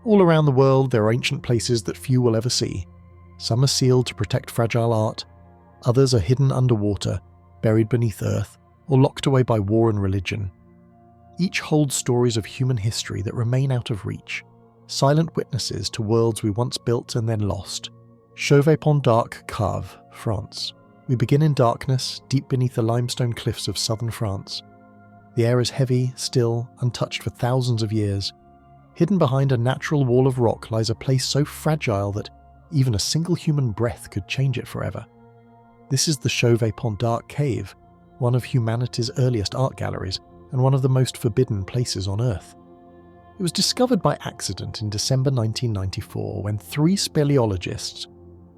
All around the world there are ancient places that few will ever see. Some are sealed to protect fragile art, others are hidden underwater, buried beneath earth, or locked away by war and religion. Each holds stories of human history that remain out of reach, silent witnesses to worlds we once built and then lost. Chauvet-Pont-d'Arc, Cave, France. We begin in darkness, deep beneath the limestone cliffs of southern France. The air is heavy, still, untouched for thousands of years. Hidden behind a natural wall of rock lies a place so fragile that even a single human breath could change it forever. This is the Chauvet-Pont-d'Arc cave, one of humanity's earliest art galleries and one of the most forbidden places on Earth. It was discovered by accident in December 1994 when 3 speleologists,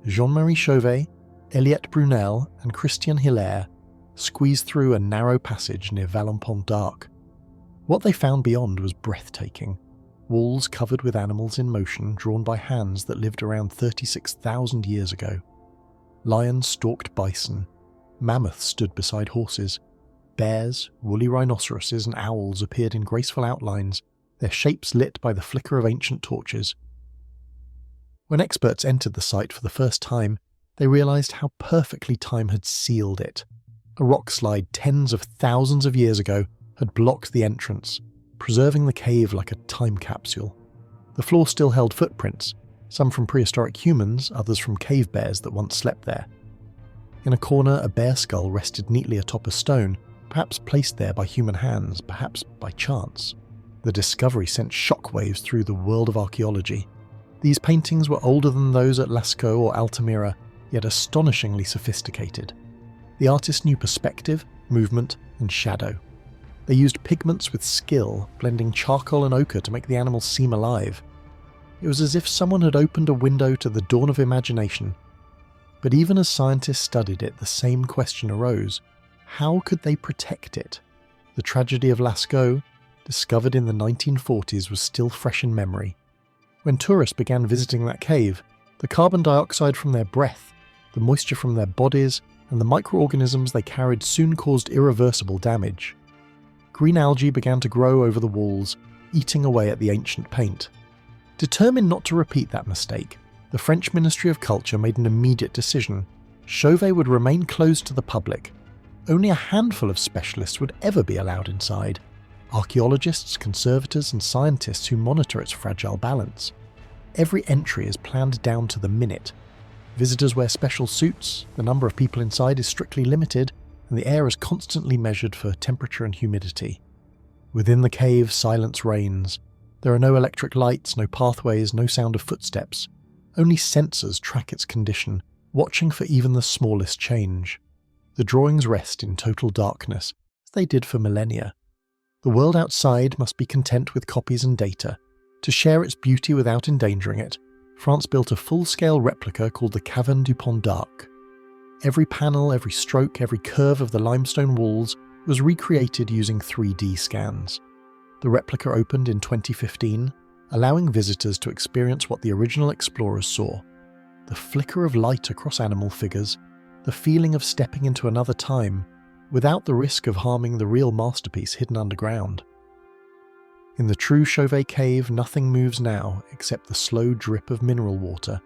Jean-Marie Chauvet, Eliette Brunel and Christian Hilaire, squeezed through a narrow passage near Vallon-Pont-d'Arc. What they found beyond was breathtaking. Walls covered with animals in motion drawn by hands that lived around 36,000 years ago. Lions stalked bison, mammoths stood beside horses, bears, woolly rhinoceroses and owls appeared in graceful outlines, their shapes lit by the flicker of ancient torches. When experts entered the site for the first time, they realized how perfectly time had sealed it. A rock slide tens of thousands of years ago had blocked the entrance, preserving the cave like a time capsule. The floor still held footprints, some from prehistoric humans, others from cave bears that once slept there. In a corner, a bear skull rested neatly atop a stone, perhaps placed there by human hands, perhaps by chance. The discovery sent shockwaves through the world of archaeology. These paintings were older than those at Lascaux or Altamira, yet astonishingly sophisticated. The artist knew perspective, movement, and shadow. They used pigments with skill, blending charcoal and ochre to make the animals seem alive. It was as if someone had opened a window to the dawn of imagination. But even as scientists studied it, the same question arose. How could they protect it? The tragedy of Lascaux, discovered in the 1940s, was still fresh in memory. When tourists began visiting that cave, the carbon dioxide from their breath, the moisture from their bodies, and the microorganisms they carried soon caused irreversible damage. Green algae began to grow over the walls, eating away at the ancient paint. Determined not to repeat that mistake, the French Ministry of Culture made an immediate decision. Chauvet would remain closed to the public. Only a handful of specialists would ever be allowed inside. Archaeologists, conservators, and scientists who monitor its fragile balance. Every entry is planned down to the minute. Visitors wear special suits, the number of people inside is strictly limited, and the air is constantly measured for temperature and humidity. Within the cave, silence reigns. There are no electric lights, no pathways, no sound of footsteps. Only sensors track its condition, watching for even the smallest change. The drawings rest in total darkness, as they did for millennia. The world outside must be content with copies and data. To share its beauty without endangering it, France built a full-scale replica called the Caverne du Pont d'Arc. Every panel, every stroke, every curve of the limestone walls was recreated using 3D scans. The replica opened in 2015, allowing visitors to experience what the original explorers saw. The flicker of light across animal figures, the feeling of stepping into another time, without the risk of harming the real masterpiece hidden underground. In the true Chauvet cave, nothing moves now except the slow drip of mineral water.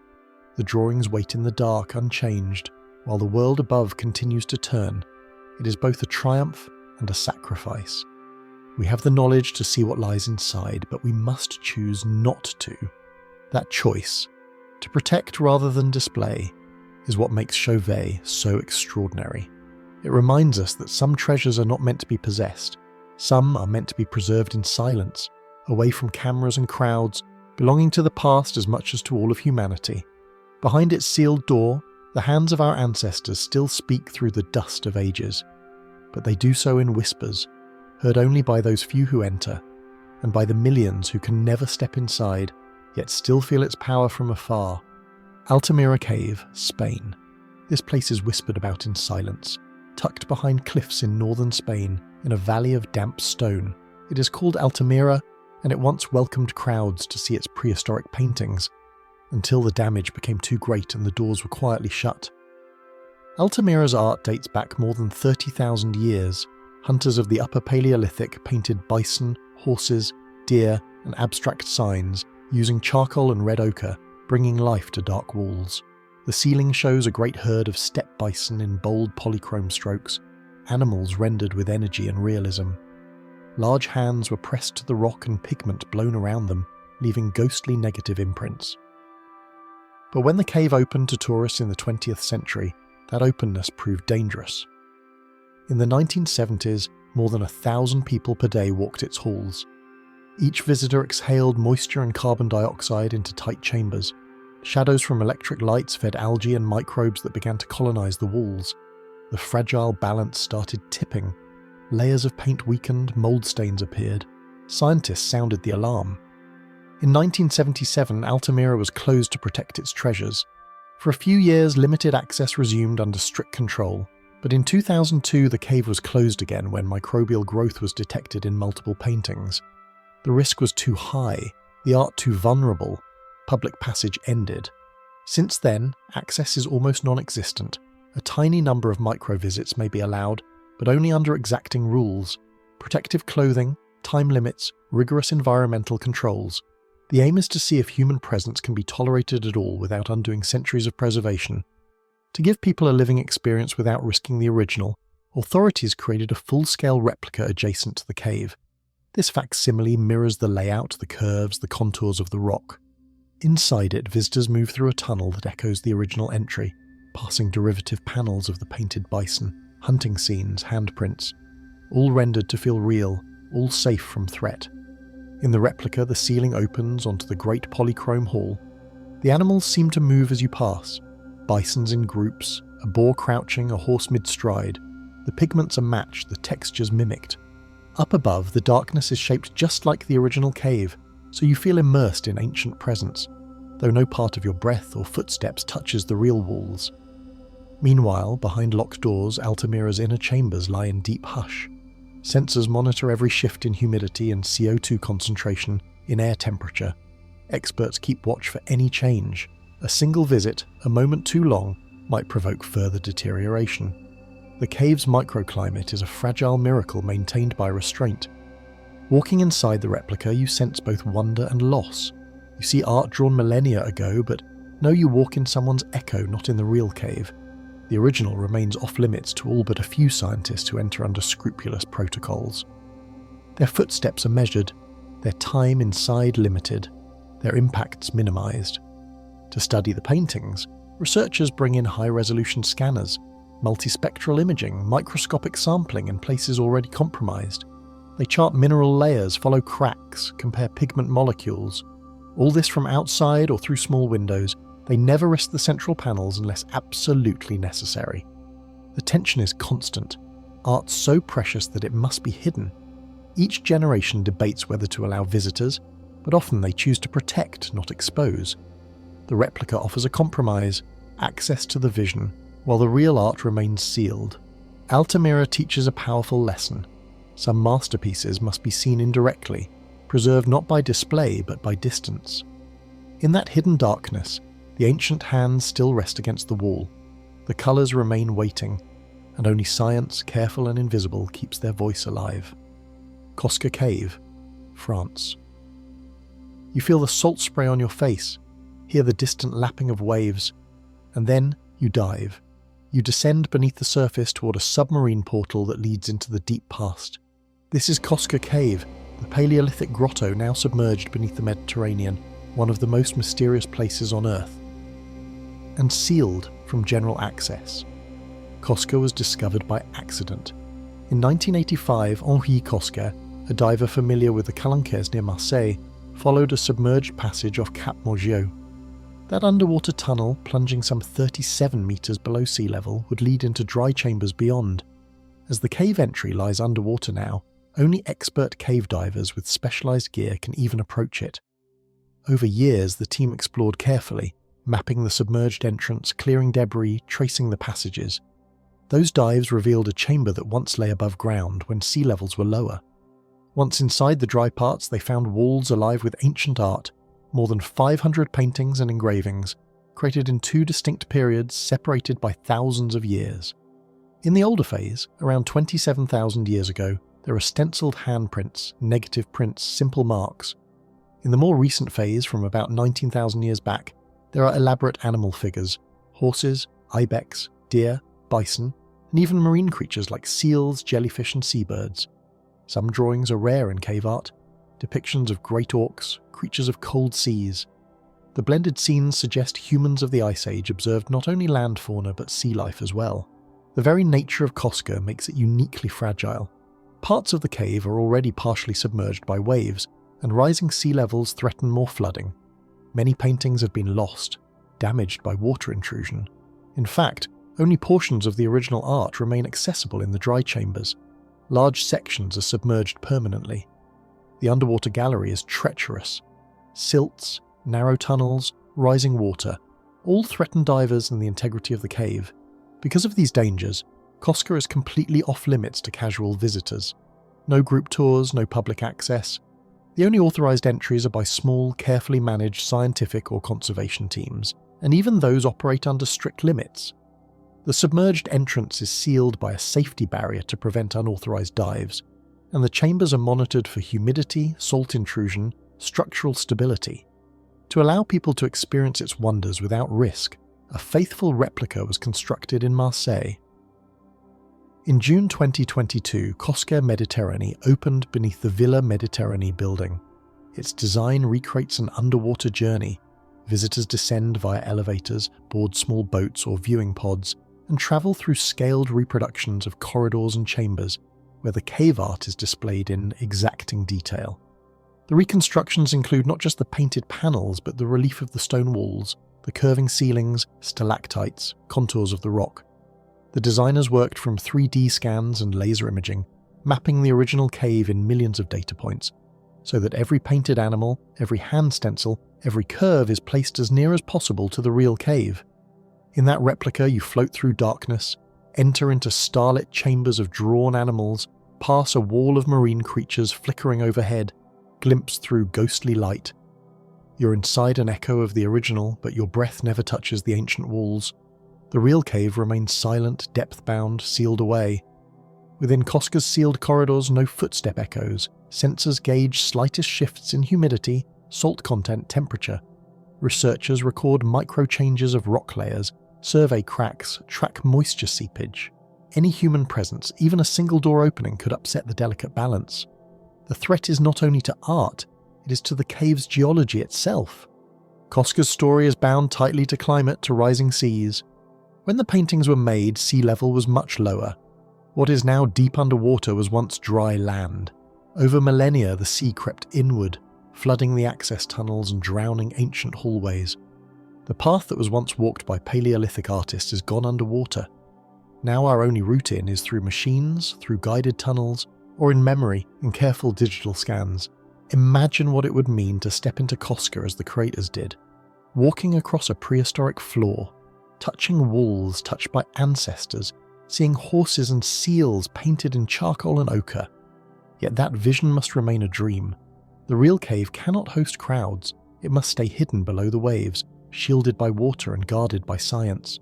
The drawings wait in the dark, unchanged, while the world above continues to turn. It is both a triumph and a sacrifice. We have the knowledge to see what lies inside, but we must choose not to. That choice, to protect rather than display, is what makes Chauvet so extraordinary. It reminds us that some treasures are not meant to be possessed. Some are meant to be preserved in silence, away from cameras and crowds, belonging to the past as much as to all of humanity. Behind its sealed door, the hands of our ancestors still speak through the dust of ages. But they do so in whispers, heard only by those few who enter, and by the millions who can never step inside, yet still feel its power from afar. Altamira Cave, Spain. This place is whispered about in silence. Tucked behind cliffs in northern Spain, in a valley of damp stone. It is called Altamira, and it once welcomed crowds to see its prehistoric paintings, until the damage became too great and the doors were quietly shut. Altamira's art dates back more than 30,000 years. Hunters of the Upper Paleolithic painted bison, horses, deer, and abstract signs, using charcoal and red ochre, bringing life to dark walls. The ceiling shows a great herd of steppe bison in bold polychrome strokes, animals rendered with energy and realism. Large hands were pressed to the rock and pigment blown around them, leaving ghostly negative imprints. But when the cave opened to tourists in the 20th century, that openness proved dangerous. In the 1970s, more than 1,000 people per day walked its halls. Each visitor exhaled moisture and carbon dioxide into tight chambers. Shadows from electric lights fed algae and microbes that began to colonize the walls. The fragile balance started tipping. Layers of paint weakened, mold stains appeared. Scientists sounded the alarm. In 1977, Altamira was closed to protect its treasures. For a few years, limited access resumed under strict control, but in 2002 the cave was closed again when microbial growth was detected in multiple paintings. The risk was too high, the art too vulnerable. Public passage ended. Since then, access is almost non-existent. A tiny number of micro-visits may be allowed, but only under exacting rules. Protective clothing, time limits, rigorous environmental controls. The aim is to see if human presence can be tolerated at all without undoing centuries of preservation. To give people a living experience without risking the original, authorities created a full-scale replica adjacent to the cave. This facsimile mirrors the layout, the curves, the contours of the rock. Inside it, visitors move through a tunnel that echoes the original entry, passing derivative panels of the painted bison, hunting scenes, handprints, all rendered to feel real, all safe from threat. In the replica, the ceiling opens onto the great polychrome hall. The animals seem to move as you pass. Bisons in groups, a boar crouching, a horse mid-stride. The pigments are matched, the textures mimicked. Up above, the darkness is shaped just like the original cave, so you feel immersed in ancient presence, though no part of your breath or footsteps touches the real walls. Meanwhile, behind locked doors, Altamira's inner chambers lie in deep hush. Sensors monitor every shift in humidity and CO2 concentration, in air temperature. Experts keep watch for any change. A single visit, a moment too long, might provoke further deterioration. The cave's microclimate is a fragile miracle maintained by restraint. Walking inside the replica, you sense both wonder and loss. You see art drawn millennia ago, but know you walk in someone's echo, not in the real cave. The original remains off-limits to all but a few scientists who enter under scrupulous protocols. Their footsteps are measured, their time inside limited, their impacts minimized. To study the paintings, researchers bring in high-resolution scanners, multispectral imaging, microscopic sampling in places already compromised. They chart mineral layers, follow cracks, compare pigment molecules. All this from outside or through small windows. They never risk the central panels unless absolutely necessary. The tension is constant. Art so precious that it must be hidden. Each generation debates whether to allow visitors, but often they choose to protect, not expose. The replica offers a compromise, access to the vision, while the real art remains sealed. Altamira teaches a powerful lesson. Some masterpieces must be seen indirectly, preserved not by display but by distance. In that hidden darkness, the ancient hands still rest against the wall. The colours remain waiting, and only science, careful and invisible, keeps their voice alive. Cosquer Cave, France. You feel the salt spray on your face, hear the distant lapping of waves, and then you dive. You descend beneath the surface toward a submarine portal that leads into the deep past. This is Cosquer Cave, the Paleolithic grotto now submerged beneath the Mediterranean, one of the most mysterious places on Earth, and sealed from general access. Cosquer was discovered by accident. In 1985, Henri Cosquer, a diver familiar with the Calanques near Marseille, followed a submerged passage off Cap Morgiou. That underwater tunnel, plunging some 37 metres below sea level, would lead into dry chambers beyond. As the cave entry lies underwater now, only expert cave divers with specialised gear can even approach it. Over years, the team explored carefully, mapping the submerged entrance, clearing debris, tracing the passages. Those dives revealed a chamber that once lay above ground when sea levels were lower. Once inside the dry parts, they found walls alive with ancient art, more than 500 paintings and engravings, created in two distinct periods separated by thousands of years. In the older phase, around 27,000 years ago, there are stenciled handprints, negative prints, simple marks. In the more recent phase, from about 19,000 years back, there are elaborate animal figures: horses, ibex, deer, bison, and even marine creatures like seals, jellyfish, and seabirds. Some drawings are rare in cave art, depictions of great orcs, creatures of cold seas. The blended scenes suggest humans of the Ice Age observed not only land fauna but sea life as well. The very nature of Cosquer makes it uniquely fragile. Parts of the cave are already partially submerged by waves, and rising sea levels threaten more flooding. Many paintings have been lost, damaged by water intrusion. In fact, only portions of the original art remain accessible in the dry chambers. Large sections are submerged permanently. The underwater gallery is treacherous. Silts, narrow tunnels, rising water, all threaten divers and the integrity of the cave. Because of these dangers, Cosquer is completely off-limits to casual visitors. No group tours, no public access. The only authorised entries are by small, carefully managed scientific or conservation teams, and even those operate under strict limits. The submerged entrance is sealed by a safety barrier to prevent unauthorised dives, and the chambers are monitored for humidity, salt intrusion, structural stability. To allow people to experience its wonders without risk, a faithful replica was constructed in Marseille. In June 2022, Cosquer Méditerranée opened beneath the Villa Méditerranée building. Its design recreates an underwater journey. Visitors descend via elevators, board small boats or viewing pods, and travel through scaled reproductions of corridors and chambers, where the cave art is displayed in exacting detail. The reconstructions include not just the painted panels, but the relief of the stone walls, the curving ceilings, stalactites, contours of the rock. The designers worked from 3D scans and laser imaging, mapping the original cave in millions of data points, so that every painted animal, every hand stencil, every curve is placed as near as possible to the real cave. In that replica, you float through darkness, enter into starlit chambers of drawn animals, pass a wall of marine creatures flickering overhead, glimpse through ghostly light. You're inside an echo of the original, but your breath never touches the ancient walls. The real cave remains silent, depth-bound, sealed away. Within Cosquer's sealed corridors, no footstep echoes. Sensors gauge slightest shifts in humidity, salt content, temperature. Researchers record micro-changes of rock layers, survey cracks, track moisture seepage. Any human presence, even a single door opening, could upset the delicate balance. The threat is not only to art, it is to the cave's geology itself. Cosquer's story is bound tightly to climate, to rising seas. When the paintings were made, sea level was much lower. What is now deep underwater was once dry land. Over millennia, the sea crept inward, flooding the access tunnels and drowning ancient hallways. The path that was once walked by Paleolithic artists has gone underwater. Now our only route in is through machines, through guided tunnels, or in memory, in careful digital scans. Imagine what it would mean to step into Cosquer as the creators did, walking across a prehistoric floor, touching walls touched by ancestors, seeing horses and seals painted in charcoal and ochre. Yet that vision must remain a dream. The real cave cannot host crowds. It must stay hidden below the waves, shielded by water and guarded by science.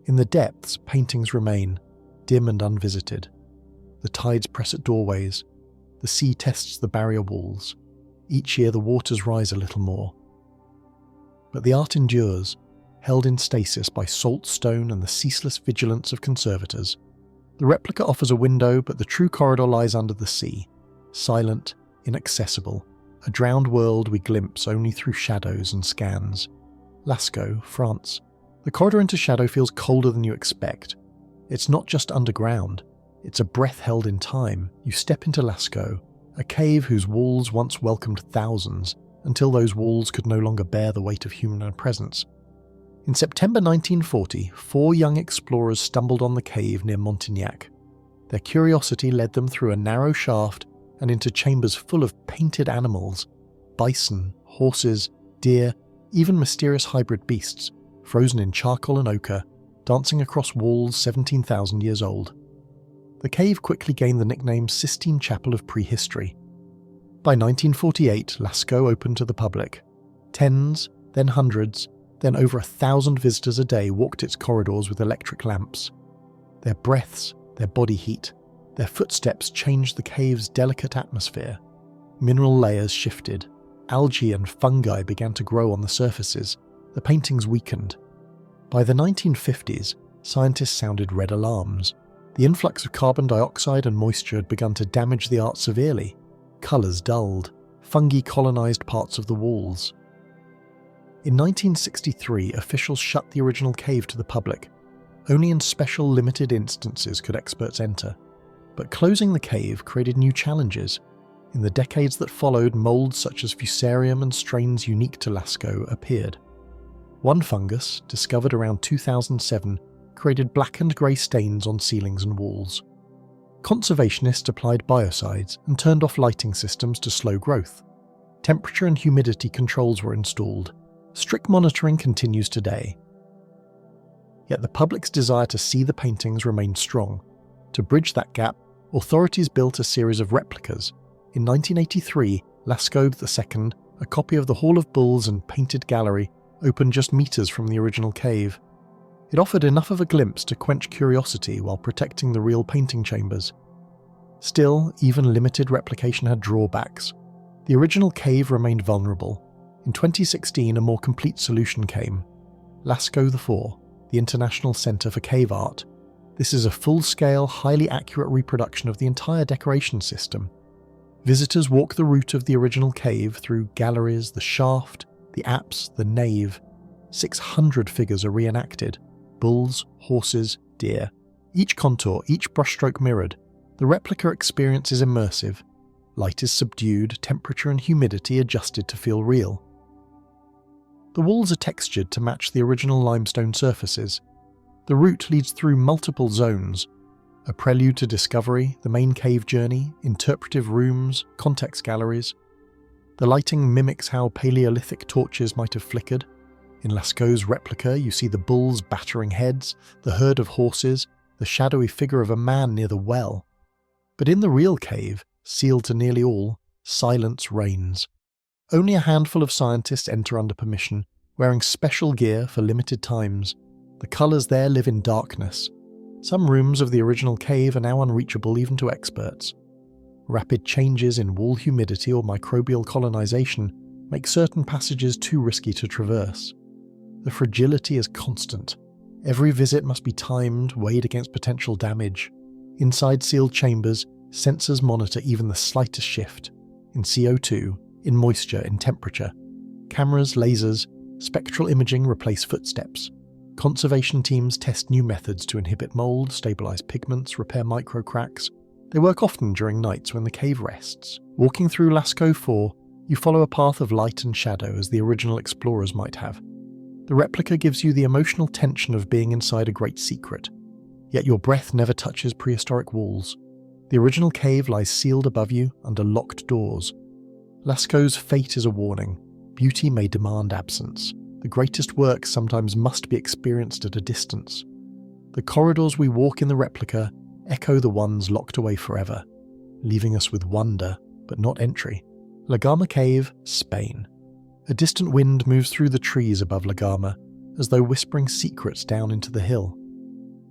In the depths, paintings remain, dim and unvisited. The tides press at doorways. The sea tests the barrier walls. Each year the waters rise a little more. But the art endures, held in stasis by salt stone and the ceaseless vigilance of conservators. The replica offers a window, but the true corridor lies under the sea, silent, inaccessible, a drowned world we glimpse only through shadows and scans. Lascaux, France. The corridor into shadow feels colder than you expect. It's not just underground, it's a breath held in time. You step into Lascaux, a cave whose walls once welcomed thousands, until those walls could no longer bear the weight of human presence. In September 1940, 4 young explorers stumbled on the cave near Montignac. Their curiosity led them through a narrow shaft and into chambers full of painted animals, bison, horses, deer, even mysterious hybrid beasts, frozen in charcoal and ochre, dancing across walls 17,000 years old. The cave quickly gained the nickname Sistine Chapel of Prehistory. By 1948, Lascaux opened to the public. Tens, then hundreds, then over 1,000 visitors a day walked its corridors with electric lamps. Their breaths, their body heat, their footsteps changed the cave's delicate atmosphere. Mineral layers shifted. algae and fungi began to grow on the surfaces, the paintings weakened. By the 1950s, scientists sounded red alarms. The influx of carbon dioxide and moisture had begun to damage the art severely. Colours dulled. Fungi colonised parts of the walls. In 1963, officials shut the original cave to the public. Only in special limited instances could experts enter. But closing the cave created new challenges. In the decades that followed, moulds such as Fusarium and strains unique to Lascaux appeared. One fungus, discovered around 2007, created blackened grey stains on ceilings and walls. Conservationists applied biocides and turned off lighting systems to slow growth. Temperature and humidity controls were installed. Strict monitoring continues today. Yet the public's desire to see the paintings remained strong. To bridge that gap, authorities built a series of replicas. In 1983, Lascaux II, a copy of the Hall of Bulls and painted gallery, opened just meters from the original cave. It offered enough of a glimpse to quench curiosity while protecting the real painting chambers. Still, even limited replication had drawbacks. The original cave remained vulnerable. In 2016, a more complete solution came. Lascaux IV, the International Centre for Cave Art. This is a full-scale, highly accurate reproduction of the entire decoration system. Visitors walk the route of the original cave through galleries, the shaft, the apse, the nave. 600 figures are reenacted. Bulls, horses, deer. Each contour, each brushstroke mirrored. The replica experience is immersive. Light is subdued, temperature and humidity adjusted to feel real. The walls are textured to match the original limestone surfaces. The route leads through multiple zones. A prelude to discovery, the main cave journey, interpretive rooms, context galleries. The lighting mimics how Paleolithic torches might have flickered. In Lascaux's replica, you see the bulls battering heads, the herd of horses, the shadowy figure of a man near the well. But in the real cave, sealed to nearly all, silence reigns. Only a handful of scientists enter under permission, wearing special gear for limited times. The colours there live in darkness. Some rooms of the original cave are now unreachable even to experts. Rapid changes in wall humidity or microbial colonisation make certain passages too risky to traverse. The fragility is constant. Every visit must be timed, weighed against potential damage. Inside sealed chambers, sensors monitor even the slightest shift. In CO2, in moisture, in temperature. Cameras, lasers, spectral imaging replace footsteps. Conservation teams test new methods to inhibit mould, stabilise pigments, repair microcracks. They work often during nights when the cave rests. Walking through Lascaux IV, you follow a path of light and shadow as the original explorers might have. The replica gives you the emotional tension of being inside a great secret, yet your breath never touches prehistoric walls. The original cave lies sealed above you under locked doors. Lascaux's fate is a warning. Beauty may demand absence. The greatest works sometimes must be experienced at a distance. The corridors we walk in the replica echo the ones locked away forever, leaving us with wonder, but not entry. La Garma Cave, Spain. A distant wind moves through the trees above La Garma, as though whispering secrets down into the hill.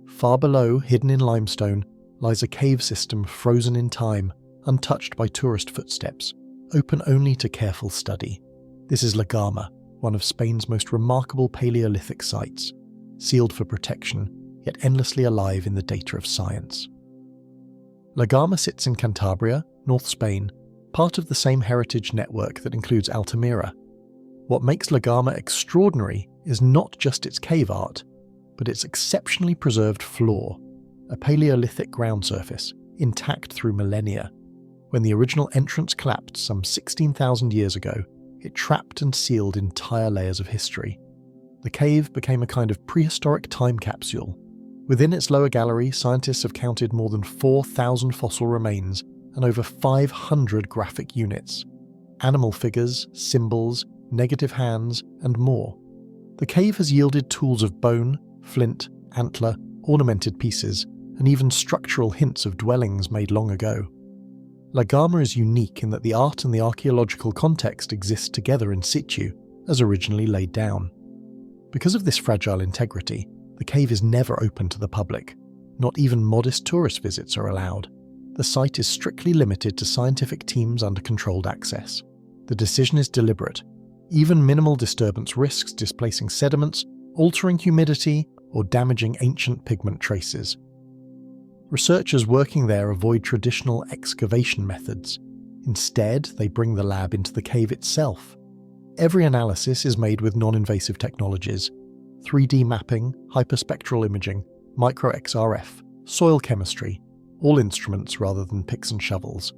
Far below, hidden in limestone, lies a cave system frozen in time, untouched by tourist footsteps, open only to careful study. This is La Garma, one of Spain's most remarkable Paleolithic sites, sealed for protection, yet endlessly alive in the data of science. La Garma sits in Cantabria, North Spain, part of the same heritage network that includes Altamira. What makes La Garma extraordinary is not just its cave art, but its exceptionally preserved floor, a Paleolithic ground surface, intact through millennia. When the original entrance collapsed some 16,000 years ago, it trapped and sealed entire layers of history. The cave became a kind of prehistoric time capsule. Within its lower gallery, scientists have counted more than 4,000 fossil remains and over 500 graphic units. Animal figures, symbols, negative hands, and more. The cave has yielded tools of bone, flint, antler, ornamented pieces, and even structural hints of dwellings made long ago. La Garma is unique in that the art and the archaeological context exist together in situ, as originally laid down. Because of this fragile integrity, the cave is never open to the public. Not even modest tourist visits are allowed. The site is strictly limited to scientific teams under controlled access. The decision is deliberate. Even minimal disturbance risks displacing sediments, altering humidity, or damaging ancient pigment traces. Researchers working there avoid traditional excavation methods. Instead, they bring the lab into the cave itself. Every analysis is made with non-invasive technologies: 3D mapping, hyperspectral imaging, micro-XRF, soil chemistry, all instruments rather than picks and shovels.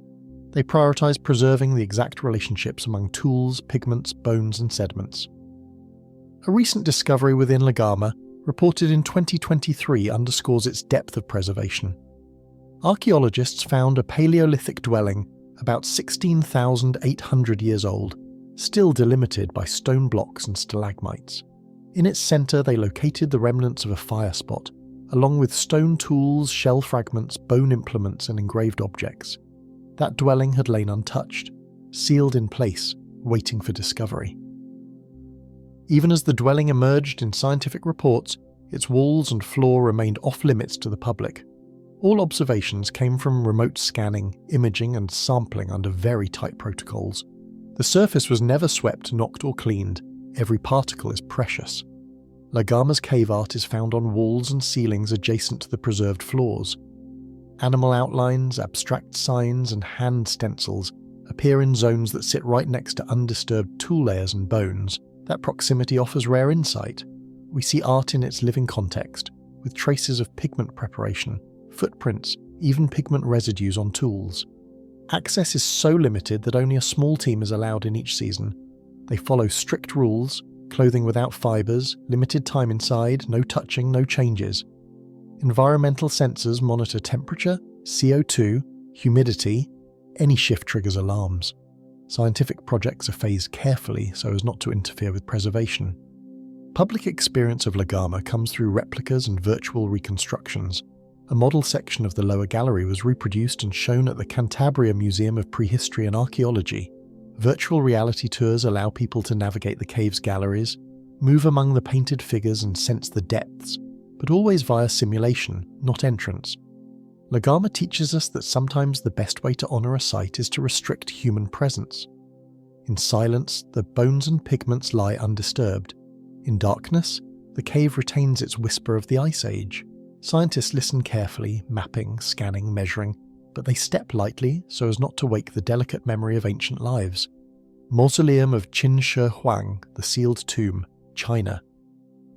They prioritize preserving the exact relationships among tools, pigments, bones, and sediments. A recent discovery within Garma, reported in 2023, underscores its depth of preservation. Archaeologists found a Paleolithic dwelling about 16,800 years old, still delimited by stone blocks and stalagmites. In its centre, they located the remnants of a fire spot, along with stone tools, shell fragments, bone implements, and engraved objects. That dwelling had lain untouched, sealed in place, waiting for discovery. Even as the dwelling emerged in scientific reports, its walls and floor remained off-limits to the public. All observations came from remote scanning, imaging, and sampling under very tight protocols. The surface was never swept, knocked, or cleaned. Every particle is precious. Garma's cave art is found on walls and ceilings adjacent to the preserved floors. Animal outlines, abstract signs, and hand stencils appear in zones that sit right next to undisturbed tool layers and bones. That proximity offers rare insight. We see art in its living context, with traces of pigment preparation, footprints, even pigment residues on tools. Access is so limited that only a small team is allowed in each season. They follow strict rules: clothing without fibres, limited time inside, no touching, no changes. Environmental sensors monitor temperature, CO2, humidity. Any shift triggers alarms. Scientific projects are phased carefully so as not to interfere with preservation. Public experience of Garma comes through replicas and virtual reconstructions. A model section of the lower gallery was reproduced and shown at the Cantabria Museum of Prehistory and Archaeology. Virtual reality tours allow people to navigate the cave's galleries, move among the painted figures and sense the depths, but always via simulation, not entrance. Garma teaches us that sometimes the best way to honour a site is to restrict human presence. In silence, the bones and pigments lie undisturbed. In darkness, the cave retains its whisper of the Ice Age. Scientists listen carefully, mapping, scanning, measuring, but they step lightly so as not to wake the delicate memory of ancient lives. Mausoleum of Qin Shi Huang, the sealed tomb, China.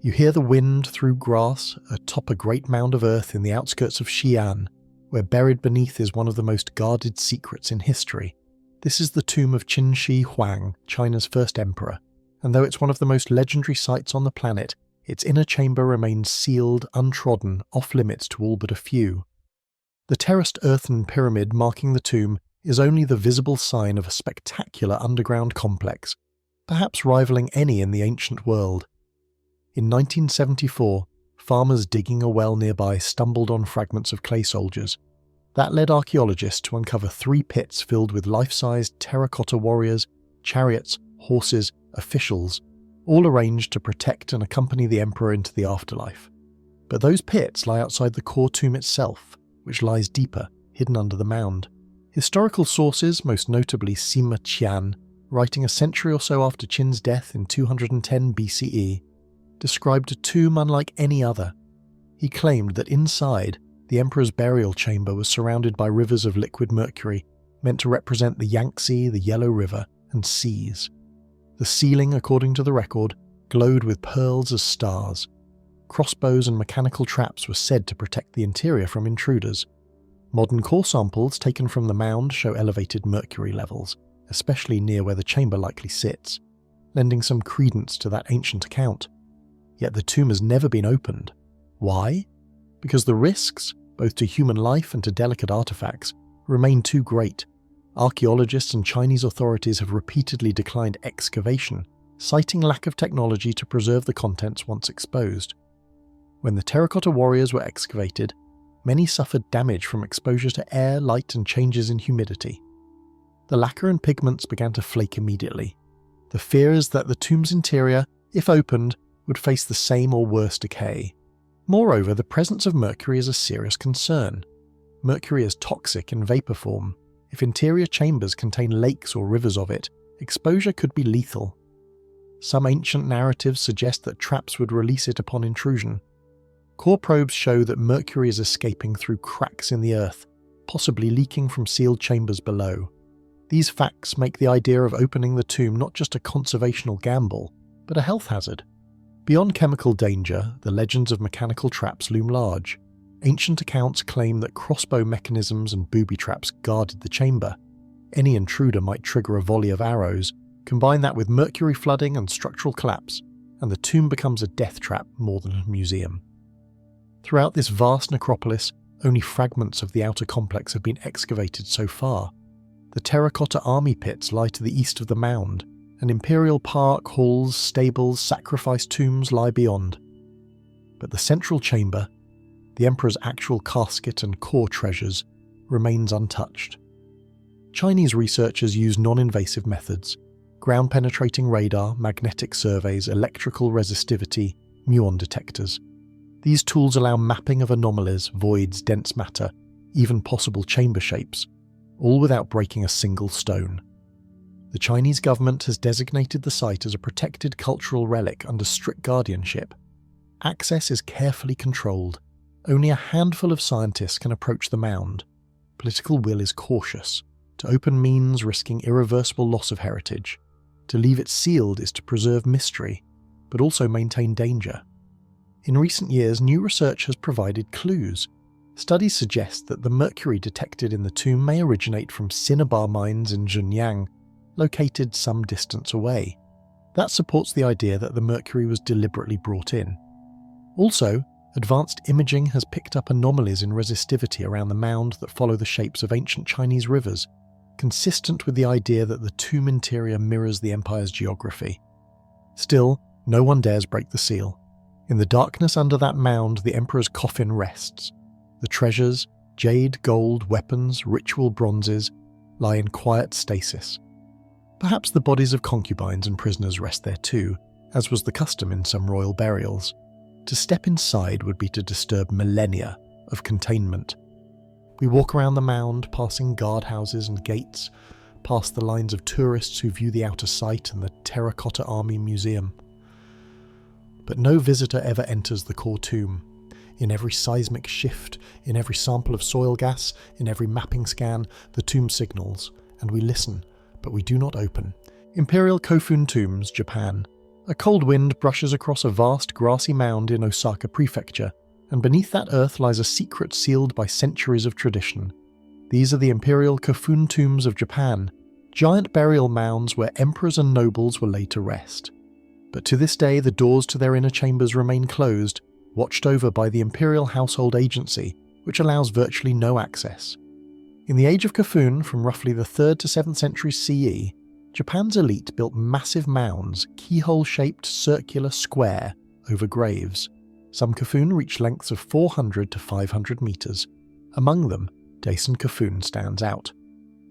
You hear the wind through grass atop a great mound of earth in the outskirts of Xi'an, where buried beneath is one of the most guarded secrets in history. This is the tomb of Qin Shi Huang, China's first emperor, and though it's one of the most legendary sites on the planet, its inner chamber remains sealed, untrodden, off-limits to all but a few. The terraced earthen pyramid marking the tomb is only the visible sign of a spectacular underground complex, perhaps rivaling any in the ancient world. In 1974, farmers digging a well nearby stumbled on fragments of clay soldiers. That led archaeologists to uncover 3 pits filled with life-sized terracotta warriors, chariots, horses, officials, all arranged to protect and accompany the emperor into the afterlife. But those pits lie outside the core tomb itself, which lies deeper, hidden under the mound. Historical sources, most notably Sima Qian, writing a century or so after Qin's death in 210 BCE, described a tomb unlike any other. He claimed that inside, the emperor's burial chamber was surrounded by rivers of liquid mercury, meant to represent the Yangtze, the Yellow River, and seas. The ceiling, according to the record, glowed with pearls as stars. Crossbows and mechanical traps were said to protect the interior from intruders. Modern core samples taken from the mound show elevated mercury levels, especially near where the chamber likely sits, lending some credence to that ancient account. Yet the tomb has never been opened. Why? Because the risks, both to human life and to delicate artifacts, remain too great. Archaeologists and Chinese authorities have repeatedly declined excavation, citing lack of technology to preserve the contents once exposed. When the terracotta warriors were excavated, many suffered damage from exposure to air, light, and changes in humidity. The lacquer and pigments began to flake immediately. The fear is that the tomb's interior, if opened, would face the same or worse decay. Moreover, the presence of mercury is a serious concern. Mercury is toxic in vapor form. If interior chambers contain lakes or rivers of it, exposure could be lethal. Some ancient narratives suggest that traps would release it upon intrusion. Core probes show that mercury is escaping through cracks in the earth, possibly leaking from sealed chambers below. These facts make the idea of opening the tomb not just a conservational gamble, but a health hazard. Beyond chemical danger, the legends of mechanical traps loom large. Ancient accounts claim that crossbow mechanisms and booby traps guarded the chamber. Any intruder might trigger a volley of arrows. Combine that with mercury flooding and structural collapse, and the tomb becomes a death trap more than a museum. Throughout this vast necropolis, only fragments of the outer complex have been excavated so far. The terracotta army pits lie to the east of the mound, and imperial park, halls, stables, sacrifice tombs lie beyond. But the central chamber, the emperor's actual casket and core treasures, remains untouched. Chinese researchers use non-invasive methods: ground-penetrating radar, magnetic surveys, electrical resistivity, muon detectors. These tools allow mapping of anomalies, voids, dense matter, even possible chamber shapes, all without breaking a single stone. The Chinese government has designated the site as a protected cultural relic under strict guardianship. Access is carefully controlled. Only a handful of scientists can approach the mound. Political will is cautious. To open means risking irreversible loss of heritage. To leave it sealed is to preserve mystery, but also maintain danger. In recent years, new research has provided clues. Studies suggest that the mercury detected in the tomb may originate from cinnabar mines in Zhejiang, located some distance away. That supports the idea that the mercury was deliberately brought in. Also, advanced imaging has picked up anomalies in resistivity around the mound that follow the shapes of ancient Chinese rivers, consistent with the idea that the tomb interior mirrors the empire's geography. Still, no one dares break the seal. In the darkness under that mound, the emperor's coffin rests. The treasures, jade, gold, weapons, ritual bronzes, lie in quiet stasis. Perhaps the bodies of concubines and prisoners rest there too, as was the custom in some royal burials. To step inside would be to disturb millennia of containment. We walk around the mound, passing guardhouses and gates, past the lines of tourists who view the outer site and the Terracotta Army Museum. But no visitor ever enters the core tomb. In every seismic shift, in every sample of soil gas, in every mapping scan, the tomb signals, and we listen, but we do not open. Imperial Kofun Tombs, Japan. A cold wind brushes across a vast grassy mound in Osaka Prefecture, and beneath that earth lies a secret sealed by centuries of tradition. These are the Imperial Kofun Tombs of Japan, giant burial mounds where emperors and nobles were laid to rest. But to this day, the doors to their inner chambers remain closed, watched over by the Imperial Household Agency, which allows virtually no access. In the Age of Kofun, from roughly the 3rd to 7th centuries CE, Japan's elite built massive mounds, keyhole-shaped, circular, square, over graves. Some Kofun reach lengths of 400 to 500 meters. Among them, Daisen Kofun stands out.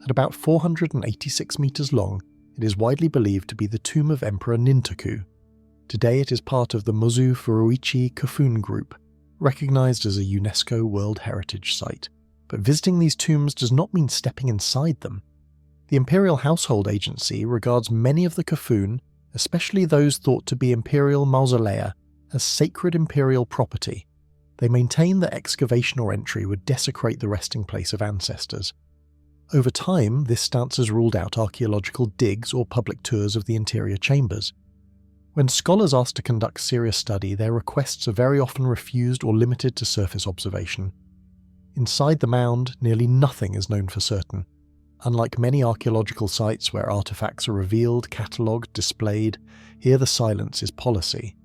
At about 486 meters long, it is widely believed to be the tomb of Emperor Nintoku. Today it is part of the Mozu Furuichi Kofun Group, recognized as a UNESCO World Heritage Site. But visiting these tombs does not mean stepping inside them. The Imperial Household Agency regards many of the Kofun, especially those thought to be imperial mausolea, as sacred imperial property. They maintain that excavation or entry would desecrate the resting place of ancestors. Over time, this stance has ruled out archaeological digs or public tours of the interior chambers. When scholars ask to conduct serious study, their requests are very often refused or limited to surface observation. Inside the mound, nearly nothing is known for certain. Unlike many archaeological sites where artifacts are revealed, catalogued, displayed, here the silence is policy.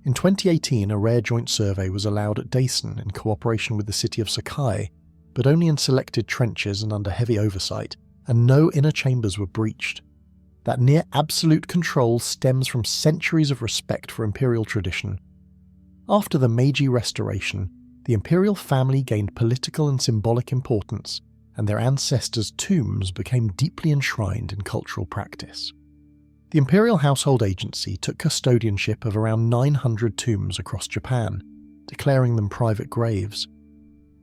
In 2018, a rare joint survey was allowed at Daisen in cooperation with the city of Sakai, but only in selected trenches and under heavy oversight, and no inner chambers were breached. That near absolute control stems from centuries of respect for imperial tradition. After the Meiji Restoration, the imperial family gained political and symbolic importance, and their ancestors' tombs became deeply enshrined in cultural practice. The Imperial Household Agency took custodianship of around 900 tombs across Japan, declaring them private graves.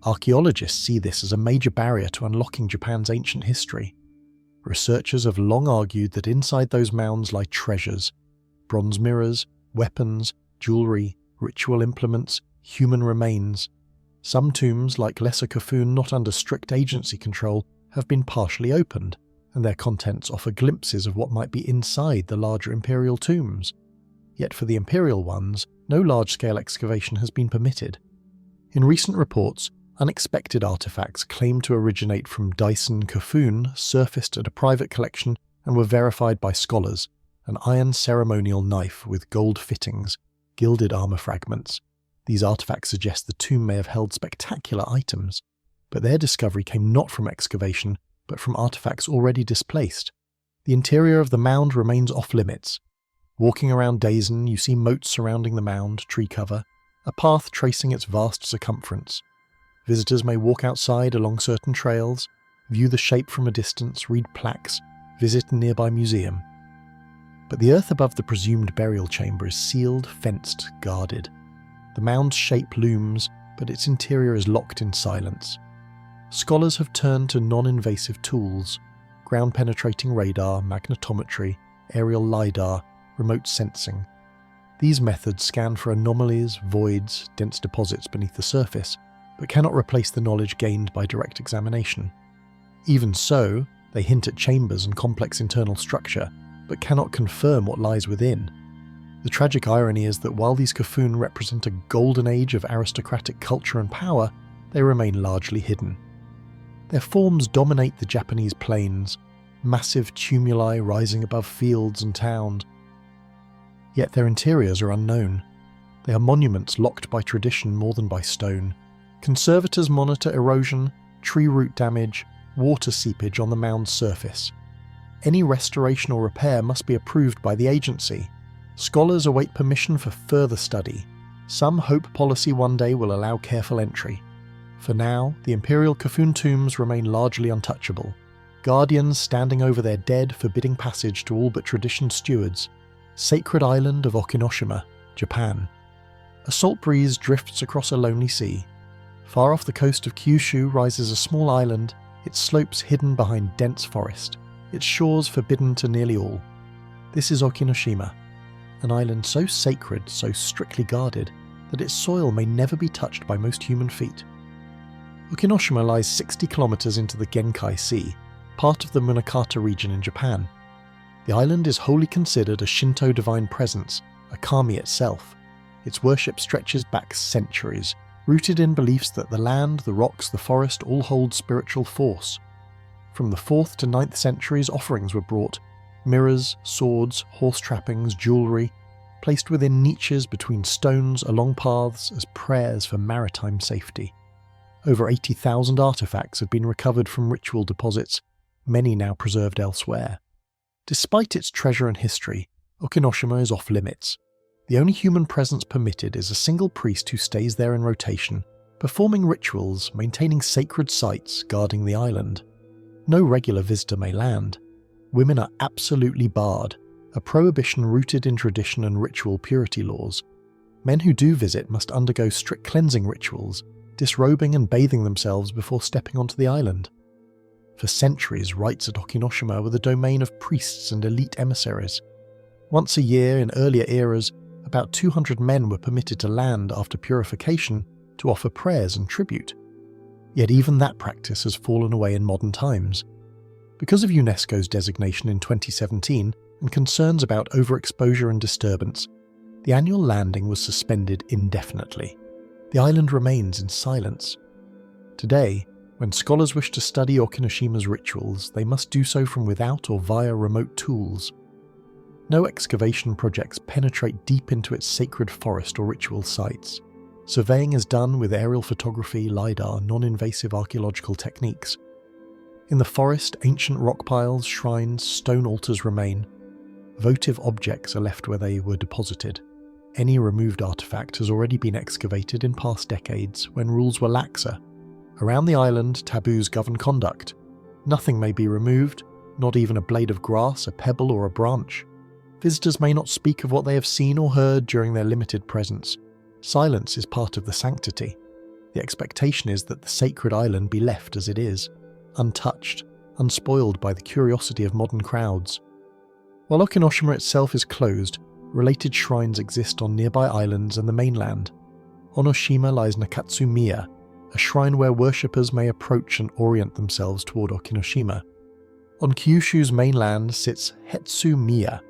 Archaeologists see this as a major barrier to unlocking Japan's ancient history. researchers have long argued that inside those mounds lie treasures: bronze mirrors, weapons, jewellery, ritual implements, human remains. Some tombs, like Lesser Kofun not under strict agency control, have been partially opened, and their contents offer glimpses of what might be inside the larger imperial tombs. Yet for the imperial ones, no large-scale excavation has been permitted. In recent reports, unexpected artefacts claimed to originate from Dyson Kofun surfaced at a private collection and were verified by scholars: an iron ceremonial knife with gold fittings, gilded armour fragments. These artefacts suggest the tomb may have held spectacular items, but their discovery came not from excavation, but from artefacts already displaced. The interior of the mound remains off-limits. Walking around Dazen, you see moats surrounding the mound, tree cover, a path tracing its vast circumference. Visitors may walk outside along certain trails, view the shape from a distance, read plaques, visit a nearby museum. But the earth above the presumed burial chamber is sealed, fenced, guarded. The mound's shape looms, but its interior is locked in silence. Scholars have turned to non-invasive tools: ground-penetrating radar, magnetometry, aerial LiDAR, remote sensing. These methods scan for anomalies, voids, dense deposits beneath the surface, but cannot replace the knowledge gained by direct examination. Even so, they hint at chambers and complex internal structure, but cannot confirm what lies within. The tragic irony is that while these Kofun represent a golden age of aristocratic culture and power, they remain largely hidden. Their forms dominate the Japanese plains, massive tumuli rising above fields and towns. Yet their interiors are unknown. They are monuments locked by tradition more than by stone. Conservators monitor erosion, tree root damage, water seepage on the mound's surface. Any restoration or repair must be approved by the agency. Scholars await permission for further study. Some hope policy one day will allow careful entry. For now, the Imperial Kofun tombs remain largely untouchable, guardians standing over their dead forbidding passage to all but tradition stewards. Sacred island of Okinoshima, Japan. A salt breeze drifts across a lonely sea. Far off the coast of Kyushu rises a small island, its slopes hidden behind dense forest, its shores forbidden to nearly all. This is Okinoshima, an island so sacred, so strictly guarded, that its soil may never be touched by most human feet. Okinoshima lies 60 kilometers into the Genkai Sea, part of the Munakata region in Japan. The island is wholly considered a Shinto divine presence, a kami itself. Its worship stretches back centuries, rooted in beliefs that the land, the rocks, the forest all hold spiritual force. From the 4th to 9th centuries, offerings were brought: mirrors, swords, horse trappings, jewellery, placed within niches between stones along paths as prayers for maritime safety. Over 80,000 artefacts have been recovered from ritual deposits, many now preserved elsewhere. Despite its treasure and history, Okinoshima is off-limits. The only human presence permitted is a single priest who stays there in rotation, performing rituals, maintaining sacred sites, guarding the island. No regular visitor may land. Women are absolutely barred, a prohibition rooted in tradition and ritual purity laws. Men who do visit must undergo strict cleansing rituals, disrobing and bathing themselves before stepping onto the island. For centuries, rites at Okinoshima were the domain of priests and elite emissaries. Once a year in earlier eras, about 200 men were permitted to land after purification to offer prayers and tribute. Yet even that practice has fallen away in modern times. Because of UNESCO's designation in 2017 and concerns about overexposure and disturbance, the annual landing was suspended indefinitely. The island remains in silence. Today, when scholars wish to study Okinoshima's rituals, they must do so from without or via remote tools. No excavation projects penetrate deep into its sacred forest or ritual sites. Surveying is done with aerial photography, LiDAR, non-invasive archaeological techniques. In the forest, ancient rock piles, shrines, stone altars remain. Votive objects are left where they were deposited. Any removed artifact has already been excavated in past decades when rules were laxer. Around the island, taboos govern conduct. Nothing may be removed, not even a blade of grass, a pebble or a branch. Visitors may not speak of what they have seen or heard during their limited presence. Silence is part of the sanctity. The expectation is that the sacred island be left as it is, untouched, unspoiled by the curiosity of modern crowds. While Okinoshima itself is closed, related shrines exist on nearby islands and the mainland. On Oshima lies Nakatsumiya, a shrine where worshippers may approach and orient themselves toward Okinoshima. On Kyushu's mainland sits Hetsumiya,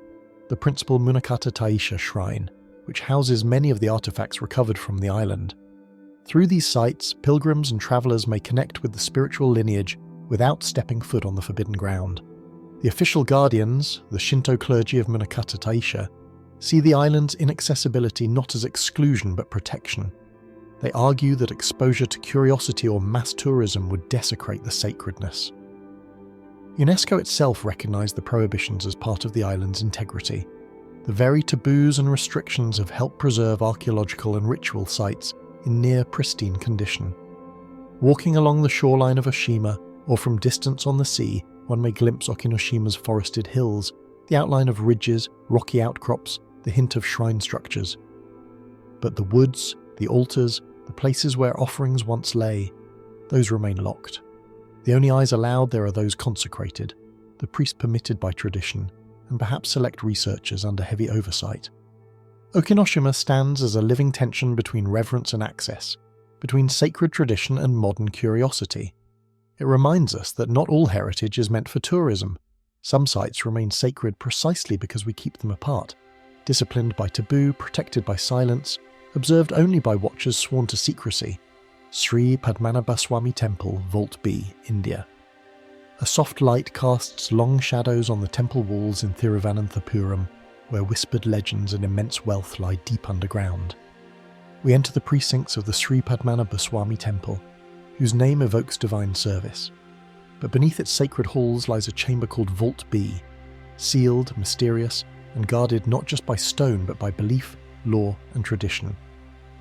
the principal Munakata Taisha shrine, which houses many of the artifacts recovered from the island. Through these sites, pilgrims and travellers may connect with the spiritual lineage without stepping foot on the forbidden ground. The official guardians, the Shinto clergy of Munakata Taisha, see the island's inaccessibility not as exclusion but protection. They argue that exposure to curiosity or mass tourism would desecrate the sacredness. UNESCO itself recognised the prohibitions as part of the island's integrity. The very taboos and restrictions have helped preserve archaeological and ritual sites in near pristine condition. Walking along the shoreline of Oshima, or from distance on the sea, one may glimpse Okinoshima's forested hills, the outline of ridges, rocky outcrops, the hint of shrine structures. But the woods, the altars, the places where offerings once lay, those remain locked. The only eyes allowed there are those consecrated, the priests permitted by tradition, and perhaps select researchers under heavy oversight. Okinoshima stands as a living tension between reverence and access, between sacred tradition and modern curiosity. It reminds us that not all heritage is meant for tourism. Some sites remain sacred precisely because we keep them apart, disciplined by taboo, protected by silence, observed only by watchers sworn to secrecy. Sri Padmanabhaswamy Temple, Vault B, India. A soft light casts long shadows on the temple walls in Thiruvananthapuram, where whispered legends and immense wealth lie deep underground. We enter the precincts of the Sri Padmanabhaswamy Temple, whose name evokes divine service. But beneath its sacred halls lies a chamber called Vault B, sealed, mysterious, and guarded not just by stone but by belief, law, and tradition.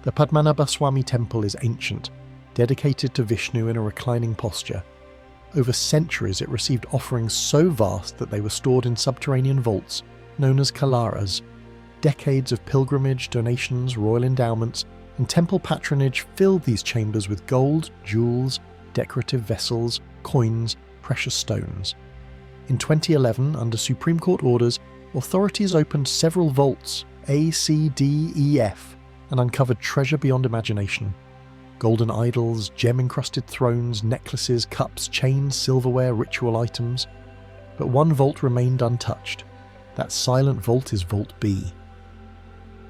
The Padmanabhaswamy Temple is ancient, dedicated to Vishnu in a reclining posture. Over centuries it received offerings so vast that they were stored in subterranean vaults, known as kalaras. Decades of pilgrimage, donations, royal endowments, and temple patronage filled these chambers with gold, jewels, decorative vessels, coins, precious stones. In 2011, under Supreme Court orders, authorities opened several vaults, A, C, D, E, F, and uncovered treasure beyond imagination. Golden idols, gem-encrusted thrones, necklaces, cups, chains, silverware, ritual items. But one vault remained untouched. That silent vault is Vault B.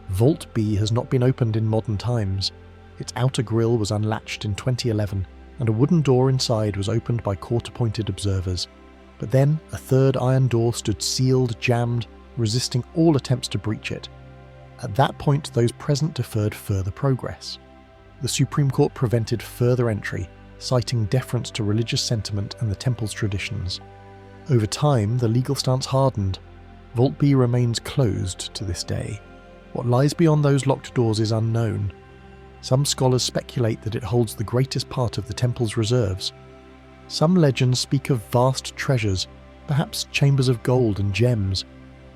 Vault B has not been opened in modern times. Its outer grille was unlatched in 2011, and a wooden door inside was opened by court-appointed observers. But then a third iron door stood sealed, jammed, resisting all attempts to breach it. At that point, those present deferred further progress. The Supreme Court prevented further entry, citing deference to religious sentiment and the temple's traditions. Over time, the legal stance hardened. Vault B remains closed to this day. What lies beyond those locked doors is unknown. Some scholars speculate that it holds the greatest part of the temple's reserves. Some legends speak of vast treasures, perhaps chambers of gold and gems,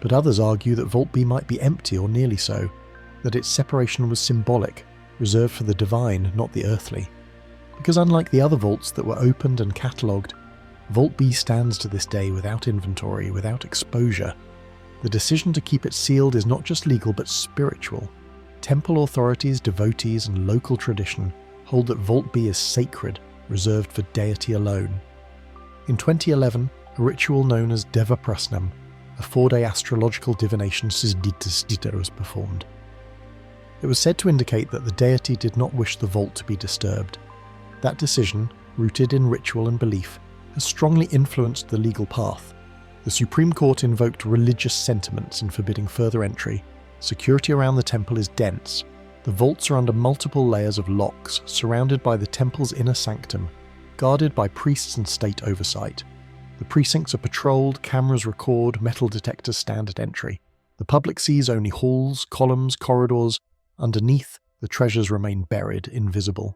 but others argue that Vault B might be empty or nearly so, that its separation was symbolic, reserved for the divine, not the earthly. Because unlike the other vaults that were opened and catalogued, Vault B stands to this day without inventory, without exposure. The decision to keep it sealed is not just legal but spiritual. Temple authorities, devotees, and local tradition hold that Vault B is sacred, reserved for deity alone. In 2011, a ritual known as Deva Prasnam, a 4-day astrological divination Siddhita was performed. It was said to indicate that the deity did not wish the vault to be disturbed. That decision, rooted in ritual and belief, has strongly influenced the legal path. The Supreme Court invoked religious sentiments in forbidding further entry. Security around the temple is dense. The vaults are under multiple layers of locks, surrounded by the temple's inner sanctum, guarded by priests and state oversight. The precincts are patrolled, cameras record, metal detectors stand at entry. The public sees only halls, columns, corridors. Underneath, the treasures remain buried, invisible.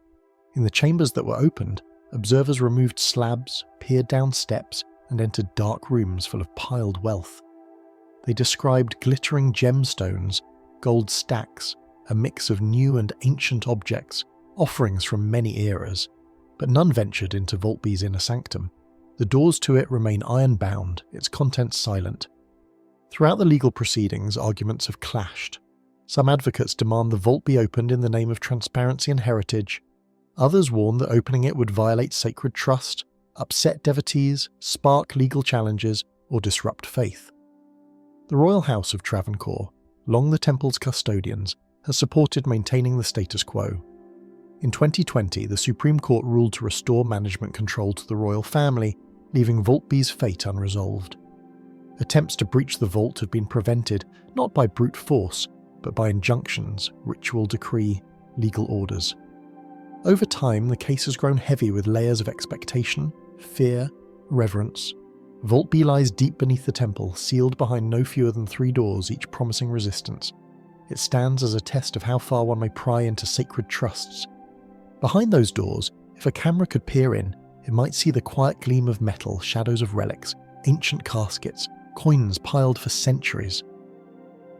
In the chambers that were opened, observers removed slabs, peered down steps, and entered dark rooms full of piled wealth. They described glittering gemstones, gold stacks, a mix of new and ancient objects, offerings from many eras, but none ventured into Vault B's inner sanctum. The doors to it remain iron-bound, its contents silent. Throughout the legal proceedings, arguments have clashed. Some advocates demand the vault be opened in the name of transparency and heritage. Others warn that opening it would violate sacred trust, upset devotees, spark legal challenges, or disrupt faith. The royal house of Travancore, long the temple's custodians, has supported maintaining the status quo. In 2020, the Supreme Court ruled to restore management control to the royal family, leaving Vault B's fate unresolved. Attempts to breach the vault have been prevented not by brute force, but by injunctions, ritual decree, legal orders. Over time, the case has grown heavy with layers of expectation, fear, reverence. Vault B lies deep beneath the temple, sealed behind no fewer than 3 doors, each promising resistance. It stands as a test of how far one may pry into sacred trusts. Behind those doors, if a camera could peer in, it might see the quiet gleam of metal, shadows of relics, ancient caskets, coins piled for centuries.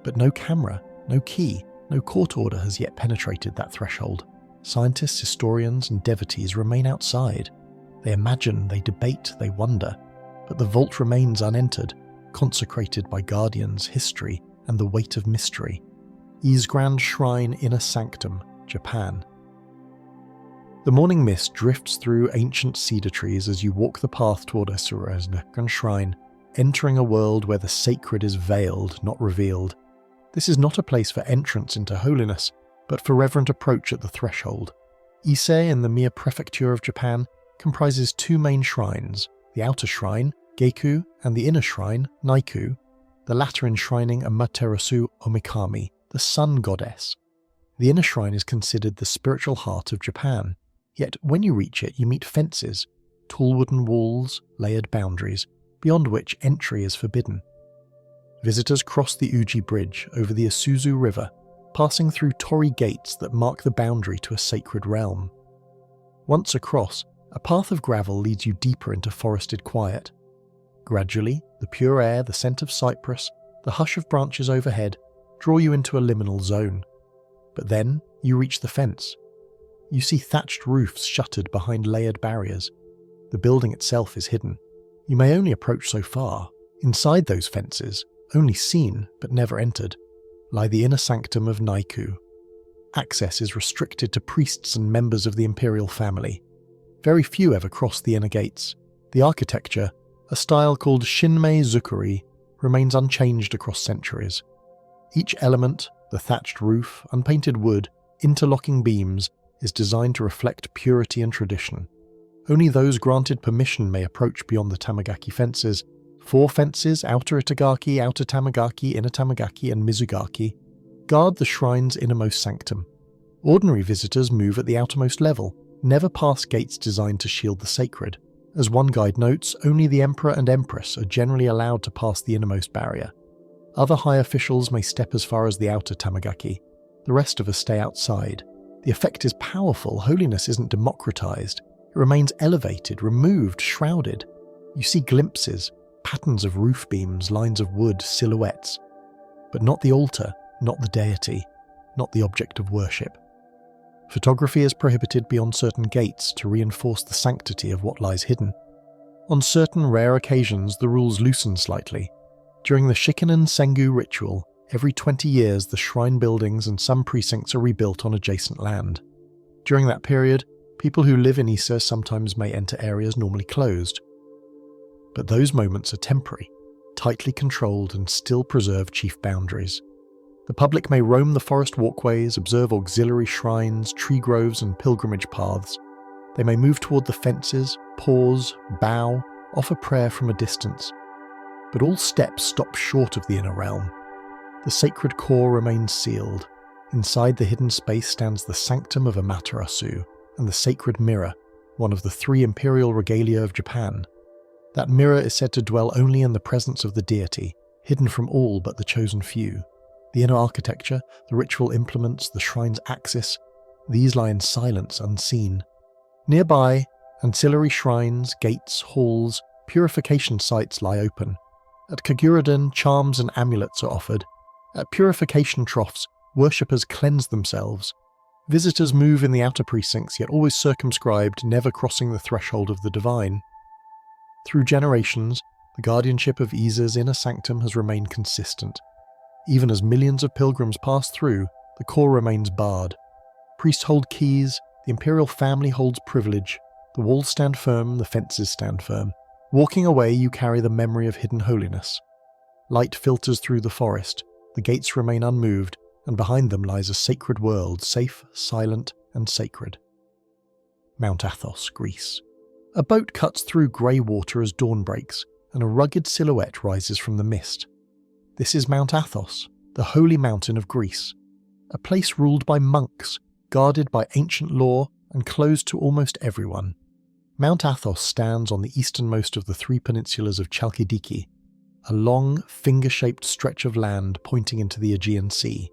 But no camera, no key, no court order has yet penetrated that threshold. Scientists, historians, and devotees remain outside. They imagine, they debate, they wonder. But the vault remains unentered, consecrated by guardians, history, and the weight of mystery. Ise Grand Shrine, Inner Sanctum, Japan. The morning mist drifts through ancient cedar trees as you walk the path toward Ise Grand Shrine, entering a world where the sacred is veiled, not revealed. This is not a place for entrance into holiness, but for reverent approach at the threshold. Ise, in the Mie Prefecture of Japan, comprises 2 main shrines, the outer shrine, Geku, and the inner shrine, Naiku, the latter enshrining Amaterasu Omikami, the sun goddess. The inner shrine is considered the spiritual heart of Japan, yet when you reach it you meet fences, tall wooden walls, layered boundaries, beyond which entry is forbidden. Visitors cross the Uji Bridge over the Isuzu River, passing through torii gates that mark the boundary to a sacred realm. Once across, a path of gravel leads you deeper into forested quiet. Gradually, the pure air, the scent of cypress, the hush of branches overhead draw you into a liminal zone. But then, you reach the fence. You see thatched roofs shuttered behind layered barriers. The building itself is hidden. You may only approach so far. Inside those fences, only seen but never entered, lie the inner sanctum of Naiku. Access is restricted to priests and members of the imperial family. Very few ever cross the inner gates. The architecture, a style called Shinmei Zukuri, remains unchanged across centuries. Each element, the thatched roof, unpainted wood, interlocking beams, is designed to reflect purity and tradition. Only those granted permission may approach beyond the Tamagaki fences. 4 fences, outer Itagaki, outer Tamagaki, inner Tamagaki, and Mizugaki, guard the shrine's innermost sanctum. Ordinary visitors move at the outermost level, never past gates designed to shield the sacred. As one guide notes, only the emperor and empress are generally allowed to pass the innermost barrier. Other high officials may step as far as the outer Tamagaki. The rest of us stay outside. The effect is powerful. Holiness isn't democratized. It remains elevated, removed, shrouded. You see glimpses, patterns of roof beams, lines of wood, silhouettes. But not the altar, not the deity, not the object of worship. Photography is prohibited beyond certain gates to reinforce the sanctity of what lies hidden. On certain rare occasions, the rules loosen slightly. During the Shikinen Sengu ritual, every 20 years the shrine buildings and some precincts are rebuilt on adjacent land. During that period, people who live in Ise sometimes may enter areas normally closed. But those moments are temporary, tightly controlled and still preserve chief boundaries. The public may roam the forest walkways, observe auxiliary shrines, tree groves and pilgrimage paths. They may move toward the fences, pause, bow, offer prayer from a distance. But all steps stop short of the inner realm. The sacred core remains sealed. Inside the hidden space stands the sanctum of Amaterasu and the sacred mirror, one of the 3 imperial regalia of Japan. That mirror is said to dwell only in the presence of the deity, hidden from all but the chosen few. The inner architecture, the ritual implements, the shrine's axis, these lie in silence unseen. Nearby, ancillary shrines, gates, halls, purification sites lie open. At Kaguraden, charms and amulets are offered. At purification troughs, worshippers cleanse themselves. Visitors move in the outer precincts, yet always circumscribed, never crossing the threshold of the divine. Through generations, the guardianship of Ise's inner sanctum has remained consistent. Even as millions of pilgrims pass through, the core remains barred. Priests hold keys, the imperial family holds privilege, the walls stand firm, the fences stand firm. Walking away, you carry the memory of hidden holiness. Light filters through the forest, the gates remain unmoved, and behind them lies a sacred world, safe, silent, and sacred. Mount Athos, Greece. A boat cuts through grey water as dawn breaks, and a rugged silhouette rises from the mist. This is Mount Athos, the holy mountain of Greece, a place ruled by monks, guarded by ancient law, and closed to almost everyone. Mount Athos stands on the easternmost of the three peninsulas of Chalkidiki, a long, finger-shaped stretch of land pointing into the Aegean Sea.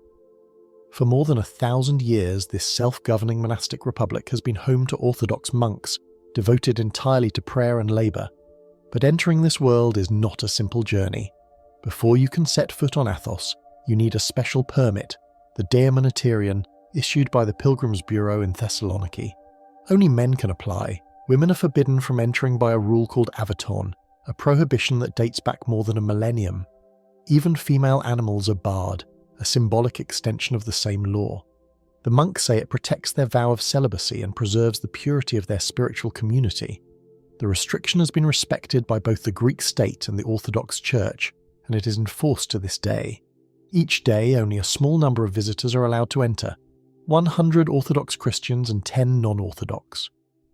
For more than 1,000 years, this self-governing monastic republic has been home to Orthodox monks, devoted entirely to prayer and labour. But entering this world is not a simple journey. Before you can set foot on Athos, you need a special permit, the Daemoniterion, issued by the Pilgrims Bureau in Thessaloniki. Only men can apply. Women are forbidden from entering by a rule called avaton, a prohibition that dates back more than a millennium. Even female animals are barred, a symbolic extension of the same law. The monks say it protects their vow of celibacy and preserves the purity of their spiritual community. The restriction has been respected by both the Greek state and the Orthodox Church, and it is enforced to this day. Each day, only a small number of visitors are allowed to enter, 100 Orthodox Christians and 10 non-Orthodox.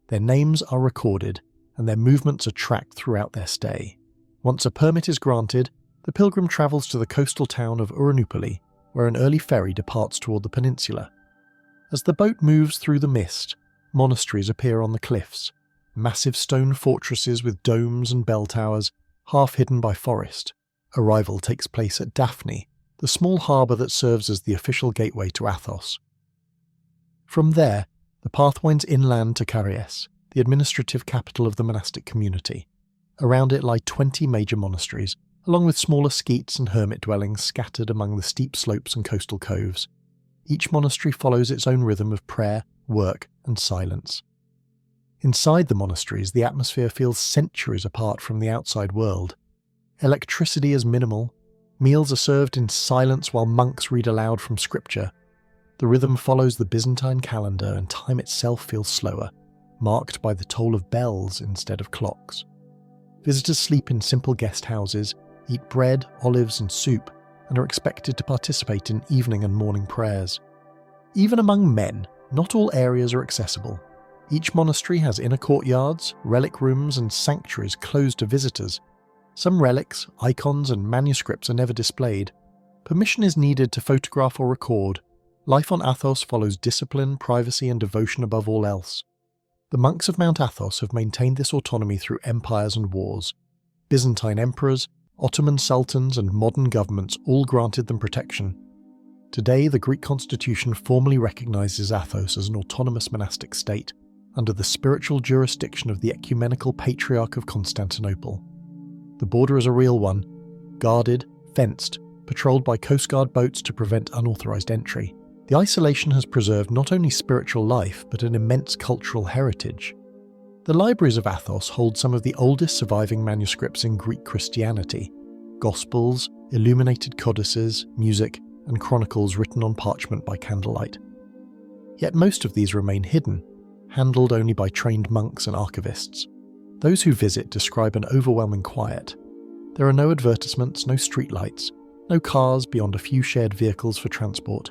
Their names are recorded, and their movements are tracked throughout their stay. Once a permit is granted, the pilgrim travels to the coastal town of Uranoupoli, where an early ferry departs toward the peninsula. As the boat moves through the mist, monasteries appear on the cliffs, massive stone fortresses with domes and bell towers, half hidden by forest. Arrival takes place at Daphne, the small harbour that serves as the official gateway to Athos. From there, the path winds inland to Caries, the administrative capital of the monastic community. Around it lie 20 major monasteries, along with smaller skeets and hermit dwellings scattered among the steep slopes and coastal coves. Each monastery follows its own rhythm of prayer, work, and silence. Inside the monasteries, the atmosphere feels centuries apart from the outside world. Electricity is minimal, meals are served in silence while monks read aloud from scripture. The rhythm follows the Byzantine calendar and time itself feels slower, marked by the toll of bells instead of clocks. Visitors sleep in simple guest houses, eat bread, olives and soup, and are expected to participate in evening and morning prayers. Even among men, not all areas are accessible. Each monastery has inner courtyards, relic rooms and sanctuaries closed to visitors. Some relics, icons and manuscripts are never displayed. Permission is needed to photograph or record. Life on Athos follows discipline, privacy and devotion above all else. The monks of Mount Athos have maintained this autonomy through empires and wars. Byzantine emperors, Ottoman sultans and modern governments all granted them protection. Today, the Greek constitution formally recognizes Athos as an autonomous monastic state, under the spiritual jurisdiction of the ecumenical Patriarch of Constantinople. The border is a real one, guarded, fenced, patrolled by Coast Guard boats to prevent unauthorized entry. The isolation has preserved not only spiritual life, but an immense cultural heritage. The libraries of Athos hold some of the oldest surviving manuscripts in Greek Christianity: Gospels, illuminated codices, music, and chronicles written on parchment by candlelight. Yet most of these remain hidden, handled only by trained monks and archivists. Those who visit describe an overwhelming quiet. There are no advertisements, no streetlights, no cars beyond a few shared vehicles for transport.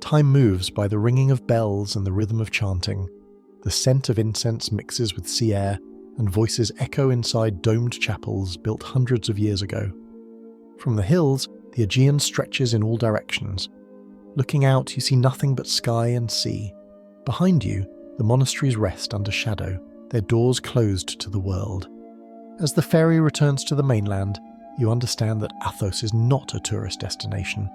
Time moves by the ringing of bells and the rhythm of chanting. The scent of incense mixes with sea air, and voices echo inside domed chapels built hundreds of years ago. From the hills, the Aegean stretches in all directions. Looking out, you see nothing but sky and sea. Behind you, the monasteries rest under shadow, their doors closed to the world. As the ferry returns to the mainland, you understand that Athos is not a tourist destination.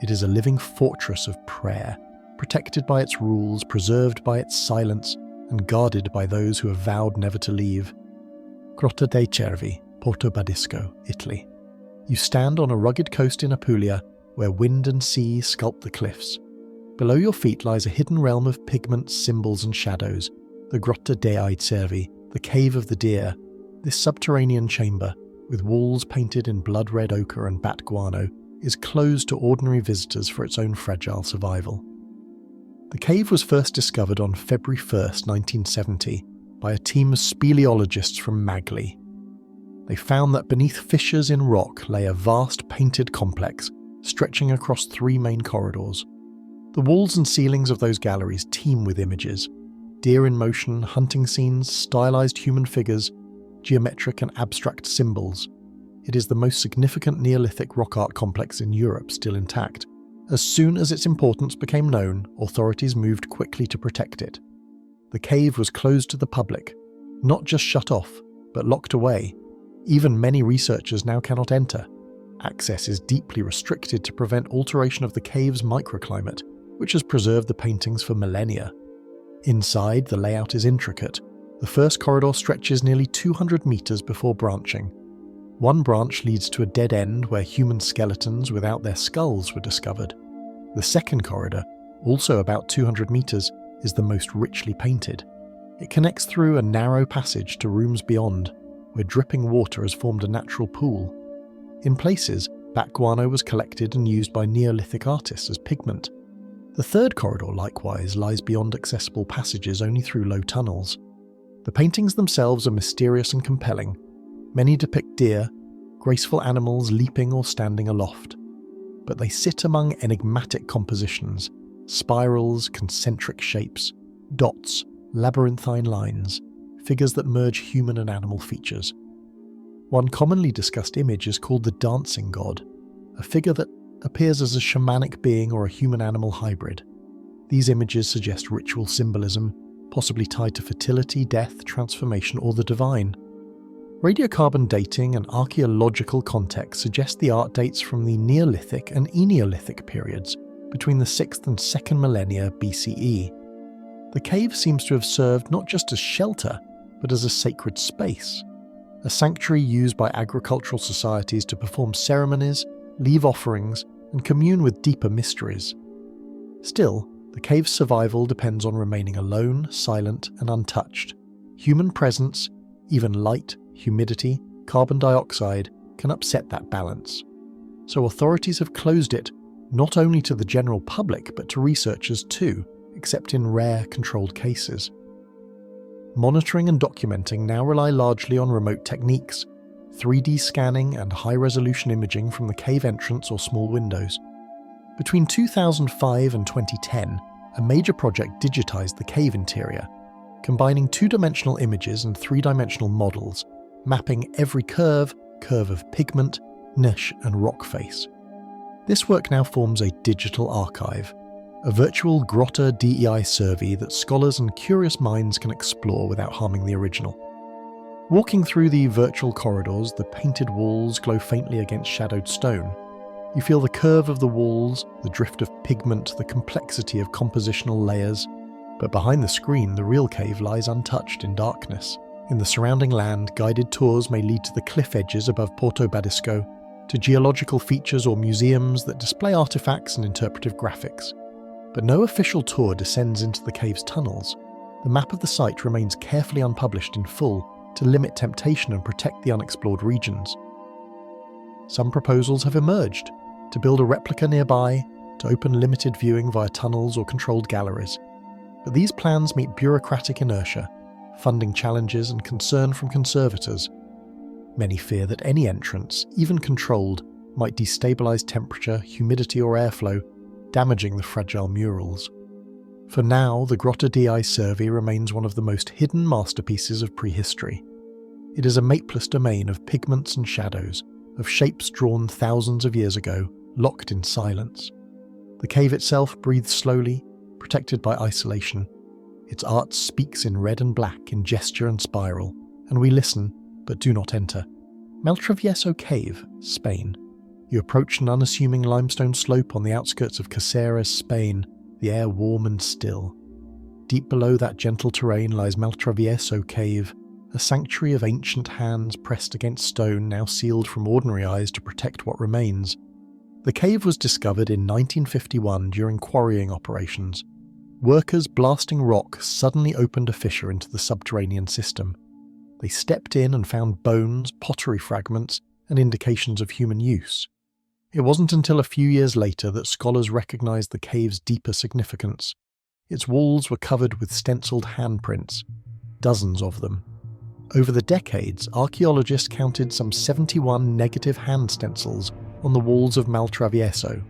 It is a living fortress of prayer, protected by its rules, preserved by its silence, and guarded by those who have vowed never to leave. Grotta dei Cervi, Porto Badisco, Italy. You stand on a rugged coast in Apulia, where wind and sea sculpt the cliffs. Below your feet lies a hidden realm of pigments, symbols and shadows, the Grotta dei Cervi, the Cave of the Deer. This subterranean chamber, with walls painted in blood-red ochre and bat guano, is closed to ordinary visitors for its own fragile survival. The cave was first discovered on February 1st, 1970, by a team of speleologists from Magli. They found that beneath fissures in rock lay a vast painted complex stretching across 3 main corridors. The walls and ceilings of those galleries teem with images: deer in motion, hunting scenes, stylized human figures, geometric and abstract symbols. It is the most significant Neolithic rock art complex in Europe still intact. As soon as its importance became known, authorities moved quickly to protect it. The cave was closed to the public, not just shut off, but locked away. Even many researchers now cannot enter. Access is deeply restricted to prevent alteration of the cave's microclimate, which has preserved the paintings for millennia. Inside, the layout is intricate. The first corridor stretches nearly 200 meters before branching. One branch leads to a dead end where human skeletons without their skulls were discovered. The second corridor, also about 200 meters, is the most richly painted. It connects through a narrow passage to rooms beyond, where dripping water has formed a natural pool. In places, bat guano was collected and used by Neolithic artists as pigment. The third corridor, likewise, lies beyond accessible passages only through low tunnels. The paintings themselves are mysterious and compelling. Many depict deer, graceful animals leaping or standing aloft. But they sit among enigmatic compositions: spirals, concentric shapes, dots, labyrinthine lines, figures that merge human and animal features. One commonly discussed image is called the dancing god, a figure that appears as a shamanic being or a human-animal hybrid. These images suggest ritual symbolism, possibly tied to fertility, death, transformation, or the divine. Radiocarbon dating and archaeological context suggest the art dates from the Neolithic and Eneolithic periods, between the 6th and 2nd millennia BCE. The cave seems to have served not just as shelter, but as a sacred space, a sanctuary used by agricultural societies to perform ceremonies, leave offerings, and commune with deeper mysteries. Still, the cave's survival depends on remaining alone, silent, and untouched. Human presence, even light, humidity, carbon dioxide, can upset that balance. So authorities have closed it, not only to the general public but to researchers too, except in rare, controlled cases. Monitoring and documenting now rely largely on remote techniques, 3D scanning and high-resolution imaging from the cave entrance or small windows. Between 2005 and 2010, a major project digitized the cave interior, combining 2-dimensional images and 3-dimensional models, mapping every curve of pigment, niche, and rock face. This work now forms a digital archive, a virtual Grotta dei Cervi that scholars and curious minds can explore without harming the original. Walking through the virtual corridors, the painted walls glow faintly against shadowed stone. You feel the curve of the walls, the drift of pigment, the complexity of compositional layers. But behind the screen, the real cave lies untouched in darkness. In the surrounding land, guided tours may lead to the cliff edges above Porto Badisco, to geological features or museums that display artifacts and interpretive graphics. But no official tour descends into the cave's tunnels. The map of the site remains carefully unpublished in full to limit temptation and protect the unexplored regions. Some proposals have emerged, to build a replica nearby, to open limited viewing via tunnels or controlled galleries. But these plans meet bureaucratic inertia, funding challenges and concern from conservators. Many fear that any entrance, even controlled, might destabilize temperature, humidity or airflow, damaging the fragile murals. For now, the Grotta dei Cervi remains one of the most hidden masterpieces of prehistory. It is a mapeless domain of pigments and shadows, of shapes drawn thousands of years ago, locked in silence. The cave itself breathes slowly, protected by isolation. Its art speaks in red and black, in gesture and spiral, and we listen, but do not enter. Maltravieso Cave, Spain. You approach an unassuming limestone slope on the outskirts of Caceres, Spain, the air warm and still. Deep below that gentle terrain lies Maltravieso Cave, a sanctuary of ancient hands pressed against stone now sealed from ordinary eyes to protect what remains. The cave was discovered in 1951 during quarrying operations. Workers blasting rock suddenly opened a fissure into the subterranean system. They stepped in and found bones, pottery fragments, and indications of human use. It wasn't until a few years later that scholars recognized the cave's deeper significance. Its walls were covered with stenciled handprints, dozens of them. Over the decades, archaeologists counted some 71 negative hand stencils on the walls of Maltravieso.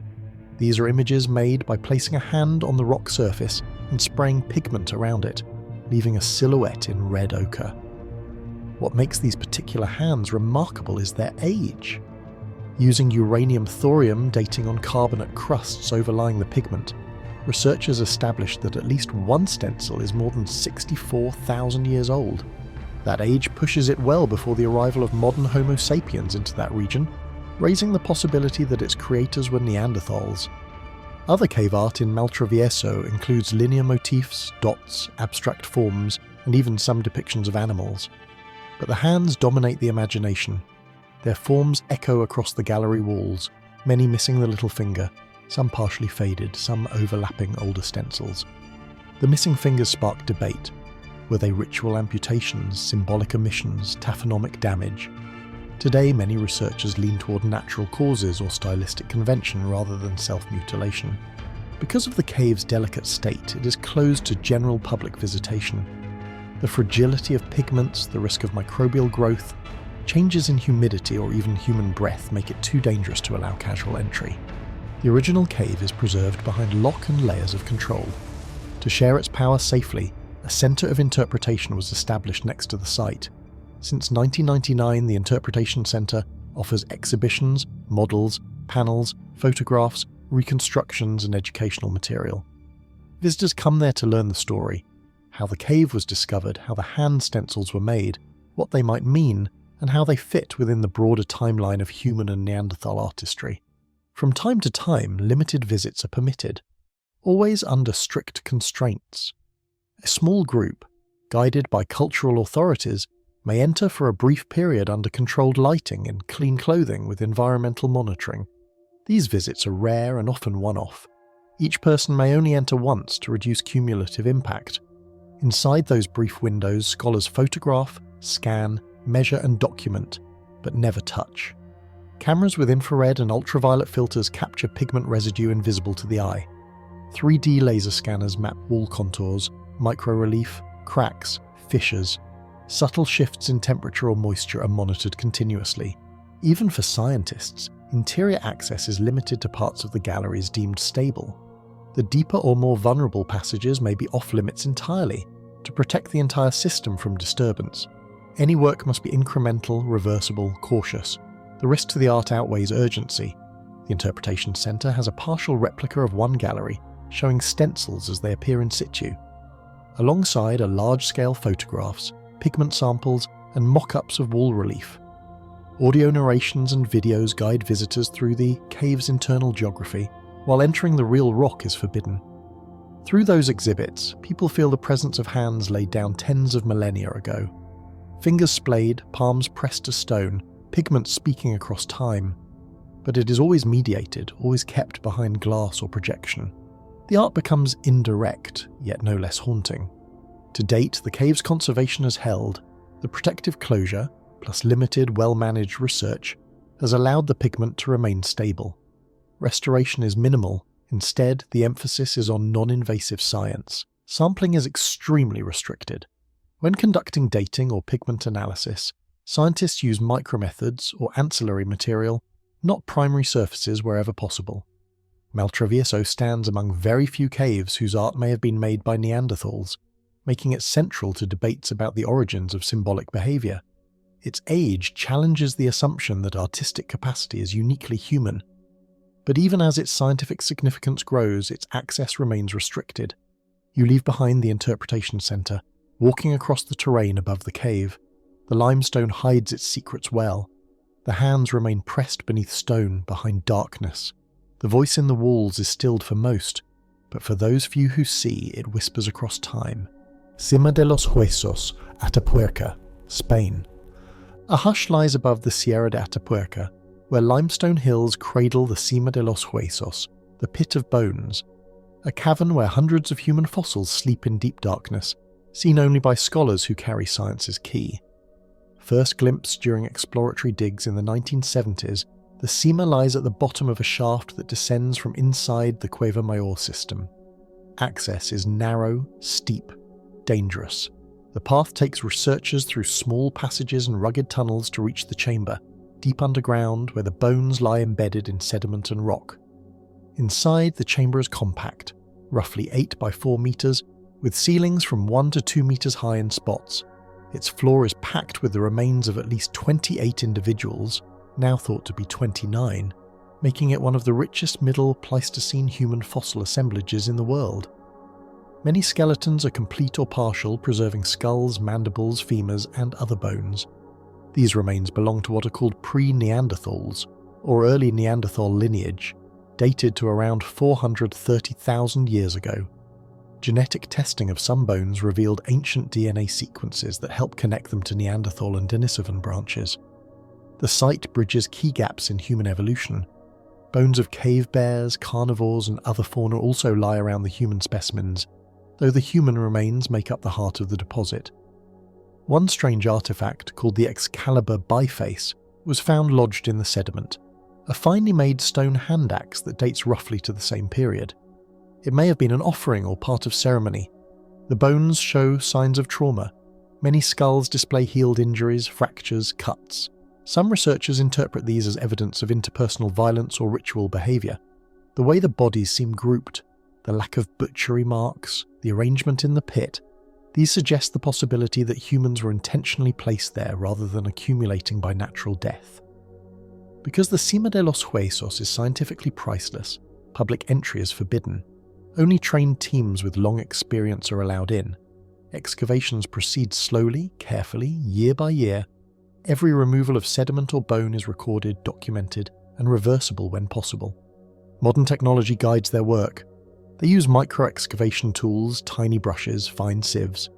These are images made by placing a hand on the rock surface and spraying pigment around it, leaving a silhouette in red ochre. What makes these particular hands remarkable is their age. Using uranium thorium dating on carbonate crusts overlying the pigment, researchers established that at least one stencil is more than 64,000 years old. That age pushes it well before the arrival of modern Homo sapiens into that region, raising the possibility that its creators were Neanderthals. Other cave art in Maltravieso includes linear motifs, dots, abstract forms, and even some depictions of animals. But the hands dominate the imagination. Their forms echo across the gallery walls, many missing the little finger, some partially faded, some overlapping older stencils. The missing fingers spark debate. Were they ritual amputations, symbolic omissions, taphonomic damage? Today, many researchers lean toward natural causes or stylistic convention rather than self-mutilation. Because of the cave's delicate state, it is closed to general public visitation. The fragility of pigments, the risk of microbial growth, changes in humidity or even human breath make it too dangerous to allow casual entry. The original cave is preserved behind lock and layers of control. To share its power safely, a centre of interpretation was established next to the site. Since 1999, the Interpretation Centre offers exhibitions, models, panels, photographs, reconstructions, and educational material. Visitors come there to learn the story, how the cave was discovered, how the hand stencils were made, what they might mean, and how they fit within the broader timeline of human and Neanderthal artistry. From time to time, limited visits are permitted, always under strict constraints. A small group, guided by cultural authorities, may enter for a brief period under controlled lighting and clean clothing with environmental monitoring. These visits are rare and often one-off. Each person may only enter once to reduce cumulative impact. Inside those brief windows, scholars photograph, scan, measure and document, but never touch. Cameras with infrared and ultraviolet filters capture pigment residue invisible to the eye. 3D laser scanners map wall contours, micro-relief, cracks, fissures. Subtle shifts in temperature or moisture are monitored continuously. Even for scientists, interior access is limited to parts of the galleries deemed stable. The deeper or more vulnerable passages may be off-limits entirely, to protect the entire system from disturbance. Any work must be incremental, reversible, cautious. The risk to the art outweighs urgency. The Interpretation Centre has a partial replica of one gallery, showing stencils as they appear in situ. Alongside are large-scale photographs, pigment samples, and mock-ups of wall relief. Audio narrations and videos guide visitors through the cave's internal geography, while entering the real rock is forbidden. Through those exhibits, people feel the presence of hands laid down tens of millennia ago. Fingers splayed, palms pressed to stone, pigment speaking across time. But it is always mediated, always kept behind glass or projection. The art becomes indirect, yet no less haunting. To date, the cave's conservation has held. The protective closure, plus limited, well-managed research, has allowed the pigment to remain stable. Restoration is minimal. Instead, the emphasis is on non-invasive science. Sampling is extremely restricted. When conducting dating or pigment analysis, scientists use micromethods or ancillary material, not primary surfaces wherever possible. Maltravieso stands among very few caves whose art may have been made by Neanderthals, making it central to debates about the origins of symbolic behaviour. Its age challenges the assumption that artistic capacity is uniquely human. But even as its scientific significance grows, its access remains restricted. You leave behind the Interpretation Centre, walking across the terrain above the cave. The limestone hides its secrets well. The hands remain pressed beneath stone, behind darkness. The voice in the walls is stilled for most, but for those few who see, it whispers across time. Cima de los Huesos, Atapuerca, Spain. A hush lies above the Sierra de Atapuerca, where limestone hills cradle the Cima de los Huesos, the pit of bones, a cavern where hundreds of human fossils sleep in deep darkness, seen only by scholars who carry science's key. First glimpsed during exploratory digs in the 1970s, the Sima lies at the bottom of a shaft that descends from inside the Cueva Mayor system. Access is narrow, steep, dangerous. The path takes researchers through small passages and rugged tunnels to reach the chamber, deep underground where the bones lie embedded in sediment and rock. Inside, the chamber is compact, roughly 8 by 4 meters, with ceilings from 1 to 2 meters high in spots. Its floor is packed with the remains of at least 28 individuals, now thought to be 29, making it one of the richest Middle Pleistocene human fossil assemblages in the world. Many skeletons are complete or partial, preserving skulls, mandibles, femurs, and other bones. These remains belong to what are called pre-Neanderthals, or early Neanderthal lineage, dated to around 430,000 years ago. Genetic testing of some bones revealed ancient DNA sequences that help connect them to Neanderthal and Denisovan branches. The site bridges key gaps in human evolution. Bones of cave bears, carnivores, and other fauna also lie around the human specimens, though the human remains make up the heart of the deposit. One strange artifact, called the Excalibur biface, was found lodged in the sediment, a finely made stone hand axe that dates roughly to the same period. It may have been an offering or part of ceremony. The bones show signs of trauma. Many skulls display healed injuries, fractures, cuts. Some researchers interpret these as evidence of interpersonal violence or ritual behaviour. The way the bodies seem grouped, the lack of butchery marks, the arrangement in the pit, these suggest the possibility that humans were intentionally placed there rather than accumulating by natural death. Because the Cima de los Huesos is scientifically priceless, public entry is forbidden. Only trained teams with long experience are allowed in. Excavations proceed slowly, carefully, year by year. Every removal of sediment or bone is recorded, documented, and reversible when possible. Modern technology guides their work. They use micro-excavation tools, tiny brushes, fine sieves.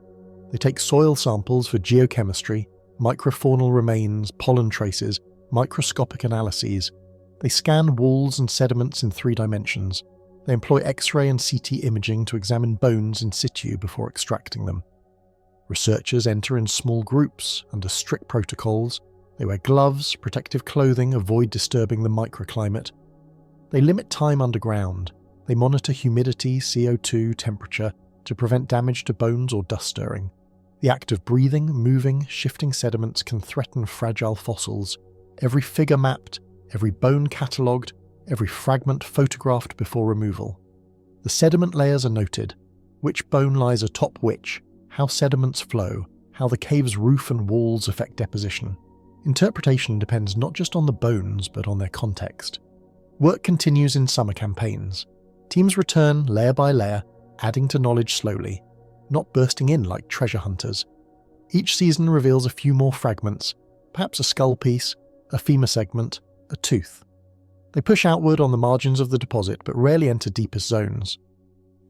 They take soil samples for geochemistry, microfaunal remains, pollen traces, microscopic analyses. They scan walls and sediments in 3 dimensions. They employ X-ray and CT imaging to examine bones in situ before extracting them. Researchers enter in small groups under strict protocols. They wear gloves, protective clothing, avoid disturbing the microclimate. They limit time underground. They monitor humidity, CO2, temperature to prevent damage to bones or dust stirring. The act of breathing, moving, shifting sediments can threaten fragile fossils. Every figure mapped, every bone catalogued, every fragment photographed before removal. The sediment layers are noted. Which bone lies atop which, how sediments flow, how the cave's roof and walls affect deposition. Interpretation depends not just on the bones, but on their context. Work continues in summer campaigns. Teams return layer by layer, adding to knowledge slowly, not bursting in like treasure hunters. Each season reveals a few more fragments, perhaps a skull piece, a femur segment, a tooth. They push outward on the margins of the deposit, but rarely enter deepest zones.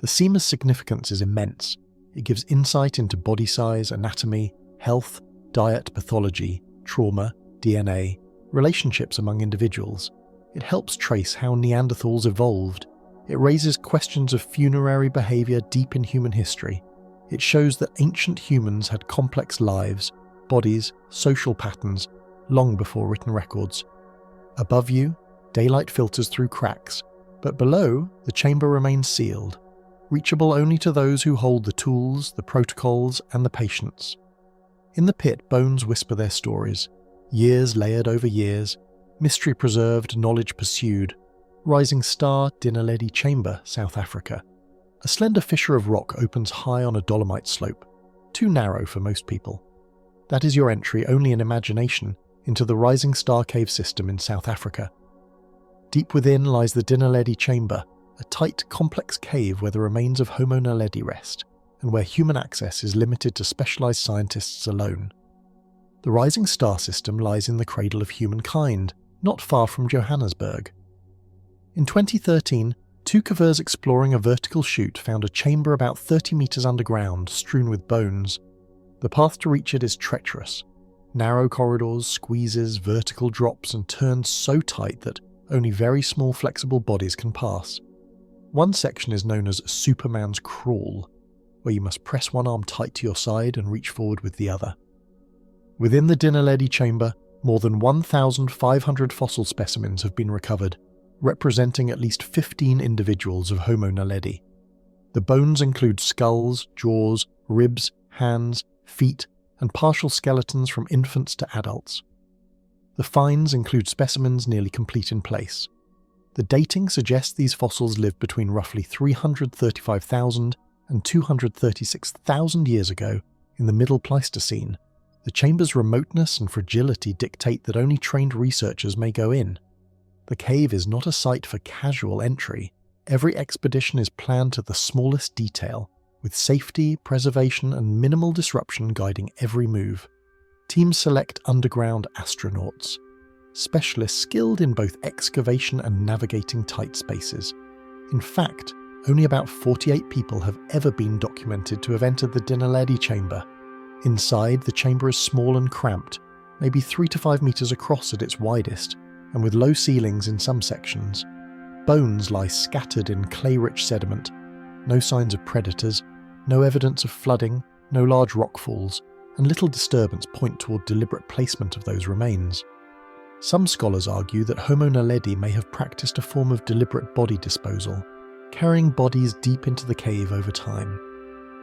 The Sima's significance is immense. It gives insight into body size, anatomy, health, diet, pathology, trauma, DNA, relationships among individuals. It helps trace how Neanderthals evolved. It raises questions of funerary behaviour deep in human history. It shows that ancient humans had complex lives, bodies, social patterns, long before written records. Above you, daylight filters through cracks, but below, the chamber remains sealed, reachable only to those who hold the tools, the protocols, and the patience. In the pit, bones whisper their stories, years layered over years, mystery preserved, knowledge pursued. Rising Star, Dinaledi Chamber, South Africa. A slender fissure of rock opens high on a dolomite slope, too narrow for most people. That is your entry, only in imagination, into the Rising Star cave system in South Africa. Deep within lies the Dinaledi Chamber, a tight, complex cave where the remains of Homo naledi rest, and where human access is limited to specialized scientists alone. The Rising Star system lies in the cradle of humankind, not far from Johannesburg. In 2013, 2 cavers exploring a vertical chute found a chamber about 30 meters underground, strewn with bones. The path to reach it is treacherous. Narrow corridors, squeezes, vertical drops, and turns so tight that only very small flexible bodies can pass. One section is known as Superman's Crawl, where you must press one arm tight to your side and reach forward with the other. Within the Dinaledi chamber, more than 1,500 fossil specimens have been recovered, representing at least 15 individuals of Homo naledi. The bones include skulls, jaws, ribs, hands, feet, and partial skeletons from infants to adults. The finds include specimens nearly complete in place. The dating suggests these fossils lived between roughly 335,000 and 236,000 years ago in the Middle Pleistocene. The chamber's remoteness and fragility dictate that only trained researchers may go in. The cave is not a site for casual entry. Every expedition is planned to the smallest detail, with safety, preservation, and minimal disruption guiding every move. Teams select underground astronauts, specialists skilled in both excavation and navigating tight spaces. In fact, only about 48 people have ever been documented to have entered the Dinaledi chamber. Inside, the chamber is small and cramped, maybe 3 to 5 meters across at its widest, and with low ceilings in some sections. Bones lie scattered in clay-rich sediment, no signs of predators, no evidence of flooding, no large rockfalls, and little disturbance point toward deliberate placement of those remains. Some scholars argue that Homo naledi may have practiced a form of deliberate body disposal, carrying bodies deep into the cave over time.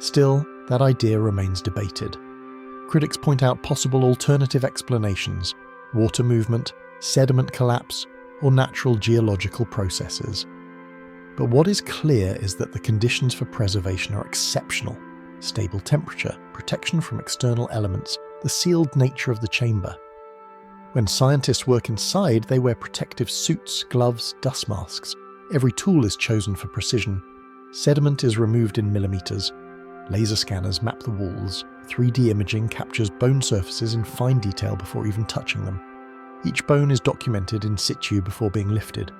Still, that idea remains debated. Critics point out possible alternative explanations: water movement, sediment collapse, or natural geological processes. But what is clear is that the conditions for preservation are exceptional: stable temperature, protection from external elements, the sealed nature of the chamber. When scientists work inside, they wear protective suits, gloves, dust masks. Every tool is chosen for precision. Sediment is removed in millimeters. Laser scanners map the walls. 3D imaging captures bone surfaces in fine detail before even touching them. Each bone is documented in situ before being lifted.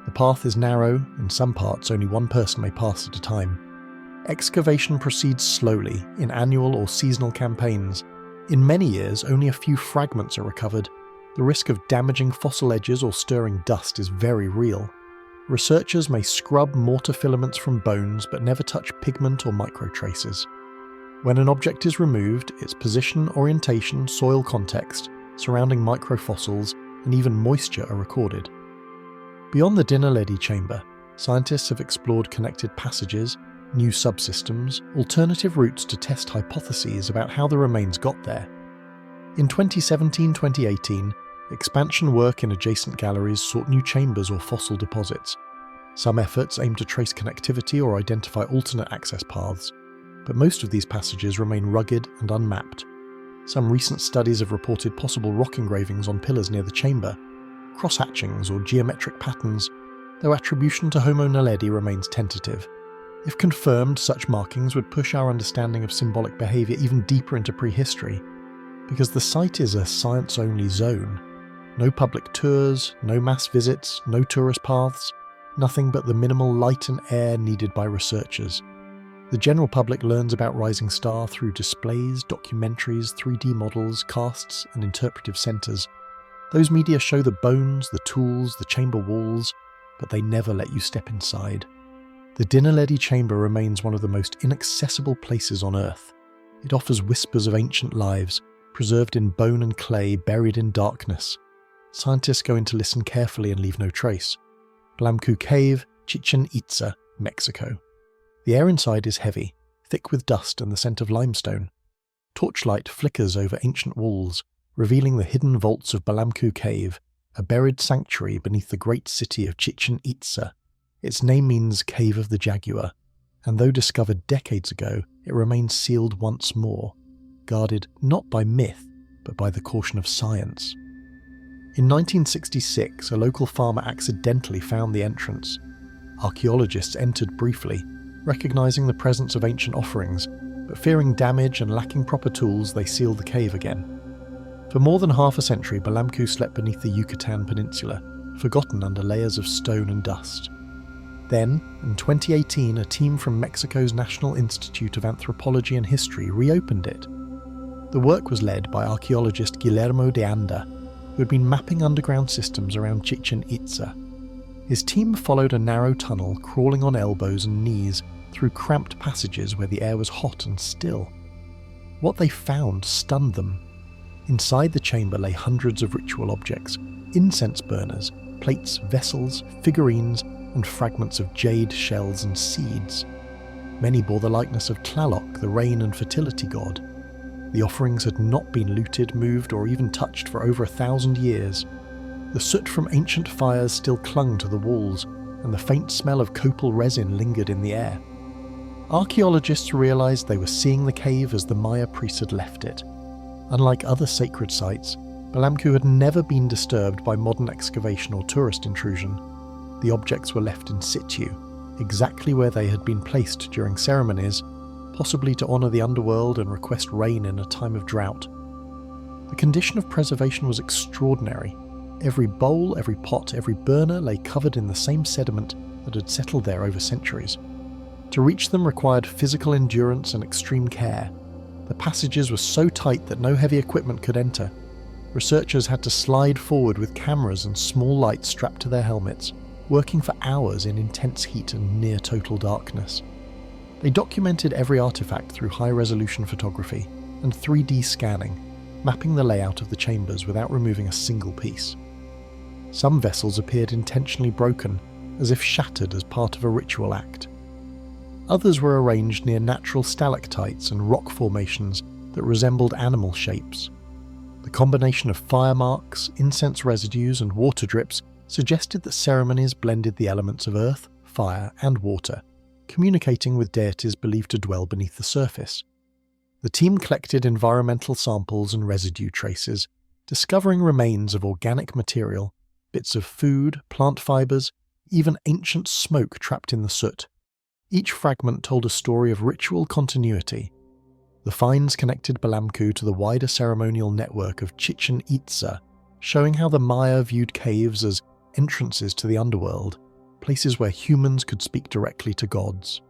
The path is narrow, in some parts only one person may pass at a time. Excavation proceeds slowly, in annual or seasonal campaigns. In many years, only a few fragments are recovered. The risk of damaging fossil edges or stirring dust is very real. Researchers may scrub mortar filaments from bones but never touch pigment or microtraces. When an object is removed, its position, orientation, soil context, surrounding microfossils, and even moisture are recorded. Beyond the Dinaledi chamber, scientists have explored connected passages, new subsystems, alternative routes to test hypotheses about how the remains got there. In 2017-2018, expansion work in adjacent galleries sought new chambers or fossil deposits. Some efforts aim to trace connectivity or identify alternate access paths, but most of these passages remain rugged and unmapped. Some recent studies have reported possible rock engravings on pillars near the chamber, cross-hatchings or geometric patterns, though attribution to Homo naledi remains tentative. If confirmed, such markings would push our understanding of symbolic behaviour even deeper into prehistory, because the site is a science-only zone. No public tours, no mass visits, no tourist paths, nothing but the minimal light and air needed by researchers. The general public learns about Rising Star through displays, documentaries, 3D models, casts, and interpretive centres. Those media show the bones, the tools, the chamber walls, but they never let you step inside. The Dinaledi chamber remains one of the most inaccessible places on Earth. It offers whispers of ancient lives, preserved in bone and clay, buried in darkness. Scientists go in to listen carefully and leave no trace. Balamku Cave, Chichen Itza, Mexico. The air inside is heavy, thick with dust and the scent of limestone. Torchlight flickers over ancient walls, revealing the hidden vaults of Balamku Cave, a buried sanctuary beneath the great city of Chichen Itza. Its name means Cave of the Jaguar, and though discovered decades ago, it remains sealed once more, guarded not by myth, but by the caution of science. In 1966, a local farmer accidentally found the entrance. Archaeologists entered briefly, recognizing the presence of ancient offerings, but fearing damage and lacking proper tools, they sealed the cave again. For more than half a century, Balamku slept beneath the Yucatan Peninsula, forgotten under layers of stone and dust. Then, in 2018, a team from Mexico's National Institute of Anthropology and History reopened it. The work was led by archaeologist Guillermo de Anda, who had been mapping underground systems around Chichen Itza. His team followed a narrow tunnel, crawling on elbows and knees through cramped passages where the air was hot and still. What they found stunned them. Inside the chamber lay hundreds of ritual objects, incense burners, plates, vessels, figurines, and fragments of jade shells and seeds. Many bore the likeness of Tlaloc, the rain and fertility god. The offerings had not been looted, moved, or even touched for over 1,000 years. The soot from ancient fires still clung to the walls, and the faint smell of copal resin lingered in the air. Archaeologists realized they were seeing the cave as the Maya priests had left it. Unlike other sacred sites, Balamku had never been disturbed by modern excavation or tourist intrusion. The objects were left in situ, exactly where they had been placed during ceremonies, possibly to honour the underworld and request rain in a time of drought. The condition of preservation was extraordinary. Every bowl, every pot, every burner lay covered in the same sediment that had settled there over centuries. To reach them required physical endurance and extreme care. The passages were so tight that no heavy equipment could enter. Researchers had to slide forward with cameras and small lights strapped to their helmets, working for hours in intense heat and near total darkness. They documented every artifact through high-resolution photography and 3D scanning, mapping the layout of the chambers without removing a single piece. Some vessels appeared intentionally broken, as if shattered as part of a ritual act. Others were arranged near natural stalactites and rock formations that resembled animal shapes. The combination of fire marks, incense residues, and water drips suggested that ceremonies blended the elements of earth, fire, and water, communicating with deities believed to dwell beneath the surface. The team collected environmental samples and residue traces, discovering remains of organic material, bits of food, plant fibers, even ancient smoke trapped in the soot. Each fragment told a story of ritual continuity. The finds connected Balamku to the wider ceremonial network of Chichen Itza, showing how the Maya viewed caves as entrances to the underworld, places where humans could speak directly to gods.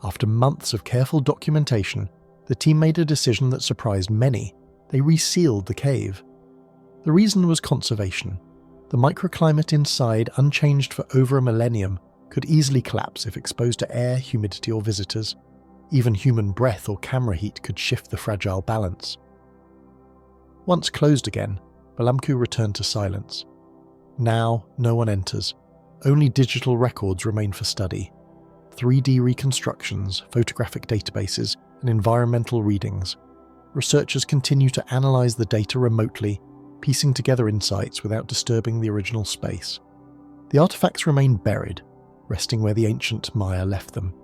After months of careful documentation, the team made a decision that surprised many. They resealed the cave. The reason was conservation. The microclimate inside, unchanged for over a millennium, could easily collapse if exposed to air, humidity, or visitors. Even human breath or camera heat could shift the fragile balance. Once closed again, Balamku returned to silence. Now, no one enters. Only digital records remain for study. 3D reconstructions, photographic databases, and environmental readings. Researchers continue to analyze the data remotely, piecing together insights without disturbing the original space. The artifacts remain buried, resting where the ancient Maya left them.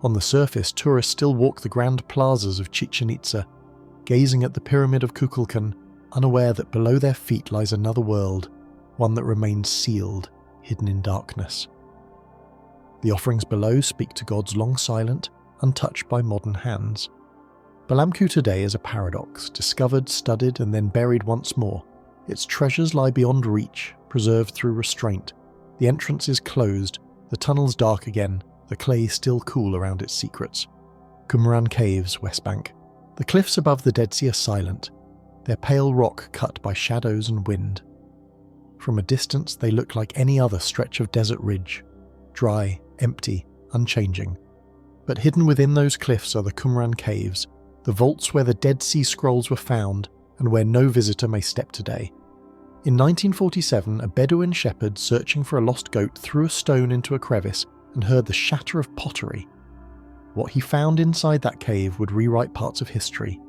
On the surface, tourists still walk the grand plazas of Chichen Itza, gazing at the pyramid of Kukulkan, unaware that below their feet lies another world, one that remains sealed, hidden in darkness. The offerings below speak to gods long silent, untouched by modern hands. Balamku today is a paradox, discovered, studied, and then buried once more. Its treasures lie beyond reach, preserved through restraint. The entrance is closed, the tunnels dark again, the clay still cool around its secrets. Qumran Caves, West Bank. The cliffs above the Dead Sea are silent, their pale rock cut by shadows and wind. From a distance they look like any other stretch of desert ridge, dry, empty, unchanging. But hidden within those cliffs are the Qumran Caves, the vaults where the Dead Sea Scrolls were found and where no visitor may step today. In 1947, a Bedouin shepherd searching for a lost goat threw a stone into a crevice and heard the shatter of pottery. What he found inside that cave would rewrite parts of history.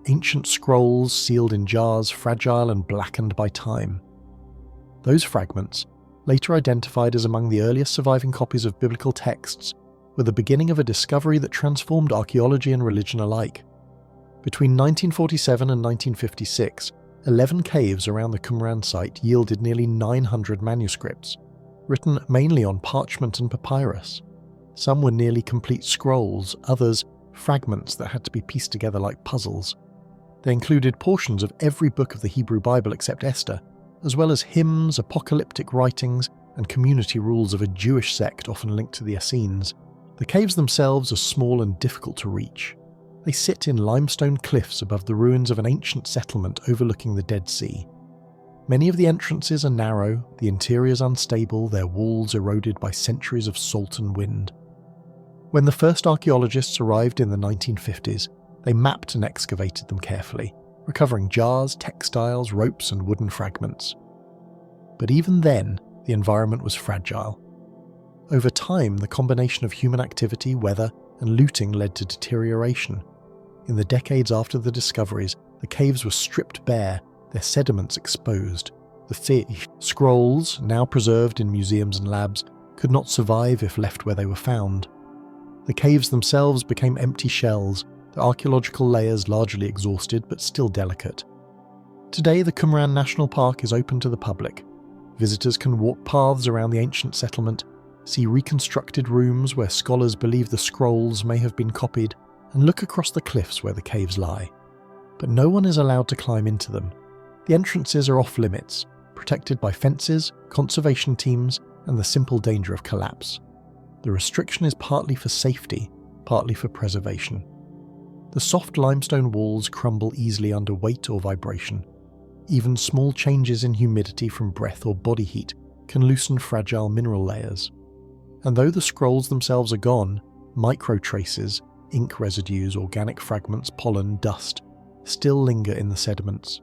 Ancient scrolls sealed in jars, fragile and blackened by time. Those fragments, later identified as among the earliest surviving copies of biblical texts, were the beginning of a discovery that transformed archaeology and religion alike. Between 1947 and 1956, 11 caves around the Qumran site yielded nearly 900 manuscripts, written mainly on parchment and papyrus. Some were nearly complete scrolls, others fragments that had to be pieced together like puzzles. They included portions of every book of the Hebrew Bible except Esther, as well as hymns, apocalyptic writings, and community rules of a Jewish sect often linked to the Essenes. The caves themselves are small and difficult to reach. They sit in limestone cliffs above the ruins of an ancient settlement overlooking the Dead Sea. Many of the entrances are narrow, the interiors unstable, their walls eroded by centuries of salt and wind. When the first archaeologists arrived in the 1950s, they mapped and excavated them carefully, recovering jars, textiles, ropes, and wooden fragments. But even then, the environment was fragile. Over time, the combination of human activity, weather, and looting led to deterioration. In the decades after the discoveries, the caves were stripped bare, their sediments exposed. The scrolls, now preserved in museums and labs, could not survive if left where they were found. The caves themselves became empty shells, the archaeological layers largely exhausted but still delicate. Today, the Qumran National Park is open to the public. Visitors can walk paths around the ancient settlement, see reconstructed rooms where scholars believe the scrolls may have been copied, and look across the cliffs where the caves lie. But no one is allowed to climb into them. The entrances are off limits, protected by fences, conservation teams, and the simple danger of collapse. The restriction is partly for safety, partly for preservation. The soft limestone walls crumble easily under weight or vibration. Even small changes in humidity from breath or body heat can loosen fragile mineral layers. And though the scrolls themselves are gone, microtraces, ink residues, organic fragments, pollen, dust, still linger in the sediments.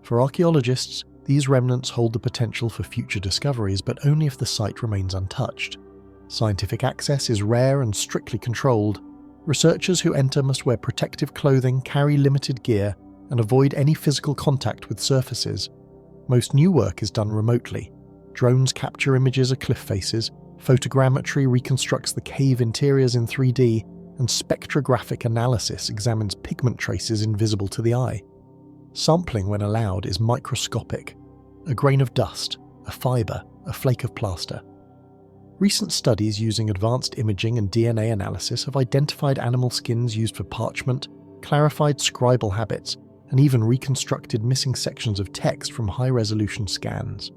For archaeologists, these remnants hold the potential for future discoveries, but only if the site remains untouched. Scientific access is rare and strictly controlled. Researchers who enter must wear protective clothing, carry limited gear, and avoid any physical contact with surfaces. Most new work is done remotely. Drones capture images of cliff faces, photogrammetry reconstructs the cave interiors in 3D, and spectrographic analysis examines pigment traces invisible to the eye. Sampling, when allowed, is microscopic. A grain of dust, a fibre, a flake of plaster. Recent studies using advanced imaging and DNA analysis have identified animal skins used for parchment, clarified scribal habits, and even reconstructed missing sections of text from high-resolution scans.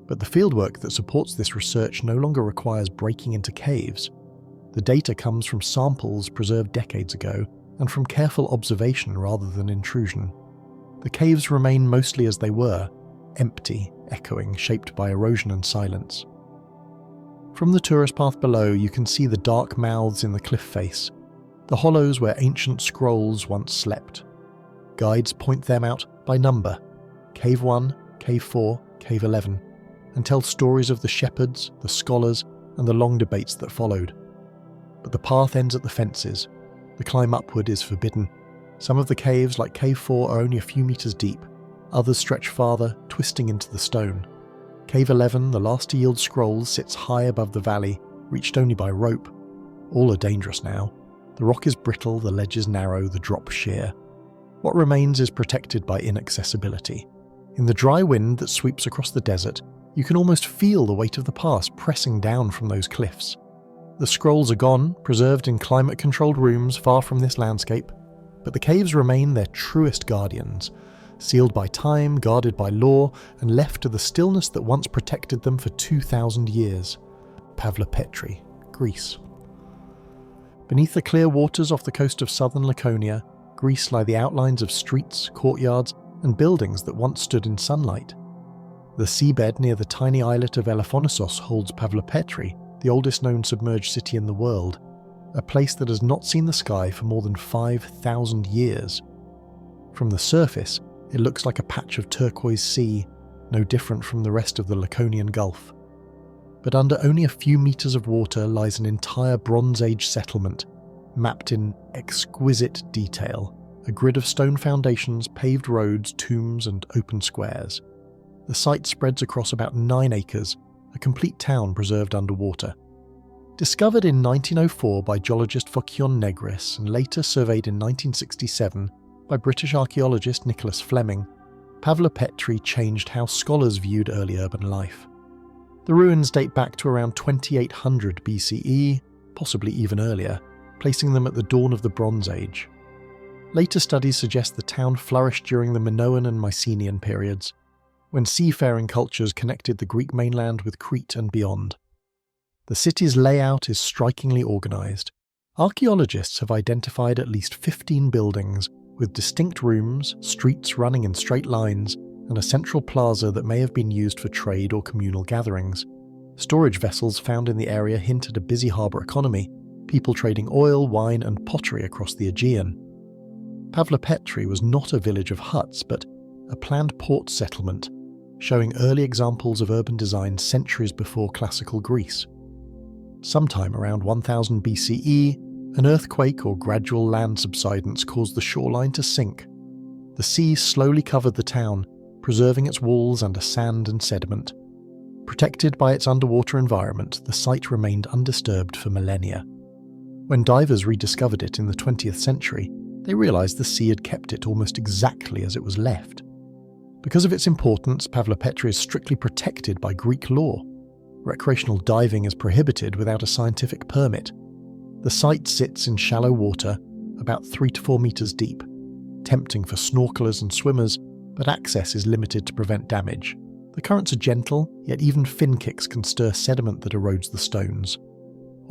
But the fieldwork that supports this research no longer requires breaking into caves. The data comes from samples preserved decades ago and from careful observation rather than intrusion. The caves remain mostly as they were, empty, echoing, shaped by erosion and silence. From the tourist path below, you can see the dark mouths in the cliff face, the hollows where ancient scrolls once slept. Guides point them out by number, Cave 1, Cave 4, Cave 11, and tell stories of the shepherds, the scholars, and the long debates that followed. But the path ends at the fences. The climb upward is forbidden. Some of the caves, like Cave 4, are only a few meters deep. Others stretch farther, twisting into the stone. Cave 11, the last to yield scrolls, sits high above the valley, reached only by rope. All are dangerous now. The rock is brittle, the ledge is narrow, the drop sheer. What remains is protected by inaccessibility. In the dry wind that sweeps across the desert, you can almost feel the weight of the past pressing down from those cliffs. The scrolls are gone, preserved in climate-controlled rooms far from this landscape, but the caves remain their truest guardians, sealed by time, guarded by law, and left to the stillness that once protected them for 2,000 years. Pavlopetri, Greece. Beneath the clear waters off the coast of southern Laconia, Greece lie the outlines of streets, courtyards, and buildings that once stood in sunlight. The seabed near the tiny islet of Elefonisos holds Pavlopetri, the oldest known submerged city in the world, a place that has not seen the sky for more than 5,000 years. From the surface, it looks like a patch of turquoise sea, no different from the rest of the Laconian Gulf. But under only a few meters of water lies an entire Bronze Age settlement, mapped in exquisite detail, a grid of stone foundations, paved roads, tombs, and open squares. The site spreads across about 9 acres, a complete town preserved underwater. Discovered in 1904 by geologist Hoyo Negro and later surveyed in 1967 by British archaeologist Nicholas Fleming, Pavlopetri changed how scholars viewed early urban life. The ruins date back to around 2800 BCE, possibly even earlier, placing them at the dawn of the Bronze Age. Later studies suggest the town flourished during the Minoan and Mycenaean periods, when seafaring cultures connected the Greek mainland with Crete and beyond. The city's layout is strikingly organised. Archaeologists have identified at least 15 buildings with distinct rooms, streets running in straight lines, and a central plaza that may have been used for trade or communal gatherings. Storage vessels found in the area hint at a busy harbour economy, people trading oil, wine, and pottery across the Aegean. Pavlopetri was not a village of huts, but a planned port settlement, showing early examples of urban design centuries before classical Greece. Sometime around 1000 BCE, an earthquake or gradual land subsidence caused the shoreline to sink. The sea slowly covered the town, preserving its walls under sand and sediment. Protected by its underwater environment, the site remained undisturbed for millennia. When divers rediscovered it in the 20th century, they realized the sea had kept it almost exactly as it was left. Because of its importance, Pavlopetri is strictly protected by Greek law. Recreational diving is prohibited without a scientific permit. The site sits in shallow water, about 3 to 4 meters deep, tempting for snorkelers and swimmers, but access is limited to prevent damage. The currents are gentle, yet even fin kicks can stir sediment that erodes the stones.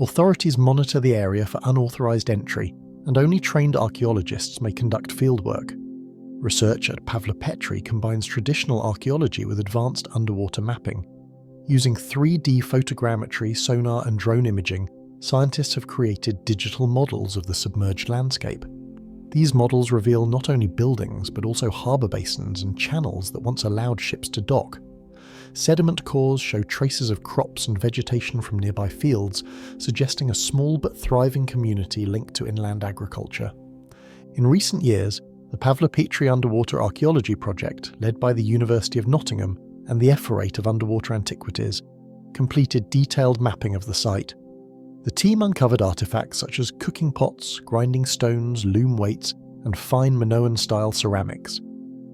Authorities monitor the area for unauthorized entry, and only trained archaeologists may conduct fieldwork. Research at Pavlopetri combines traditional archaeology with advanced underwater mapping. Using 3D photogrammetry, sonar and drone imaging, scientists have created digital models of the submerged landscape. These models reveal not only buildings, but also harbour basins and channels that once allowed ships to dock. Sediment cores show traces of crops and vegetation from nearby fields, suggesting a small but thriving community linked to inland agriculture. In recent years, the Pavlopetri Underwater Archaeology Project, led by the University of Nottingham and the Ephorate of Underwater Antiquities, completed detailed mapping of the site. The team uncovered artefacts such as cooking pots, grinding stones, loom weights, and fine Minoan-style ceramics.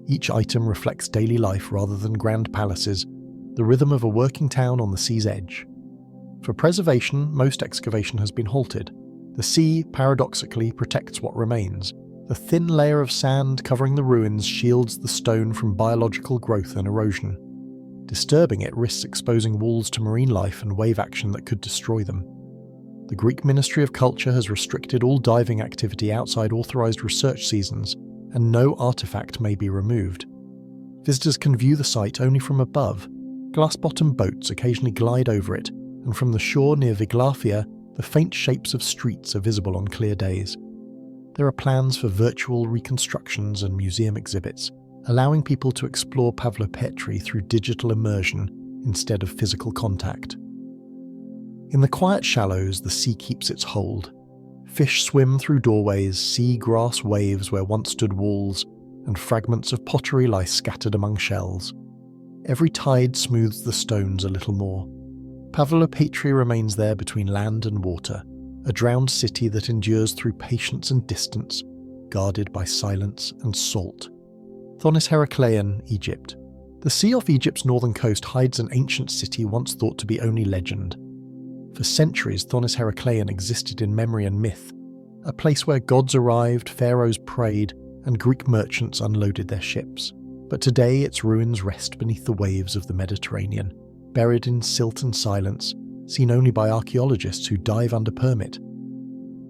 Each item reflects daily life rather than grand palaces, the rhythm of a working town on the sea's edge. For preservation, most excavation has been halted. The sea, paradoxically, protects what remains. The thin layer of sand covering the ruins shields the stone from biological growth and erosion. Disturbing it risks exposing walls to marine life and wave action that could destroy them. The Greek Ministry of Culture has restricted all diving activity outside authorized research seasons, and no artifact may be removed. Visitors can view the site only from above. Glass-bottomed boats occasionally glide over it, and from the shore near Viglafia, the faint shapes of streets are visible on clear days. There are plans for virtual reconstructions and museum exhibits, allowing people to explore Pavlopetri through digital immersion instead of physical contact. In the quiet shallows, the sea keeps its hold. Fish swim through doorways, sea grass waves where once stood walls, and fragments of pottery lie scattered among shells. Every tide smooths the stones a little more. Pavlopetri remains there between land and water, a drowned city that endures through patience and distance, guarded by silence and salt. Thonis-Heracleion, Egypt. The sea off Egypt's northern coast hides an ancient city once thought to be only legend. For centuries, Thonis-Heracleion existed in memory and myth, a place where gods arrived, pharaohs prayed, and Greek merchants unloaded their ships. But today its ruins rest beneath the waves of the Mediterranean, buried in silt and silence, seen only by archaeologists who dive under permit.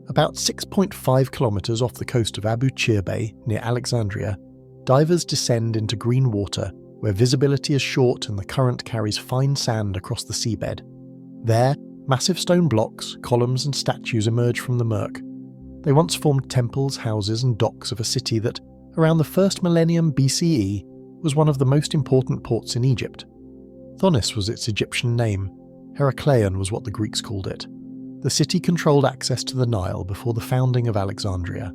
About 6.5 kilometers off the coast of Abu Chirbe, near Alexandria, divers descend into green water where visibility is short and the current carries fine sand across the seabed. There, massive stone blocks, columns and statues emerge from the murk. They once formed temples, houses and docks of a city that, around the 1st millennium BCE, was one of the most important ports in Egypt. Thonis was its Egyptian name. Heracleion was what the Greeks called it. The city controlled access to the Nile before the founding of Alexandria.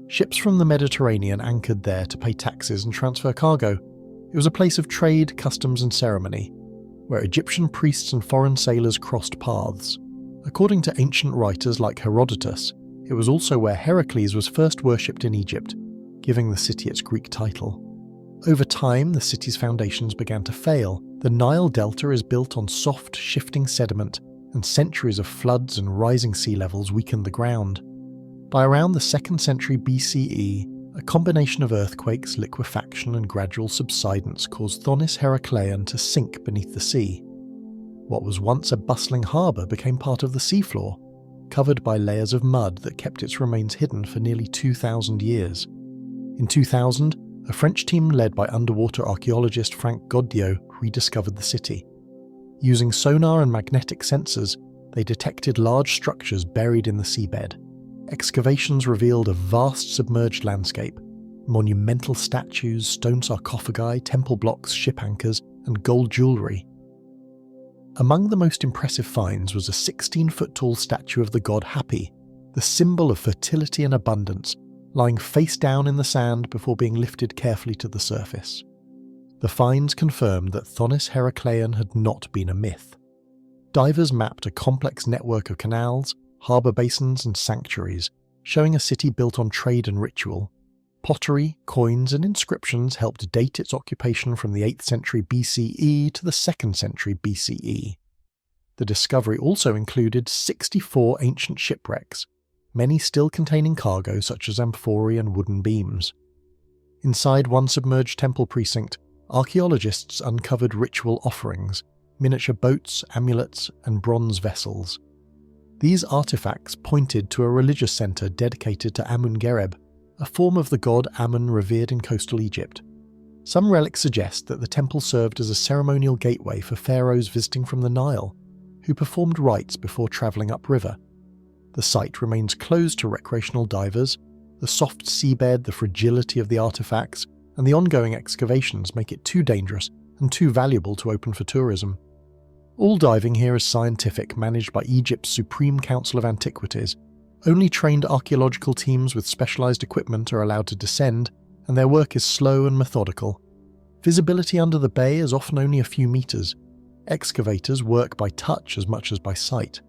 Ships from the Mediterranean anchored there to pay taxes and transfer cargo. It was a place of trade, customs and ceremony, where Egyptian priests and foreign sailors crossed paths. According to ancient writers like Herodotus, it was also where Heracles was first worshipped in Egypt, giving the city its Greek title. Over time, the city's foundations began to fail. The Nile Delta is built on soft, shifting sediment, and centuries of floods and rising sea levels weakened the ground. By around the 2nd century BCE, a combination of earthquakes, liquefaction and gradual subsidence caused Thonis-Heracleion to sink beneath the sea. What was once a bustling harbour became part of the seafloor, covered by layers of mud that kept its remains hidden for nearly 2,000 years. In 2000, a French team led by underwater archaeologist Franck Goddio rediscovered the city. Using sonar and magnetic sensors, they detected large structures buried in the seabed. excavations revealed a vast submerged landscape, monumental statues, stone sarcophagi, temple blocks, ship anchors, and gold jewellery. Among the most impressive finds was a 16-foot-tall statue of the god Hapi, the symbol of fertility and abundance, lying face down in the sand before being lifted carefully to the surface. The finds confirmed that Thonis-Heracleion had not been a myth. Divers mapped a complex network of canals, harbour basins and sanctuaries, showing a city built on trade and ritual. Pottery, coins and inscriptions helped date its occupation from the 8th century BCE to the 2nd century BCE. The discovery also included 64 ancient shipwrecks, many still containing cargo such as amphorae and wooden beams. Inside one submerged temple precinct, archaeologists uncovered ritual offerings, miniature boats, amulets, and bronze vessels. These artifacts pointed to a religious centre dedicated to Amun-Gereb, a form of the god Amun revered in coastal Egypt. Some relics suggest that the temple served as a ceremonial gateway for pharaohs visiting from the Nile, who performed rites before travelling upriver. The site remains closed to recreational divers. The soft seabed, the fragility of the artifacts, and the ongoing excavations make it too dangerous and too valuable to open for tourism. All diving here is scientific, managed by Egypt's Supreme Council of Antiquities. Only trained archaeological teams with specialised equipment are allowed to descend, and their work is slow and methodical. Visibility under the bay is often only a few metres. Excavators work by touch as much as by sight.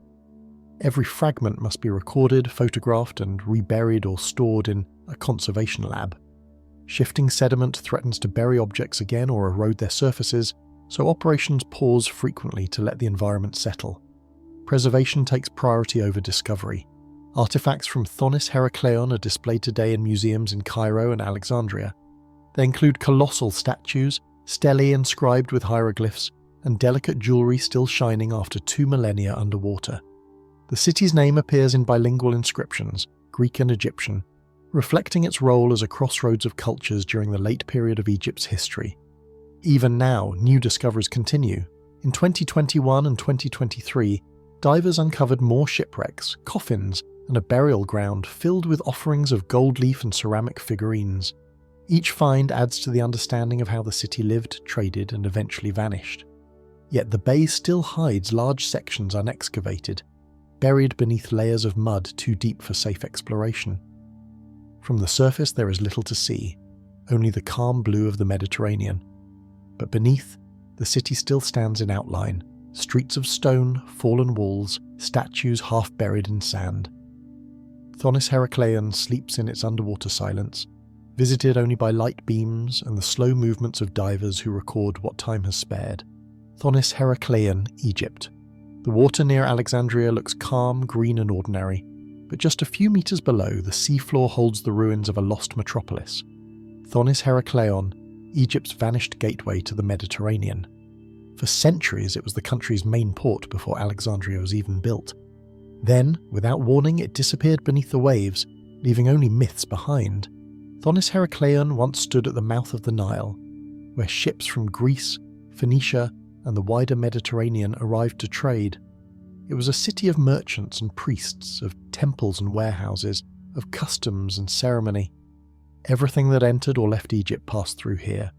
Every fragment must be recorded, photographed, and reburied or stored in a conservation lab. Shifting sediment threatens to bury objects again or erode their surfaces, so operations pause frequently to let the environment settle. Preservation takes priority over discovery. Artifacts from Thonis-Heracleion are displayed today in museums in Cairo and Alexandria. They include colossal statues, stelae inscribed with hieroglyphs, and delicate jewellery still shining after 2 millennia underwater. The city's name appears in bilingual inscriptions, Greek and Egyptian, reflecting its role as a crossroads of cultures during the late period of Egypt's history. Even now, new discoveries continue. In 2021 and 2023, divers uncovered more shipwrecks, coffins, and a burial ground filled with offerings of gold leaf and ceramic figurines. Each find adds to the understanding of how the city lived, traded, and eventually vanished. Yet the bay still hides large sections unexcavated, buried beneath layers of mud too deep for safe exploration. From the surface there is little to see, only the calm blue of the Mediterranean. But beneath, the city still stands in outline, streets of stone, fallen walls, statues half buried in sand. Thonis-Heracleion sleeps in its underwater silence, visited only by light beams and the slow movements of divers who record what time has spared. Thonis-Heracleion, Egypt. The water near Alexandria looks calm, green and ordinary, but just a few metres below, the seafloor holds the ruins of a lost metropolis. Thonis-Heracleion, Egypt's vanished gateway to the Mediterranean. For centuries it was the country's main port before Alexandria was even built. Then, without warning, it disappeared beneath the waves, leaving only myths behind. Thonis-Heracleion once stood at the mouth of the Nile, where ships from Greece, Phoenicia, and the wider Mediterranean arrived to trade. It was a city of merchants and priests, of temples and warehouses, of customs and ceremony. Everything that entered or left Egypt passed through here.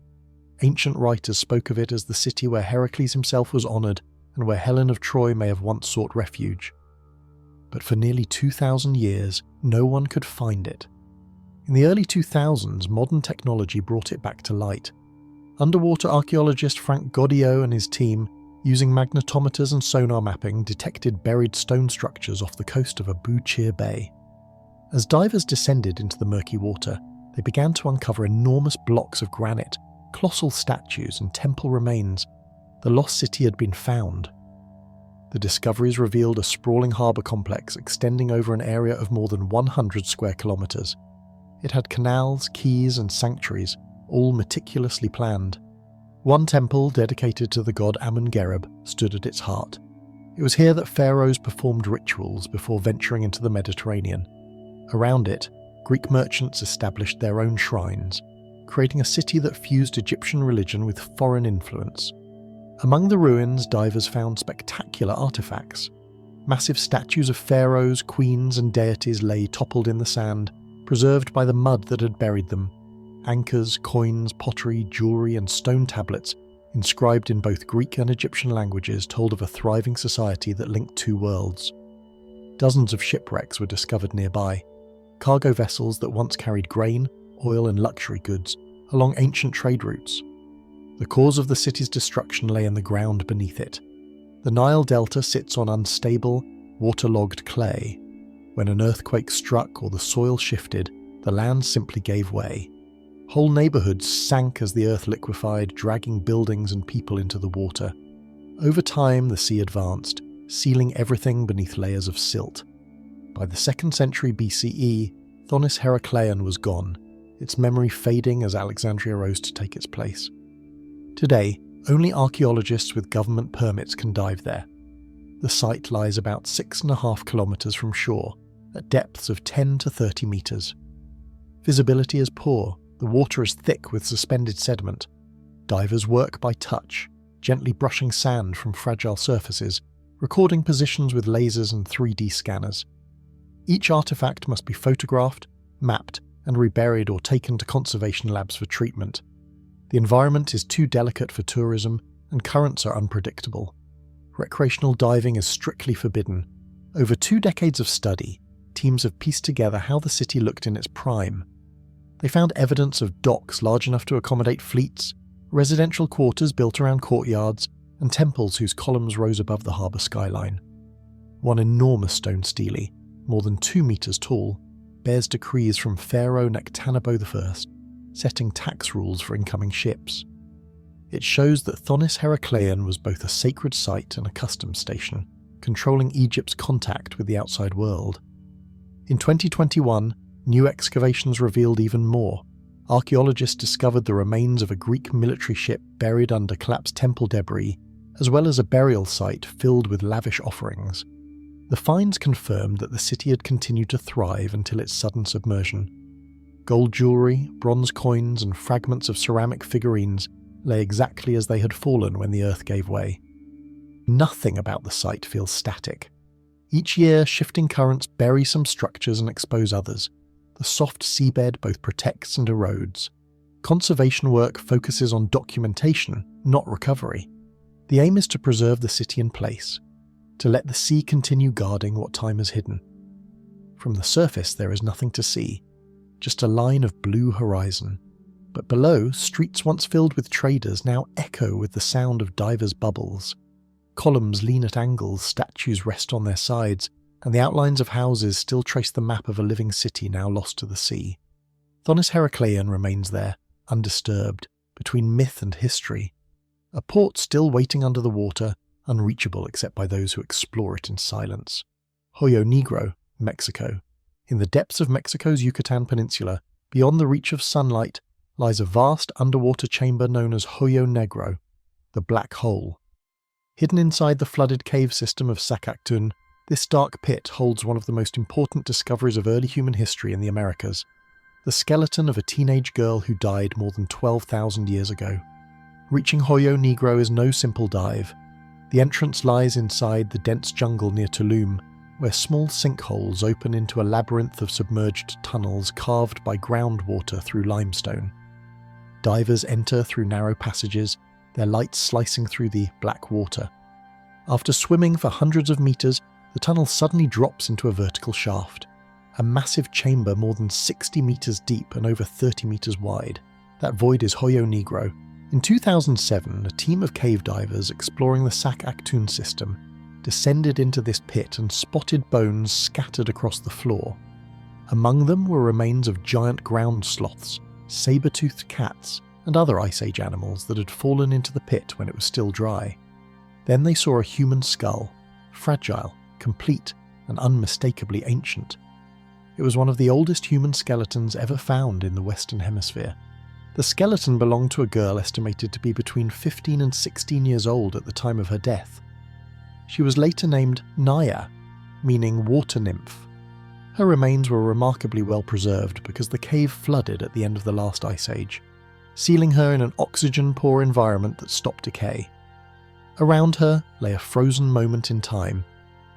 Ancient writers spoke of it as the city where Heracles himself was honoured and where Helen of Troy may have once sought refuge. But for nearly 2,000 years, no one could find it. In the early 2000s, modern technology brought it back to light. Underwater archaeologist Frank Goddio and his team, using magnetometers and sonar mapping, detected buried stone structures off the coast of Abu Qir Bay. As divers descended into the murky water, they began to uncover enormous blocks of granite, colossal statues and temple remains. The lost city had been found. The discoveries revealed a sprawling harbour complex extending over an area of more than 100 square kilometres. It had canals, quays and sanctuaries, all meticulously planned. One temple, dedicated to the god Amun-Gereb, stood at its heart. It was here that pharaohs performed rituals before venturing into the Mediterranean. Around it, Greek merchants established their own shrines, creating a city that fused Egyptian religion with foreign influence. Among the ruins, divers found spectacular artifacts. Massive statues of pharaohs, queens, and deities lay toppled in the sand, preserved by the mud that had buried them. Anchors, coins, pottery, jewellery, and stone tablets, inscribed in both Greek and Egyptian languages, told of a thriving society that linked two worlds. Dozens of shipwrecks were discovered nearby, cargo vessels that once carried grain, oil, and luxury goods along ancient trade routes. The cause of the city's destruction lay in the ground beneath it. The Nile Delta sits on unstable, waterlogged clay. When an earthquake struck or the soil shifted, the land simply gave way. Whole neighbourhoods sank as the earth liquefied, dragging buildings and people into the water. Over time, the sea advanced, sealing everything beneath layers of silt. By the 2nd century BCE, Thonis-Heracleion was gone, its memory fading as Alexandria rose to take its place. Today, only archaeologists with government permits can dive there. The site lies about 6.5 kilometres from shore, at depths of 10 to 30 metres. Visibility is poor, the water is thick with suspended sediment. Divers work by touch, gently brushing sand from fragile surfaces, recording positions with lasers and 3D scanners. Each artefact must be photographed, mapped, and reburied or taken to conservation labs for treatment. The environment is too delicate for tourism, and currents are unpredictable. Recreational diving is strictly forbidden. Over 2 decades of study, teams have pieced together how the city looked in its prime. They found evidence of docks large enough to accommodate fleets, residential quarters built around courtyards, and temples whose columns rose above the harbour skyline. One enormous stone stele, more than 2 metres tall, bears decrees from Pharaoh Nectanebo I, setting tax rules for incoming ships. It shows that Thonis-Heracleion was both a sacred site and a customs station, controlling Egypt's contact with the outside world. In 2021, new excavations revealed even more. Archaeologists discovered the remains of a Greek military ship buried under collapsed temple debris, as well as a burial site filled with lavish offerings. The finds confirmed that the city had continued to thrive until its sudden submersion. Gold jewellery, bronze coins, and fragments of ceramic figurines lay exactly as they had fallen when the earth gave way. Nothing about the site feels static. Each year, shifting currents bury some structures and expose others. The soft seabed both protects and erodes. Conservation work focuses on documentation, not recovery. The aim is to preserve the city in place, to let the sea continue guarding what time has hidden. From the surface, there is nothing to see, just a line of blue horizon. But below, streets once filled with traders now echo with the sound of divers' bubbles. Columns lean at angles, statues rest on their sides, and the outlines of houses still trace the map of a living city now lost to the sea. Thonis-Heracleion remains there, undisturbed, between myth and history. A port still waiting under the water, unreachable except by those who explore it in silence. Hoyo Negro, Mexico. In the depths of Mexico's Yucatan Peninsula, beyond the reach of sunlight, lies a vast underwater chamber known as Hoyo Negro, the Black Hole. Hidden inside the flooded cave system of Sakak'tun, this dark pit holds one of the most important discoveries of early human history in the Americas, the skeleton of a teenage girl who died more than 12,000 years ago. Reaching Hoyo Negro is no simple dive. The entrance lies inside the dense jungle near Tulum, where small sinkholes open into a labyrinth of submerged tunnels carved by groundwater through limestone. Divers enter through narrow passages, their lights slicing through the black water. After swimming for hundreds of meters, the tunnel suddenly drops into a vertical shaft, a massive chamber more than 60 meters deep and over 30 meters wide. That void is Hoyo Negro. In 2007, a team of cave divers exploring the Sakak'tun system descended into this pit and spotted bones scattered across the floor. Among them were remains of giant ground sloths, saber-toothed cats, and other Ice Age animals that had fallen into the pit when it was still dry. Then they saw a human skull, fragile, complete, and unmistakably ancient. It was one of the oldest human skeletons ever found in the Western Hemisphere. The skeleton belonged to a girl estimated to be between 15 and 16 years old at the time of her death. She was later named Naya, meaning water nymph. Her remains were remarkably well preserved because the cave flooded at the end of the last ice age, sealing her in an oxygen-poor environment that stopped decay. Around her lay a frozen moment in time,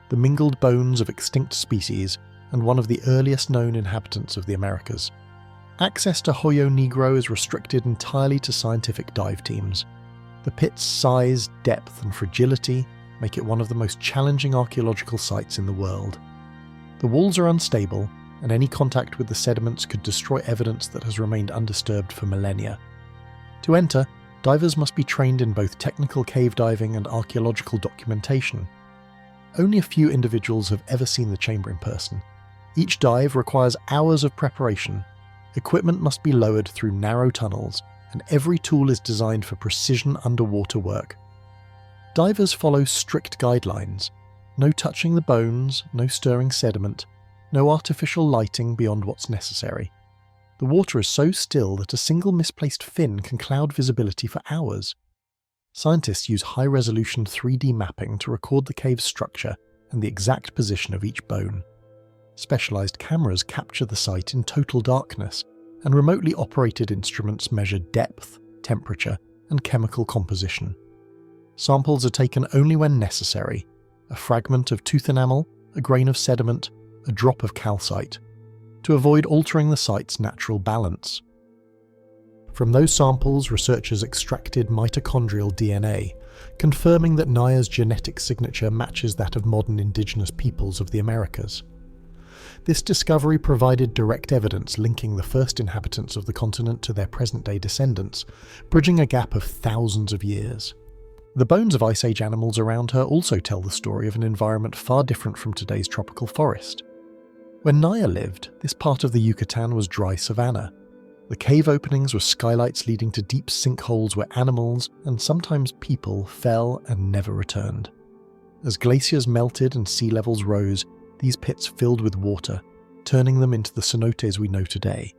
the mingled bones of extinct species and one of the earliest known inhabitants of the Americas. Access to Hoyo Negro is restricted entirely to scientific dive teams. The pit's size, depth and fragility make it one of the most challenging archaeological sites in the world. The walls are unstable, and any contact with the sediments could destroy evidence that has remained undisturbed for millennia. To enter, divers must be trained in both technical cave diving and archaeological documentation. Only a few individuals have ever seen the chamber in person. Each dive requires hours of preparation. Equipment must be lowered through narrow tunnels, and every tool is designed for precision underwater work. Divers follow strict guidelines. No touching the bones, no stirring sediment, no artificial lighting beyond what's necessary. The water is so still that a single misplaced fin can cloud visibility for hours. Scientists use high-resolution 3D mapping to record the cave's structure and the exact position of each bone. Specialized cameras capture the site in total darkness, and remotely operated instruments measure depth, temperature, and chemical composition. Samples are taken only when necessary: a fragment of tooth enamel, a grain of sediment, a drop of calcite, to avoid altering the site's natural balance. From those samples, researchers extracted mitochondrial DNA, confirming that Naya's genetic signature matches that of modern indigenous peoples of the Americas. This discovery provided direct evidence linking the first inhabitants of the continent to their present-day descendants, bridging a gap of thousands of years. The bones of Ice Age animals around her also tell the story of an environment far different from today's tropical forest. When Naya lived, this part of the Yucatan was dry savanna. The cave openings were skylights leading to deep sinkholes where animals, and sometimes people, fell and never returned. As glaciers melted and sea levels rose, these pits filled with water, turning them into the cenotes we know today.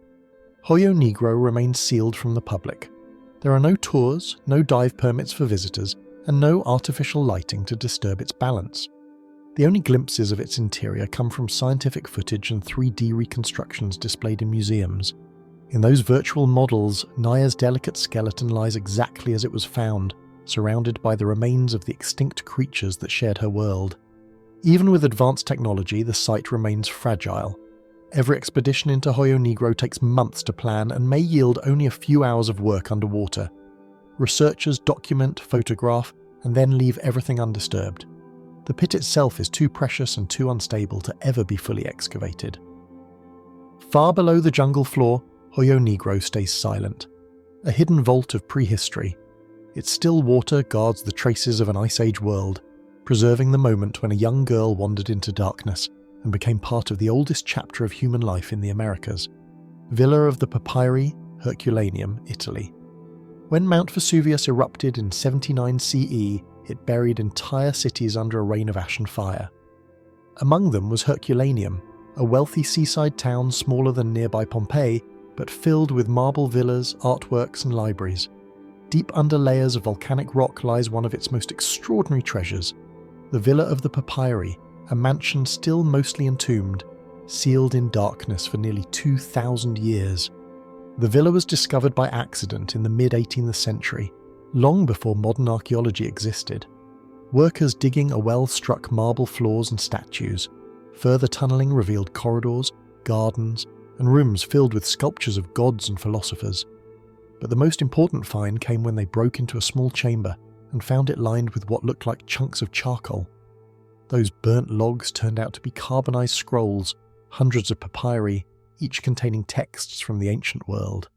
Hoyo Negro remains sealed from the public. There are no tours, no dive permits for visitors, and no artificial lighting to disturb its balance. The only glimpses of its interior come from scientific footage and 3D reconstructions displayed in museums. In those virtual models, Naya's delicate skeleton lies exactly as it was found, surrounded by the remains of the extinct creatures that shared her world. Even with advanced technology, the site remains fragile. Every expedition into Hoyo Negro takes months to plan and may yield only a few hours of work underwater. Researchers document, photograph, and then leave everything undisturbed. The pit itself is too precious and too unstable to ever be fully excavated. Far below the jungle floor, Hoyo Negro stays silent, a hidden vault of prehistory. Its still water guards the traces of an Ice Age world, preserving the moment when a young girl wandered into darkness and became part of the oldest chapter of human life in the Americas. Villa of the Papyri, Herculaneum, Italy. When Mount Vesuvius erupted in 79 CE, it buried entire cities under a rain of ash and fire. Among them was Herculaneum, a wealthy seaside town smaller than nearby Pompeii, but filled with marble villas, artworks and libraries. Deep under layers of volcanic rock lies one of its most extraordinary treasures, the Villa of the Papyri, a mansion still mostly entombed, sealed in darkness for nearly 2,000 years. The villa was discovered by accident in the mid-18th century, long before modern archaeology existed. Workers digging a well struck marble floors and statues. Further tunneling revealed corridors, gardens, and rooms filled with sculptures of gods and philosophers. But the most important find came when they broke into a small chamber and found it lined with what looked like chunks of charcoal. Those burnt logs turned out to be carbonized scrolls, hundreds of papyri, each containing texts from the ancient world.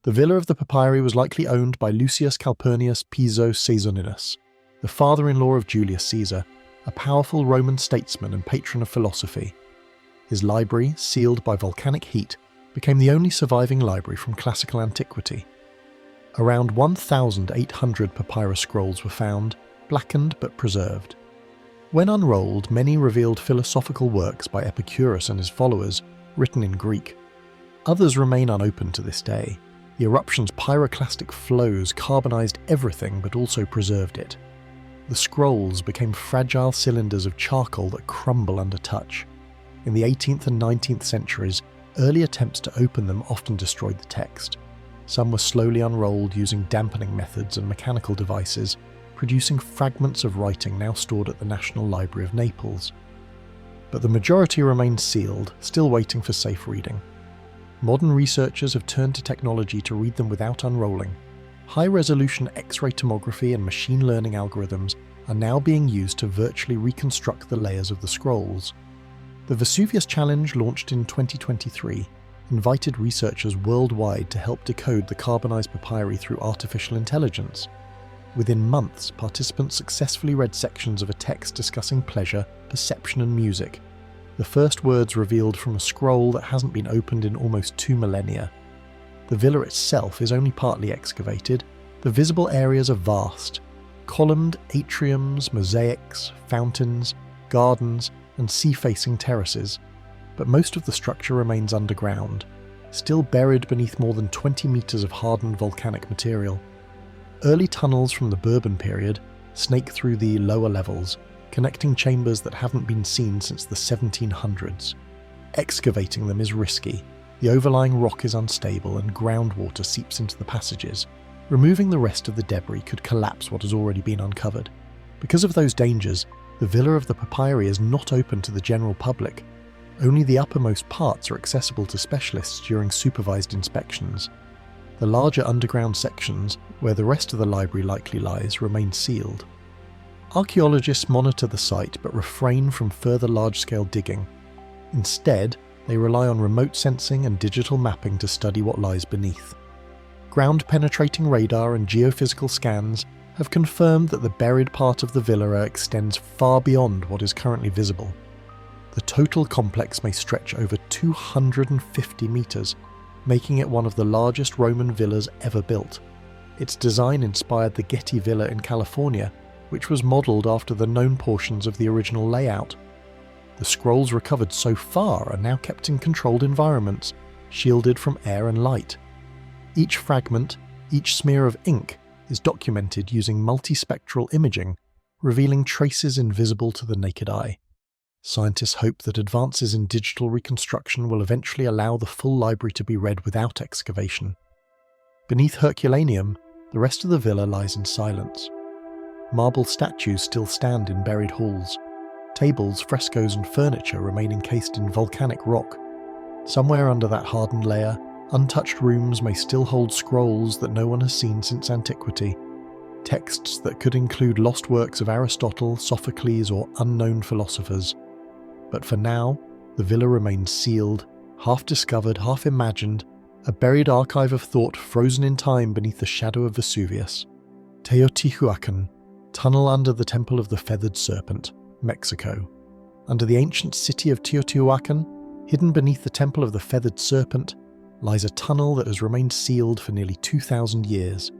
The Villa of the Papyri was likely owned by Lucius Calpurnius Piso Caesoninus, the father-in-law of Julius Caesar, a powerful Roman statesman and patron of philosophy. His library, sealed by volcanic heat, became the only surviving library from classical antiquity. Around 1,800 papyrus scrolls were found, blackened but preserved. When unrolled, many revealed philosophical works by Epicurus and his followers, written in Greek. Others remain unopened to this day. The eruption's pyroclastic flows carbonized everything but also preserved it. The scrolls became fragile cylinders of charcoal that crumble under touch. In the 18th and 19th centuries, early attempts to open them often destroyed the text. Some were slowly unrolled using dampening methods and mechanical devices, producing fragments of writing now stored at the National Library of Naples. But the majority remained sealed, still waiting for safe reading. Modern researchers have turned to technology to read them without unrolling. High-resolution X-ray tomography and machine learning algorithms are now being used to virtually reconstruct the layers of the scrolls. The Vesuvius Challenge, launched in 2023, invited researchers worldwide to help decode the carbonized papyri through artificial intelligence. Within months, participants successfully read sections of a text discussing pleasure, perception and music, the first words revealed from a scroll that hasn't been opened in almost 2 millennia. The villa itself is only partly excavated. The visible areas are vast. Columned atriums, mosaics, fountains, gardens, and sea-facing terraces. But most of the structure remains underground, still buried beneath more than 20 meters of hardened volcanic material. Early tunnels from the Bourbon period snake through the lower levels, connecting chambers that haven't been seen since the 1700s. Excavating them is risky. The overlying rock is unstable and groundwater seeps into the passages. Removing the rest of the debris could collapse what has already been uncovered. Because of those dangers, the Villa of the Papyri is not open to the general public. Only the uppermost parts are accessible to specialists during supervised inspections. The larger underground sections, where the rest of the library likely lies, remain sealed. Archaeologists monitor the site but refrain from further large-scale digging. Instead, they rely on remote sensing and digital mapping to study what lies beneath. Ground-penetrating radar and geophysical scans have confirmed that the buried part of the villa extends far beyond what is currently visible. The total complex may stretch over 250 meters, making it one of the largest Roman villas ever built. Its design inspired the Getty Villa in California, which was modelled after the known portions of the original layout. The scrolls recovered so far are now kept in controlled environments, shielded from air and light. Each fragment, each smear of ink, is documented using multispectral imaging, revealing traces invisible to the naked eye. Scientists hope that advances in digital reconstruction will eventually allow the full library to be read without excavation. Beneath Herculaneum, the rest of the villa lies in silence. Marble statues still stand in buried halls. Tables, frescoes and furniture remain encased in volcanic rock. Somewhere under that hardened layer, untouched rooms may still hold scrolls that no one has seen since antiquity. Texts that could include lost works of Aristotle, Sophocles or unknown philosophers. But for now, the villa remains sealed, half discovered, half imagined, a buried archive of thought frozen in time beneath the shadow of Vesuvius. Teotihuacan, tunnel under the Temple of the Feathered Serpent, Mexico. Under the ancient city of Teotihuacan, hidden beneath the Temple of the Feathered Serpent, lies a tunnel that has remained sealed for nearly 2,000 years.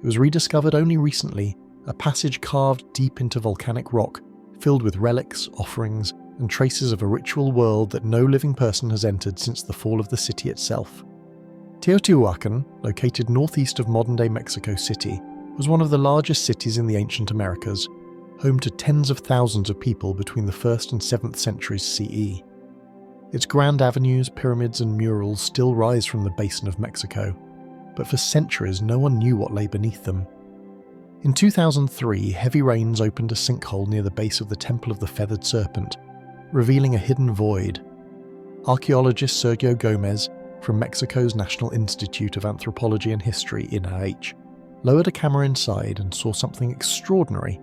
It was rediscovered only recently, a passage carved deep into volcanic rock, filled with relics, offerings, and traces of a ritual world that no living person has entered since the fall of the city itself. Teotihuacan, located northeast of modern-day Mexico City, was one of the largest cities in the ancient Americas, home to tens of thousands of people between the 1st and 7th centuries CE. Its grand avenues, pyramids and murals still rise from the basin of Mexico, but for centuries no one knew what lay beneath them. In 2003, heavy rains opened a sinkhole near the base of the Temple of the Feathered Serpent, revealing a hidden void. Archaeologist Sergio Gomez, from Mexico's National Institute of Anthropology and History, INAH, lowered a camera inside and saw something extraordinary.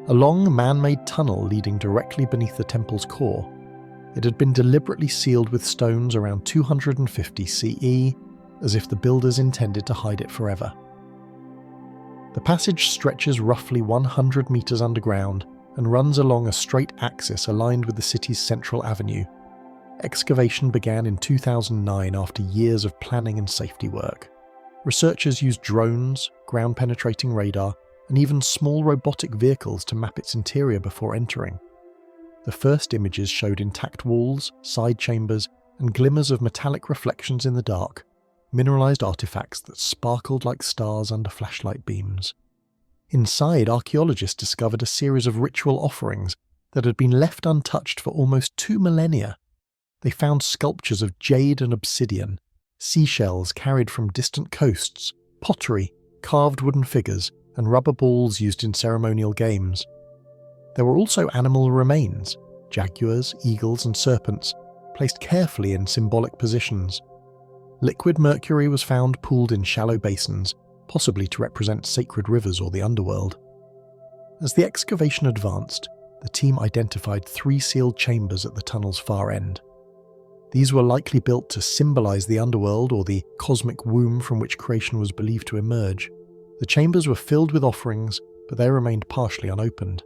A long, man-made tunnel leading directly beneath the temple's core. It had been deliberately sealed with stones around 250 CE, as if the builders intended to hide it forever. The passage stretches roughly 100 meters underground and runs along a straight axis aligned with the city's central avenue. Excavation began in 2009 after years of planning and safety work. Researchers used drones, ground-penetrating radar, and even small robotic vehicles to map its interior before entering. The first images showed intact walls, side chambers, and glimmers of metallic reflections in the dark, mineralized artifacts that sparkled like stars under flashlight beams. Inside, archaeologists discovered a series of ritual offerings that had been left untouched for almost 2 millennia. They found sculptures of jade and obsidian, seashells carried from distant coasts, pottery, carved wooden figures, and rubber balls used in ceremonial games. There were also animal remains, jaguars, eagles, and serpents, placed carefully in symbolic positions. Liquid mercury was found pooled in shallow basins, possibly to represent sacred rivers or the underworld. As the excavation advanced, the team identified 3 sealed chambers at the tunnel's far end. These were likely built to symbolize the underworld or the cosmic womb from which creation was believed to emerge. The chambers were filled with offerings, but they remained partially unopened.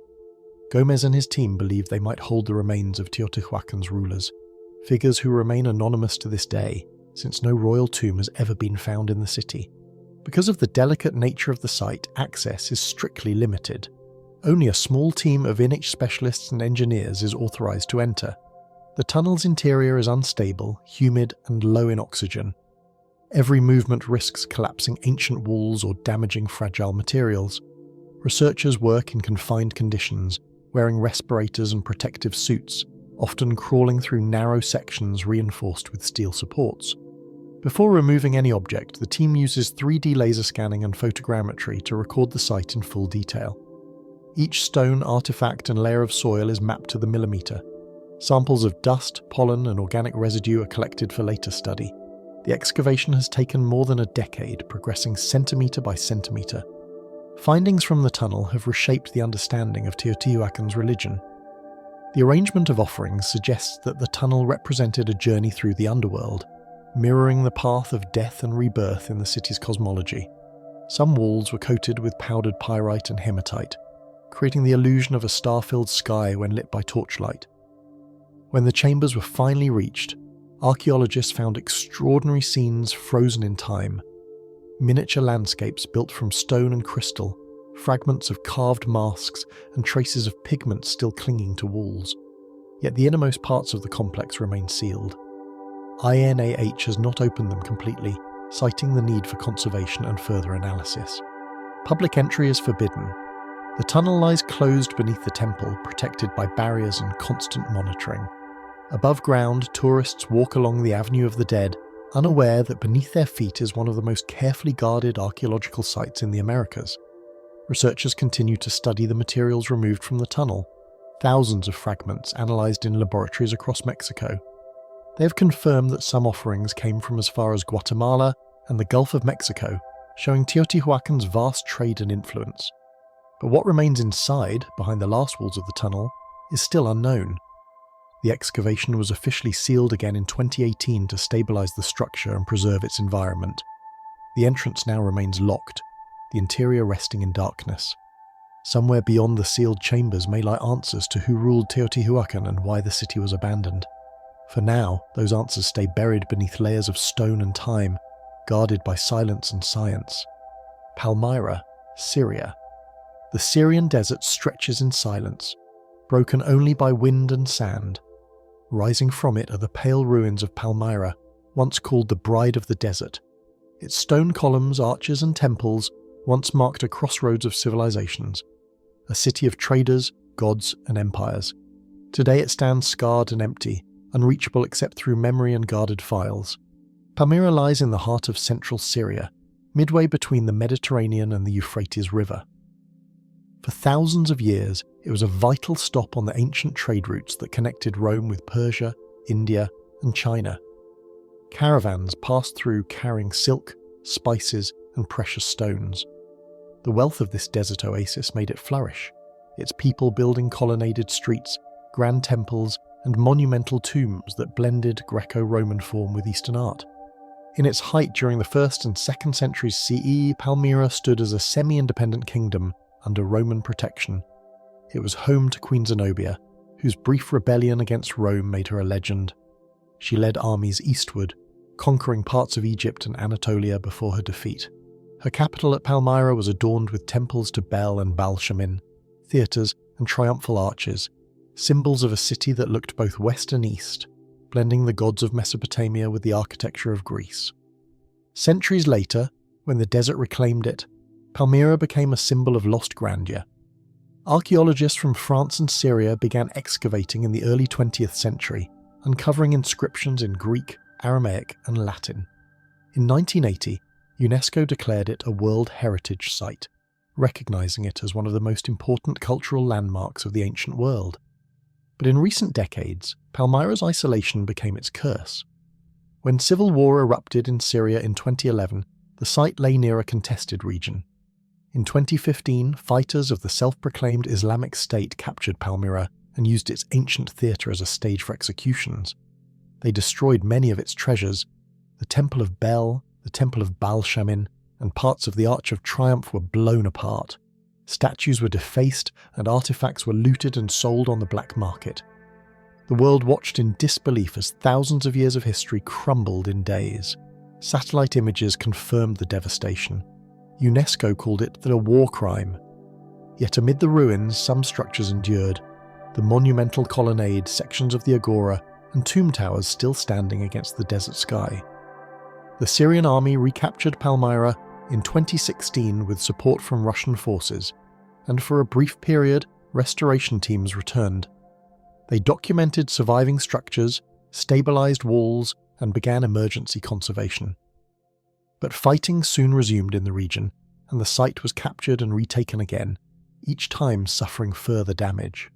Gomez and his team believed they might hold the remains of Teotihuacan's rulers, figures who remain anonymous to this day, since no royal tomb has ever been found in the city. Because of the delicate nature of the site, access is strictly limited. Only a small team of INH specialists and engineers is authorized to enter. The tunnel's interior is unstable, humid, and low in oxygen. Every movement risks collapsing ancient walls or damaging fragile materials. Researchers work in confined conditions, wearing respirators and protective suits, often crawling through narrow sections reinforced with steel supports. Before removing any object, the team uses 3D laser scanning and photogrammetry to record the site in full detail. Each stone, artifact, and layer of soil is mapped to the millimeter. Samples of dust, pollen, and organic residue are collected for later study. The excavation has taken more than a decade, progressing centimeter by centimeter. Findings from the tunnel have reshaped the understanding of Teotihuacan's religion. The arrangement of offerings suggests that the tunnel represented a journey through the underworld, mirroring the path of death and rebirth in the city's cosmology. Some walls were coated with powdered pyrite and hematite, creating the illusion of a star-filled sky when lit by torchlight. When the chambers were finally reached, archaeologists found extraordinary scenes frozen in time. Miniature landscapes built from stone and crystal, fragments of carved masks, and traces of pigment still clinging to walls. Yet the innermost parts of the complex remain sealed. INAH has not opened them completely, citing the need for conservation and further analysis. Public entry is forbidden. The tunnel lies closed beneath the temple, protected by barriers and constant monitoring. Above ground, tourists walk along the Avenue of the Dead, unaware that beneath their feet is one of the most carefully guarded archaeological sites in the Americas. Researchers continue to study the materials removed from the tunnel, thousands of fragments analysed in laboratories across Mexico. They have confirmed that some offerings came from as far as Guatemala and the Gulf of Mexico, showing Teotihuacan's vast trade and influence. But what remains inside, behind the last walls of the tunnel, is still unknown. The excavation was officially sealed again in 2018 to stabilise the structure and preserve its environment. The entrance now remains locked, the interior resting in darkness. Somewhere beyond the sealed chambers may lie answers to who ruled Teotihuacan and why the city was abandoned. For now, those answers stay buried beneath layers of stone and time, guarded by silence and science. Palmyra, Syria. The Syrian desert stretches in silence, broken only by wind and sand. Rising from it are the pale ruins of Palmyra, once called the Bride of the Desert. Its stone columns, arches, and temples once marked a crossroads of civilizations, a city of traders, gods, and empires. Today it stands scarred and empty, unreachable except through memory and guarded files. Palmyra lies in the heart of central Syria, midway between the Mediterranean and the Euphrates River. For thousands of years, it was a vital stop on the ancient trade routes that connected Rome with Persia, India, and China. Caravans passed through carrying silk, spices, and precious stones. The wealth of this desert oasis made it flourish, its people building colonnaded streets, grand temples, and monumental tombs that blended Greco-Roman form with Eastern art. In its height during the 1st and 2nd centuries CE, Palmyra stood as a semi-independent kingdom under Roman protection. It was home to Queen Zenobia, whose brief rebellion against Rome made her a legend. She led armies eastward, conquering parts of Egypt and Anatolia before her defeat. Her capital at Palmyra was adorned with temples to Bel and Baal-Shamin, theatres and triumphal arches, symbols of a city that looked both west and east, blending the gods of Mesopotamia with the architecture of Greece. Centuries later, when the desert reclaimed it, Palmyra became a symbol of lost grandeur. Archaeologists from France and Syria began excavating in the early 20th century, uncovering inscriptions in Greek, Aramaic, and Latin. In 1980, UNESCO declared it a World Heritage Site, recognizing it as one of the most important cultural landmarks of the ancient world. But in recent decades, Palmyra's isolation became its curse. When civil war erupted in Syria in 2011, the site lay near a contested region. In 2015, fighters of the self-proclaimed Islamic State captured Palmyra and used its ancient theatre as a stage for executions. They destroyed many of its treasures. The Temple of Bel, the Temple of Baal-Shamin, and parts of the Arch of Triumph were blown apart. Statues were defaced and artifacts were looted and sold on the black market. The world watched in disbelief as thousands of years of history crumbled in days. Satellite images confirmed the devastation. UNESCO called it a war crime. Yet amid the ruins, some structures endured. The monumental colonnade, sections of the agora, and tomb towers still standing against the desert sky. The Syrian army recaptured Palmyra in 2016 with support from Russian forces, and for a brief period, restoration teams returned. They documented surviving structures, stabilized walls, and began emergency conservation. But fighting soon resumed in the region, and the site was captured and retaken again, each time suffering further damage.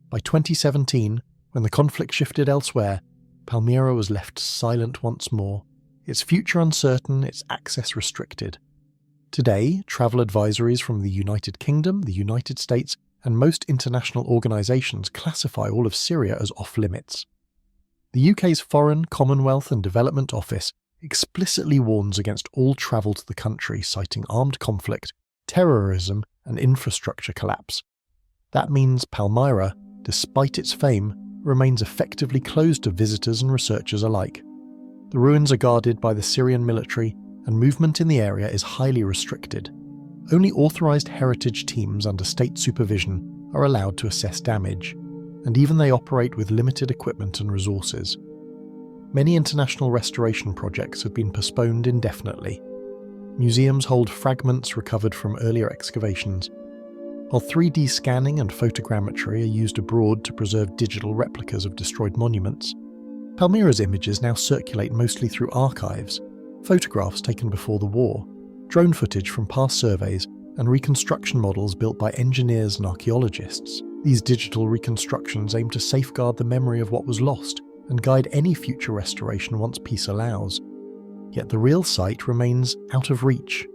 By 2017, when the conflict shifted elsewhere, Palmyra was left silent once more, its future uncertain, its access restricted. Today, travel advisories from the United Kingdom, the United States, and most international organisations classify all of Syria as off-limits. The UK's Foreign, Commonwealth and Development Office explicitly warns against all travel to the country, citing armed conflict, terrorism, and infrastructure collapse. That means Palmyra, despite its fame, remains effectively closed to visitors and researchers alike. The ruins are guarded by the Syrian military, and movement in the area is highly restricted. Only authorised heritage teams under state supervision are allowed to assess damage, and even they operate with limited equipment and resources. Many international restoration projects have been postponed indefinitely. Museums hold fragments recovered from earlier excavations, while 3D scanning and photogrammetry are used abroad to preserve digital replicas of destroyed monuments. Palmyra's images now circulate mostly through archives, photographs taken before the war, drone footage from past surveys, and reconstruction models built by engineers and archaeologists. These digital reconstructions aim to safeguard the memory of what was lost and guide any future restoration once peace allows. Yet the real site remains out of reach.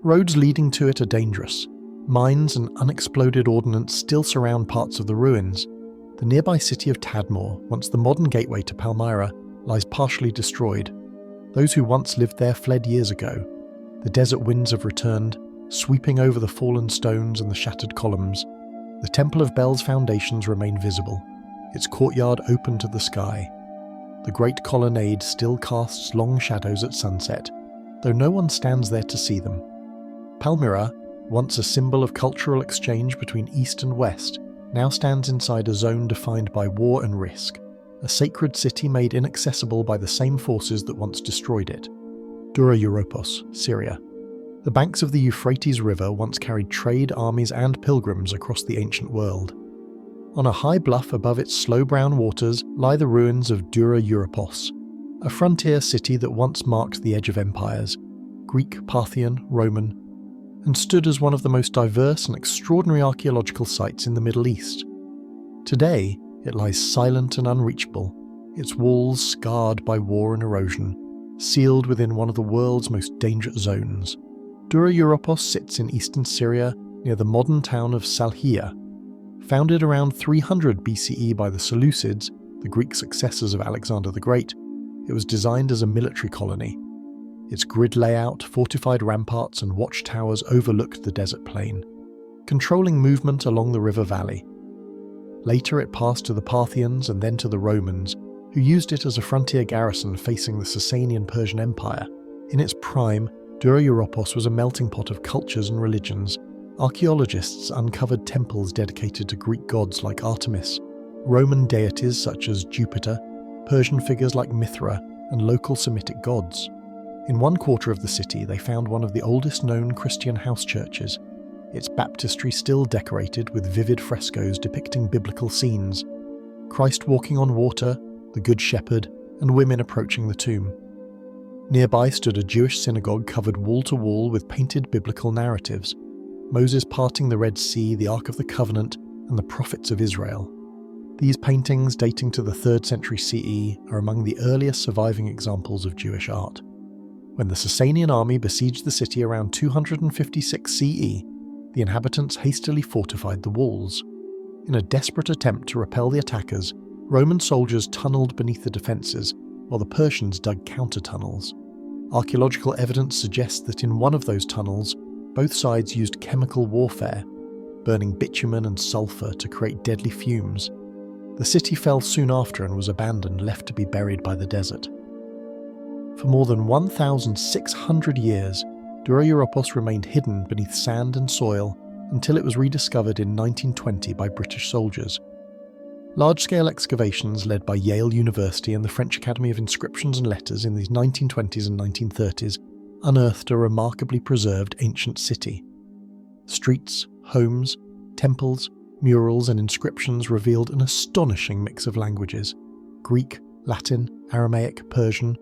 Roads leading to it are dangerous. Mines and unexploded ordnance still surround parts of the ruins. The nearby city of Tadmor, once the modern gateway to Palmyra, lies partially destroyed. Those who once lived there fled years ago. The desert winds have returned, sweeping over the fallen stones and the shattered columns. The Temple of Bel's foundations remain visible, its courtyard open to the sky. The great colonnade still casts long shadows at sunset, though no one stands there to see them. Palmyra, once a symbol of cultural exchange between East and West, now stands inside a zone defined by war and risk, a sacred city made inaccessible by the same forces that once destroyed it. Dura-Europos, Syria. The banks of the Euphrates River once carried trade, armies and pilgrims across the ancient world. On a high bluff above its slow brown waters lie the ruins of Dura-Europos, a frontier city that once marked the edge of empires, Greek, Parthian, Roman, and stood as one of the most diverse and extraordinary archaeological sites in the Middle East. Today, it lies silent and unreachable, its walls scarred by war and erosion, sealed within one of the world's most dangerous zones. Dura-Europos sits in eastern Syria near the modern town of Salhia. Founded around 300 BCE by the Seleucids, the Greek successors of Alexander the Great, it was designed as a military colony. Its grid layout, fortified ramparts and watchtowers overlooked the desert plain, controlling movement along the river valley. Later it passed to the Parthians and then to the Romans, who used it as a frontier garrison facing the Sasanian Persian Empire. In its prime, Dura-Europos was a melting pot of cultures and religions. Archaeologists uncovered temples dedicated to Greek gods like Artemis, Roman deities such as Jupiter, Persian figures like Mithra, and local Semitic gods. In one quarter of the city, they found one of the oldest known Christian house churches, its baptistry still decorated with vivid frescoes depicting biblical scenes: Christ walking on water, the Good Shepherd, and women approaching the tomb. Nearby stood a Jewish synagogue covered wall to wall with painted biblical narratives, Moses parting the Red Sea, the Ark of the Covenant, and the prophets of Israel. These paintings, dating to the 3rd century CE, are among the earliest surviving examples of Jewish art. When the Sasanian army besieged the city around 256 CE, the inhabitants hastily fortified the walls. In a desperate attempt to repel the attackers, Roman soldiers tunnelled beneath the defences, while the Persians dug counter-tunnels. Archaeological evidence suggests that in one of those tunnels, both sides used chemical warfare, burning bitumen and sulphur to create deadly fumes. The city fell soon after and was abandoned, left to be buried by the desert. For more than 1,600 years, Dura-Europos remained hidden beneath sand and soil until it was rediscovered in 1920 by British soldiers. Large-scale excavations led by Yale University and the French Academy of Inscriptions and Letters in the 1920s and 1930s unearthed a remarkably preserved ancient city. Streets, homes, temples, murals and inscriptions revealed an astonishing mix of languages: Greek, Latin, Aramaic, Persian,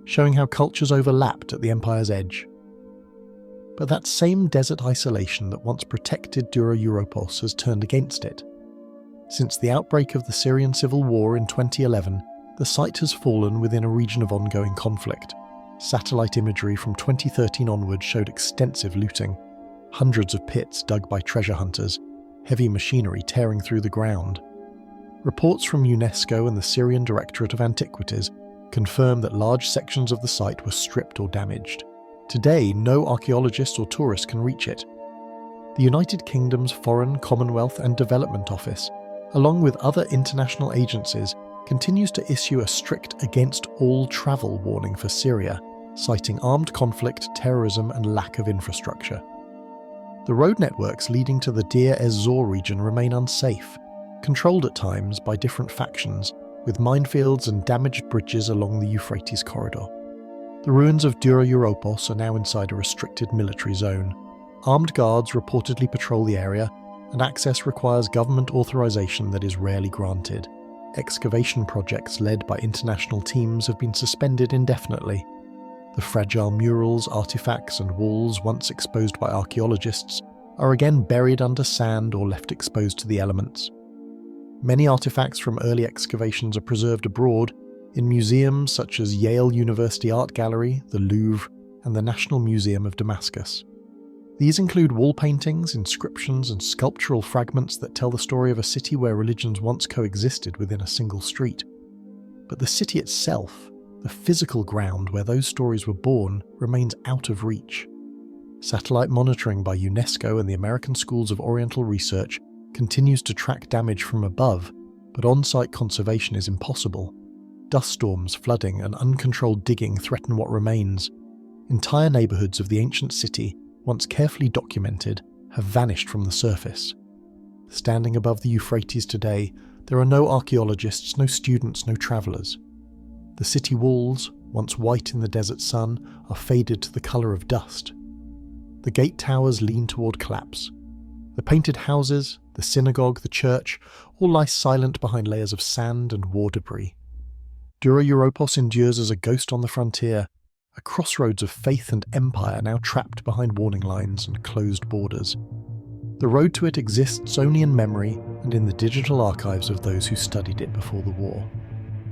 showing how cultures overlapped at the empire's edge. But that same desert isolation that once protected Dura-Europos has turned against it. Since the outbreak of the Syrian civil war in 2011, the site has fallen within a region of ongoing conflict. Satellite imagery from 2013 onwards showed extensive looting, hundreds of pits dug by treasure hunters, heavy machinery tearing through the ground. Reports from UNESCO and the Syrian Directorate of Antiquities confirm that large sections of the site were stripped or damaged. Today, no archaeologist or tourist can reach it. The United Kingdom's Foreign, Commonwealth and Development Office, along with other international agencies, continues to issue a strict against all travel warning for Syria, citing armed conflict, terrorism and lack of infrastructure. The road networks leading to the Deir ez-Zor region remain unsafe, controlled at times by different factions, with minefields and damaged bridges along the Euphrates corridor. The ruins of Dura-Europos are now inside a restricted military zone. Armed guards reportedly patrol the area, and access requires government authorization that is rarely granted. Excavation projects led by international teams have been suspended indefinitely. The fragile murals, artifacts and walls once exposed by archaeologists are again buried under sand or left exposed to the elements. Many artifacts from early excavations are preserved abroad in museums such as Yale University Art Gallery, the Louvre, and the National Museum of Damascus. These include wall paintings, inscriptions, and sculptural fragments that tell the story of a city where religions once coexisted within a single street. But the city itself, the physical ground where those stories were born, remains out of reach. Satellite monitoring by UNESCO and the American Schools of Oriental Research continues to track damage from above, but on-site conservation is impossible. Dust storms, flooding, and uncontrolled digging threaten what remains. Entire neighbourhoods of the ancient city, once carefully documented, have vanished from the surface. Standing above the Euphrates today, there are no archaeologists, no students, no travellers. The city walls, once white in the desert sun, are faded to the colour of dust. The gate towers lean toward collapse. The painted houses, the synagogue, the church, all lie silent behind layers of sand and war debris. Dura-Europos endures as a ghost on the frontier, a crossroads of faith and empire now trapped behind warning lines and closed borders. The road to it exists only in memory and in the digital archives of those who studied it before the war.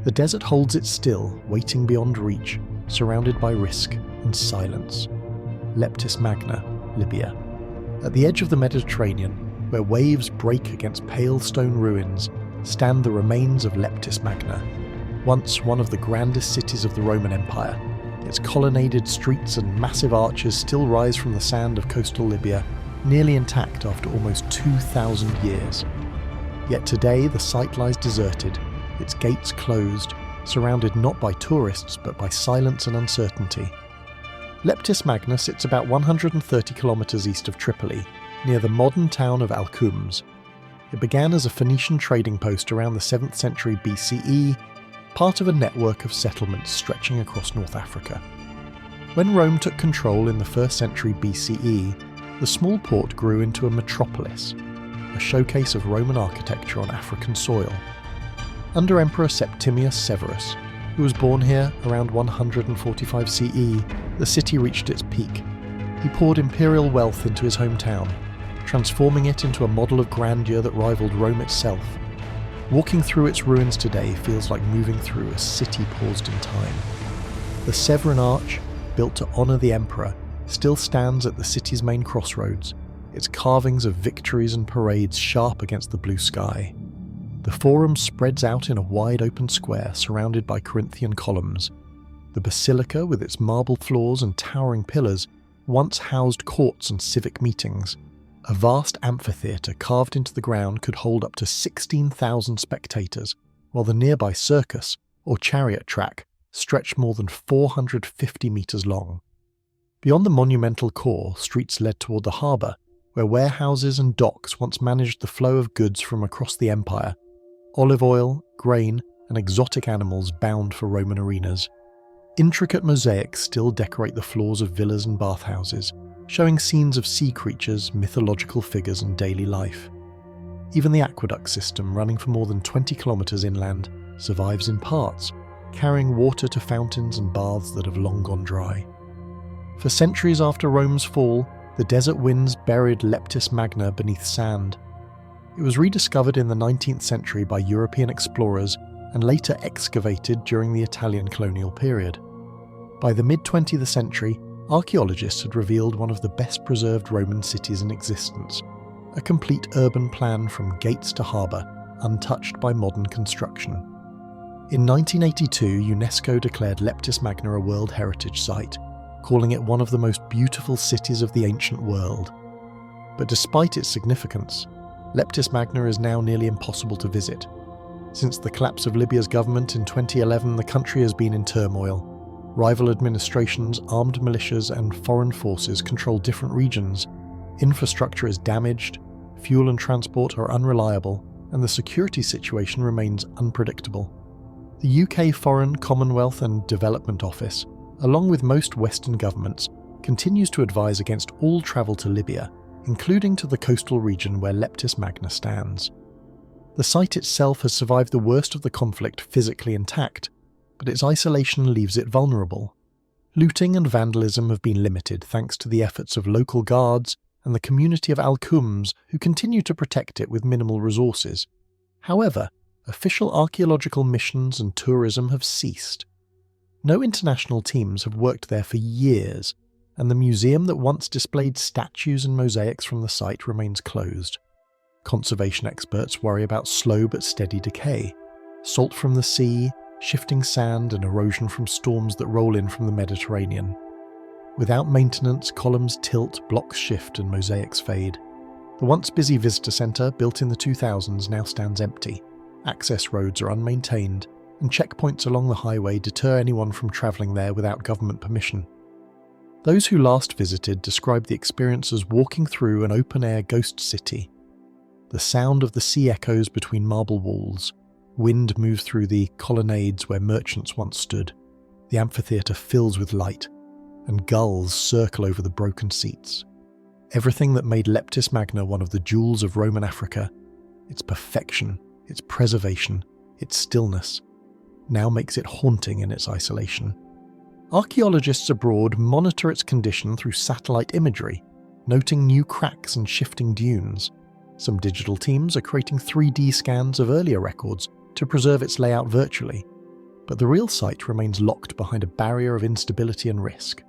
The desert holds it still, waiting beyond reach, surrounded by risk and silence. Leptis Magna, Libya. At the edge of the Mediterranean, where waves break against pale stone ruins, stand the remains of Leptis Magna, once one of the grandest cities of the Roman Empire. Its colonnaded streets and massive arches still rise from the sand of coastal Libya, nearly intact after almost 2,000 years. Yet today the site lies deserted, its gates closed, surrounded not by tourists but by silence and uncertainty. Leptis Magna sits about 130 kilometres east of Tripoli, near the modern town of Al-Qums. It began as a Phoenician trading post around the 7th century BCE, part of a network of settlements stretching across North Africa. When Rome took control in the 1st century BCE, the small port grew into a metropolis, a showcase of Roman architecture on African soil. Under Emperor Septimius Severus, who was born here around 145 CE, the city reached its peak. He poured imperial wealth into his hometown, transforming it into a model of grandeur that rivaled Rome itself. Walking through its ruins today feels like moving through a city paused in time. The Severan Arch, built to honour the emperor, still stands at the city's main crossroads, its carvings of victories and parades sharp against the blue sky. The Forum spreads out in a wide open square surrounded by Corinthian columns. The basilica, with its marble floors and towering pillars, once housed courts and civic meetings. A vast amphitheatre carved into the ground could hold up to 16,000 spectators, while the nearby circus, or chariot track, stretched more than 450 metres long. Beyond the monumental core, streets led toward the harbour, where warehouses and docks once managed the flow of goods from across the empire. Olive oil, grain, and exotic animals bound for Roman arenas. Intricate mosaics still decorate the floors of villas and bathhouses, showing scenes of sea creatures, mythological figures, and daily life. Even the aqueduct system, running for more than 20 kilometres inland, survives in parts, carrying water to fountains and baths that have long gone dry. For centuries after Rome's fall, the desert winds buried Leptis Magna beneath sand. It was rediscovered in the 19th century by European explorers and later excavated during the Italian colonial period. By the mid-20th century, archaeologists had revealed one of the best preserved Roman cities in existence, a complete urban plan from gates to harbour, untouched by modern construction. In 1982, UNESCO declared Leptis Magna a World Heritage Site, calling it one of the most beautiful cities of the ancient world. But despite its significance, Leptis Magna is now nearly impossible to visit. Since the collapse of Libya's government in 2011, the country has been in turmoil. Rival administrations, armed militias, and foreign forces control different regions. Infrastructure is damaged, fuel and transport are unreliable, and the security situation remains unpredictable. The UK Foreign, Commonwealth and Development Office, along with most Western governments, continues to advise against all travel to Libya, including to the coastal region where Leptis Magna stands. The site itself has survived the worst of the conflict physically intact, but its isolation leaves it vulnerable. Looting and vandalism have been limited thanks to the efforts of local guards and the community of Al-Qums who continue to protect it with minimal resources. However, official archaeological missions and tourism have ceased. No international teams have worked there for years, and the museum that once displayed statues and mosaics from the site remains closed. Conservation experts worry about slow but steady decay, salt from the sea, shifting sand and erosion from storms that roll in from the Mediterranean. Without maintenance, columns tilt, blocks shift and mosaics fade. The once busy visitor centre, built in the 2000s, now stands empty. Access roads are unmaintained, and checkpoints along the highway deter anyone from travelling there without government permission. Those who last visited described the experience as walking through an open-air ghost city. The sound of the sea echoes between marble walls. Wind moves through the colonnades where merchants once stood. The amphitheatre fills with light, and gulls circle over the broken seats. Everything that made Leptis Magna one of the jewels of Roman Africa, its perfection, its preservation, its stillness, now makes it haunting in its isolation. Archaeologists abroad monitor its condition through satellite imagery, noting new cracks and shifting dunes. Some digital teams are creating 3D scans of earlier records to preserve its layout virtually, but the real site remains locked behind a barrier of instability and risk.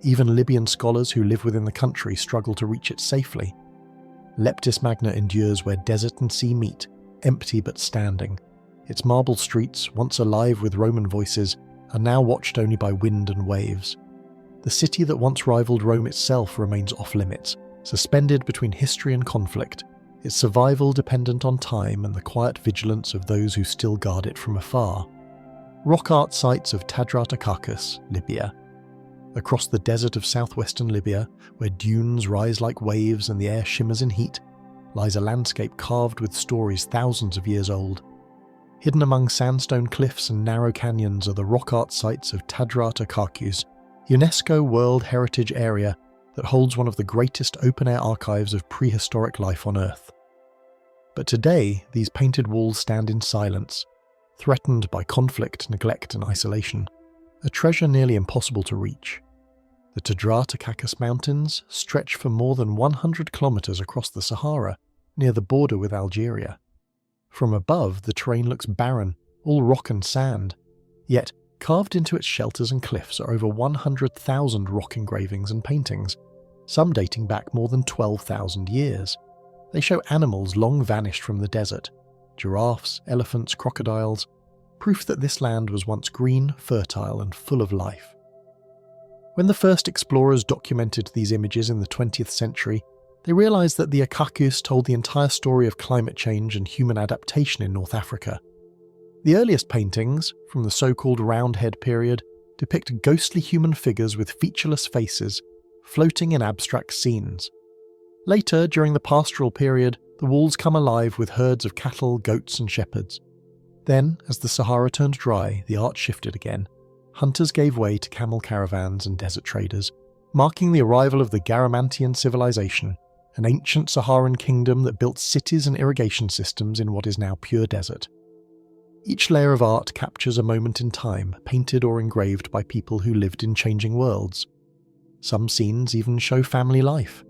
Even Libyan scholars who live within the country struggle to reach it safely. Leptis Magna endures where desert and sea meet, empty but standing. Its marble streets, once alive with Roman voices, are now watched only by wind and waves. The city that once rivaled Rome itself remains off-limits, suspended between history and conflict, its survival dependent on time and the quiet vigilance of those who still guard it from afar. Rock art sites of Tadrart Acacus, Libya. Across the desert of southwestern Libya, where dunes rise like waves and the air shimmers in heat, lies a landscape carved with stories thousands of years old. Hidden among sandstone cliffs and narrow canyons are the rock art sites of Tadrart Acacus, UNESCO World Heritage Area that holds one of the greatest open-air archives of prehistoric life on Earth. But today, these painted walls stand in silence, threatened by conflict, neglect and isolation, a treasure nearly impossible to reach. The Tadrart Acacus Mountains stretch for more than 100 kilometers across the Sahara, near the border with Algeria. From above, the terrain looks barren, all rock and sand, yet carved into its shelters and cliffs are over 100,000 rock engravings and paintings, some dating back more than 12,000 years. They show animals long vanished from the desert, giraffes, elephants, crocodiles, proof that this land was once green, fertile, and full of life. When the first explorers documented these images in the 20th century, they realized that the Acacus told the entire story of climate change and human adaptation in North Africa. The earliest paintings, from the so-called Roundhead period, depict ghostly human figures with featureless faces, floating in abstract scenes. Later, during the pastoral period, the walls come alive with herds of cattle, goats, and shepherds. Then, as the Sahara turned dry, the art shifted again. Hunters gave way to camel caravans and desert traders, marking the arrival of the Garamantian civilization, an ancient Saharan kingdom that built cities and irrigation systems in what is now pure desert. Each layer of art captures a moment in time, painted or engraved by people who lived in changing worlds. Some scenes even show family life.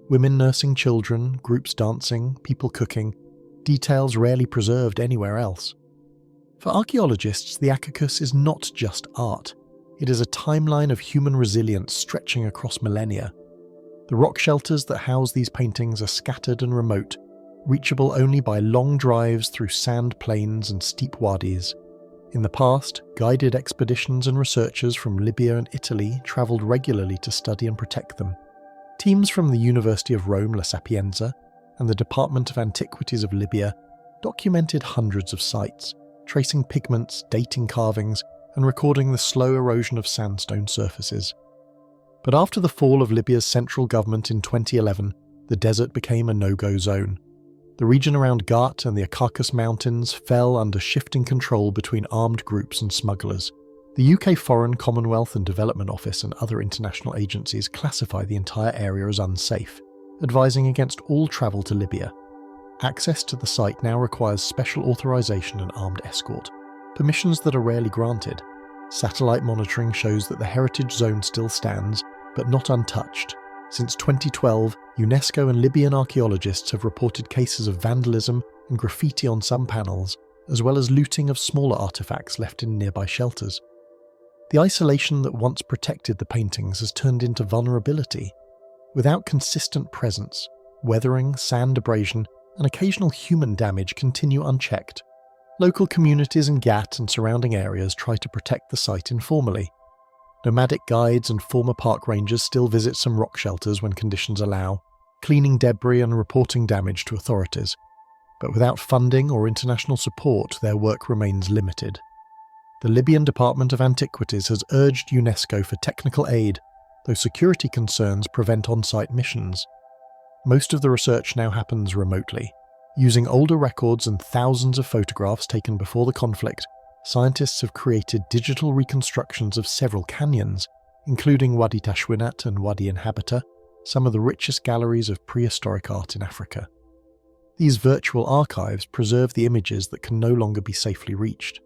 Women nursing children, groups dancing, people cooking, details rarely preserved anywhere else. For archaeologists, the Acacus is not just art. It is a timeline of human resilience stretching across millennia. The rock shelters that house these paintings are scattered and remote, reachable only by long drives through sand plains and steep wadis. In the past, guided expeditions and researchers from Libya and Italy travelled regularly to study and protect them. Teams from the University of Rome La Sapienza and the Department of Antiquities of Libya documented hundreds of sites, tracing pigments, dating carvings, and recording the slow erosion of sandstone surfaces. But after the fall of Libya's central government in 2011, the desert became a no-go zone. The region around Ghat and the Acacus Mountains fell under shifting control between armed groups and smugglers. The UK Foreign, Commonwealth and Development Office and other international agencies classify the entire area as unsafe, advising against all travel to Libya. Access to the site now requires special authorization and armed escort, permissions that are rarely granted. Satellite monitoring shows that the heritage zone still stands, but not untouched. Since 2012, UNESCO and Libyan archaeologists have reported cases of vandalism and graffiti on some panels, as well as looting of smaller artifacts left in nearby shelters. The isolation that once protected the paintings has turned into vulnerability. Without consistent presence, weathering, sand abrasion, and occasional human damage continue unchecked. Local communities in Ghat and surrounding areas try to protect the site informally. Nomadic guides and former park rangers still visit some rock shelters when conditions allow, cleaning debris and reporting damage to authorities. But without funding or international support, their work remains limited. The Libyan Department of Antiquities has urged UNESCO for technical aid, though security concerns prevent on-site missions. Most of the research now happens remotely. Using older records and thousands of photographs taken before the conflict, scientists have created digital reconstructions of several canyons, including Wadi Tashwinat and Wadi Inhabita, some of the richest galleries of prehistoric art in Africa. These virtual archives preserve the images that can no longer be safely reached.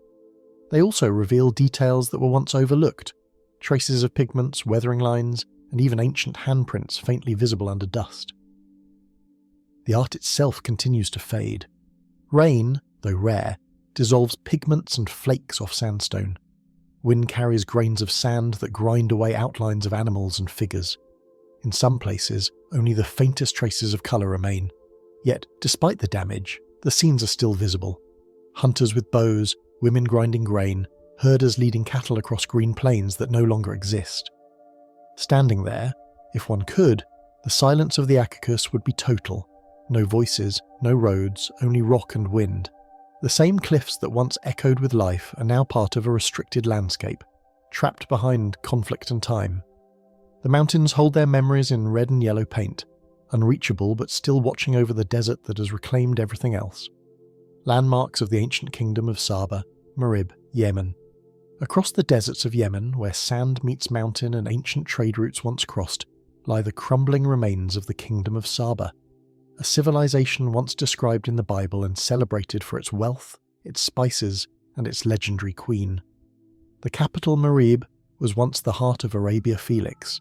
They also reveal details that were once overlooked, traces of pigments, weathering lines, and even ancient handprints faintly visible under dust. The art itself continues to fade. Rain, though rare, dissolves pigments and flakes off sandstone. Wind carries grains of sand that grind away outlines of animals and figures. In some places, only the faintest traces of colour remain. Yet, despite the damage, the scenes are still visible. Hunters with bows, women grinding grain, herders leading cattle across green plains that no longer exist. Standing there, if one could, the silence of the Acacus would be total. No voices, no roads, only rock and wind. The same cliffs that once echoed with life are now part of a restricted landscape, trapped behind conflict and time. The mountains hold their memories in red and yellow paint, unreachable but still watching over the desert that has reclaimed everything else. Landmarks of the ancient kingdom of Saba, Marib, Yemen. Across the deserts of Yemen, where sand meets mountain and ancient trade routes once crossed, lie the crumbling remains of the kingdom of Saba, a civilization once described in the Bible and celebrated for its wealth, its spices, and its legendary queen. The capital Marib was once the heart of Arabia Felix,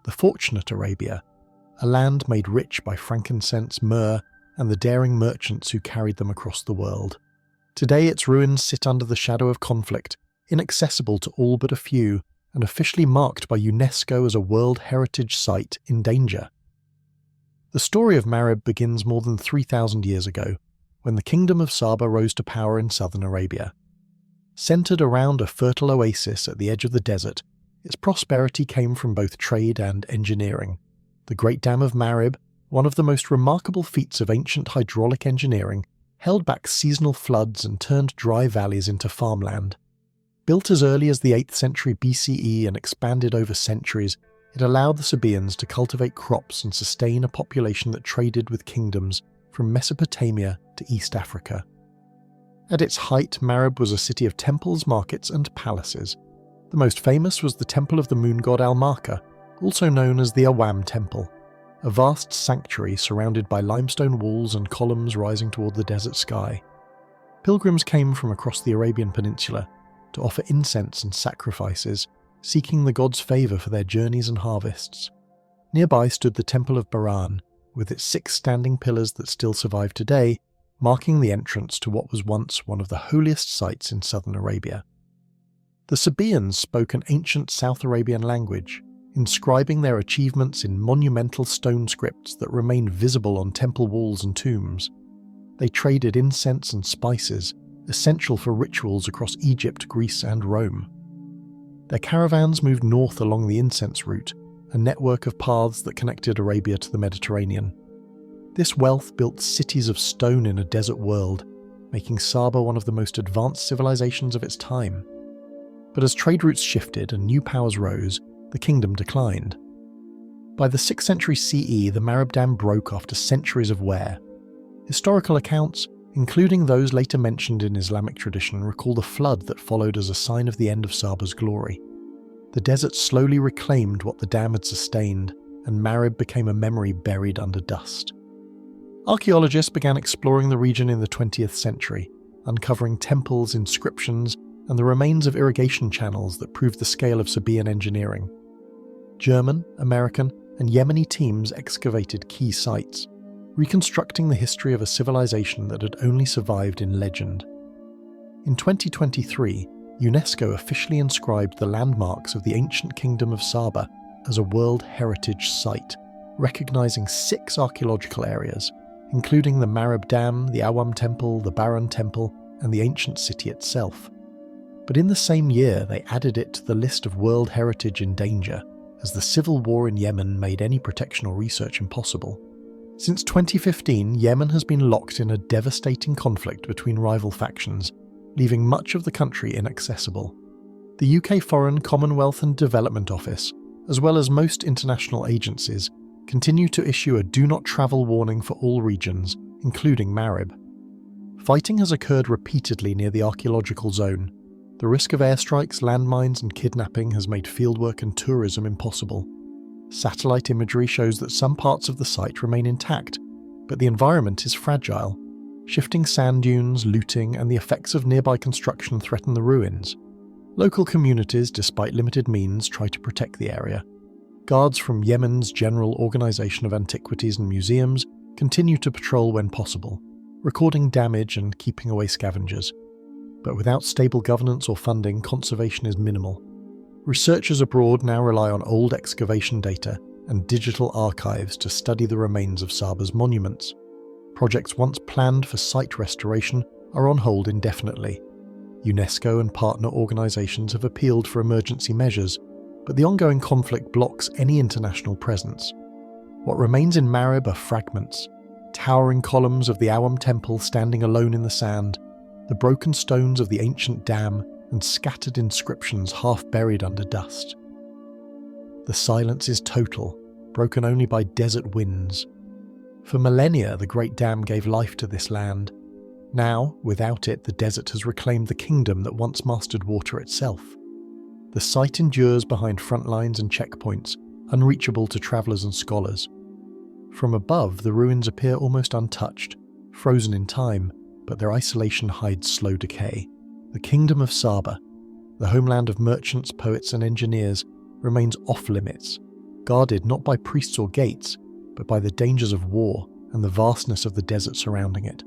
the Fortunate Arabia, a land made rich by frankincense, myrrh, and the daring merchants who carried them across the world. Today its ruins sit under the shadow of conflict, inaccessible to all but a few, and officially marked by UNESCO as a World Heritage Site in danger. The story of Marib begins more than 3,000 years ago, when the Kingdom of Saba rose to power in southern Arabia. Centered around a fertile oasis at the edge of the desert, its prosperity came from both trade and engineering. The Great Dam of Marib, one of the most remarkable feats of ancient hydraulic engineering, held back seasonal floods and turned dry valleys into farmland. Built as early as the 8th century BCE and expanded over centuries, it allowed the Sabaeans to cultivate crops and sustain a population that traded with kingdoms from Mesopotamia to East Africa. At its height, Marib was a city of temples, markets, and palaces. The most famous was the temple of the moon god Almaka, also known as the Awam Temple, a vast sanctuary surrounded by limestone walls and columns rising toward the desert sky. Pilgrims came from across the Arabian Peninsula to offer incense and sacrifices, seeking the gods' favour for their journeys and harvests. Nearby stood the Temple of Baran, with its 6 standing pillars that still survive today, marking the entrance to what was once one of the holiest sites in southern Arabia. The Sabaeans spoke an ancient South Arabian language, inscribing their achievements in monumental stone scripts that remain visible on temple walls and tombs. They traded incense and spices, essential for rituals across Egypt, Greece, and Rome. Their caravans moved north along the incense route, a network of paths that connected Arabia to the Mediterranean. This wealth built cities of stone in a desert world, making Saba one of the most advanced civilizations of its time. But as trade routes shifted and new powers rose, the kingdom declined. By the 6th century CE, the Marib Dam broke after centuries of wear. Historical accounts, including those later mentioned in Islamic tradition, recall the flood that followed as a sign of the end of Saba's glory. The desert slowly reclaimed what the dam had sustained, and Marib became a memory buried under dust. Archaeologists began exploring the region in the 20th century, uncovering temples, inscriptions, and the remains of irrigation channels that proved the scale of Sabaean engineering. German, American, and Yemeni teams excavated key sites, reconstructing the history of a civilization that had only survived in legend. In 2023, UNESCO officially inscribed the landmarks of the ancient kingdom of Saba as a World Heritage Site, recognizing 6 archaeological areas, including the Marib Dam, the Awam Temple, the Baran Temple, and the ancient city itself. But in the same year, they added it to the list of World Heritage in danger, as the civil war in Yemen made any protection or research impossible. Since 2015, Yemen has been locked in a devastating conflict between rival factions, leaving much of the country inaccessible. The UK Foreign, Commonwealth and Development Office, as well as most international agencies, continue to issue a do not travel warning for all regions, including Marib. Fighting has occurred repeatedly near the archaeological zone. The risk of airstrikes, landmines and kidnapping has made fieldwork and tourism impossible. Satellite imagery shows that some parts of the site remain intact, but the environment is fragile. Shifting sand dunes, looting, and the effects of nearby construction threaten the ruins. Local communities, despite limited means, try to protect the area. Guards from Yemen's General Organization of Antiquities and Museums continue to patrol when possible, recording damage and keeping away scavengers. But without stable governance or funding, conservation is minimal. Researchers abroad now rely on old excavation data and digital archives to study the remains of Saba's monuments. Projects once planned for site restoration are on hold indefinitely. UNESCO and partner organisations have appealed for emergency measures, but the ongoing conflict blocks any international presence. What remains in Marib are fragments, towering columns of the Awam Temple standing alone in the sand, the broken stones of the ancient dam, and scattered inscriptions half buried under dust. The silence is total, broken only by desert winds. For millennia, the Great Dam gave life to this land. Now, without it, the desert has reclaimed the kingdom that once mastered water itself. The site endures behind front lines and checkpoints, unreachable to travellers and scholars. From above, the ruins appear almost untouched, frozen in time, but their isolation hides slow decay. The kingdom of Saba, the homeland of merchants, poets and engineers, remains off-limits, guarded not by priests or gates, but by the dangers of war and the vastness of the desert surrounding it.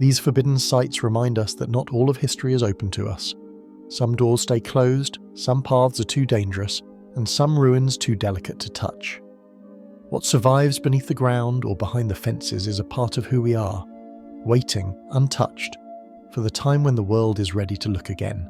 These forbidden sites remind us that not all of history is open to us. Some doors stay closed, some paths are too dangerous, and some ruins too delicate to touch. What survives beneath the ground or behind the fences is a part of who we are, waiting, untouched, for the time when the world is ready to look again.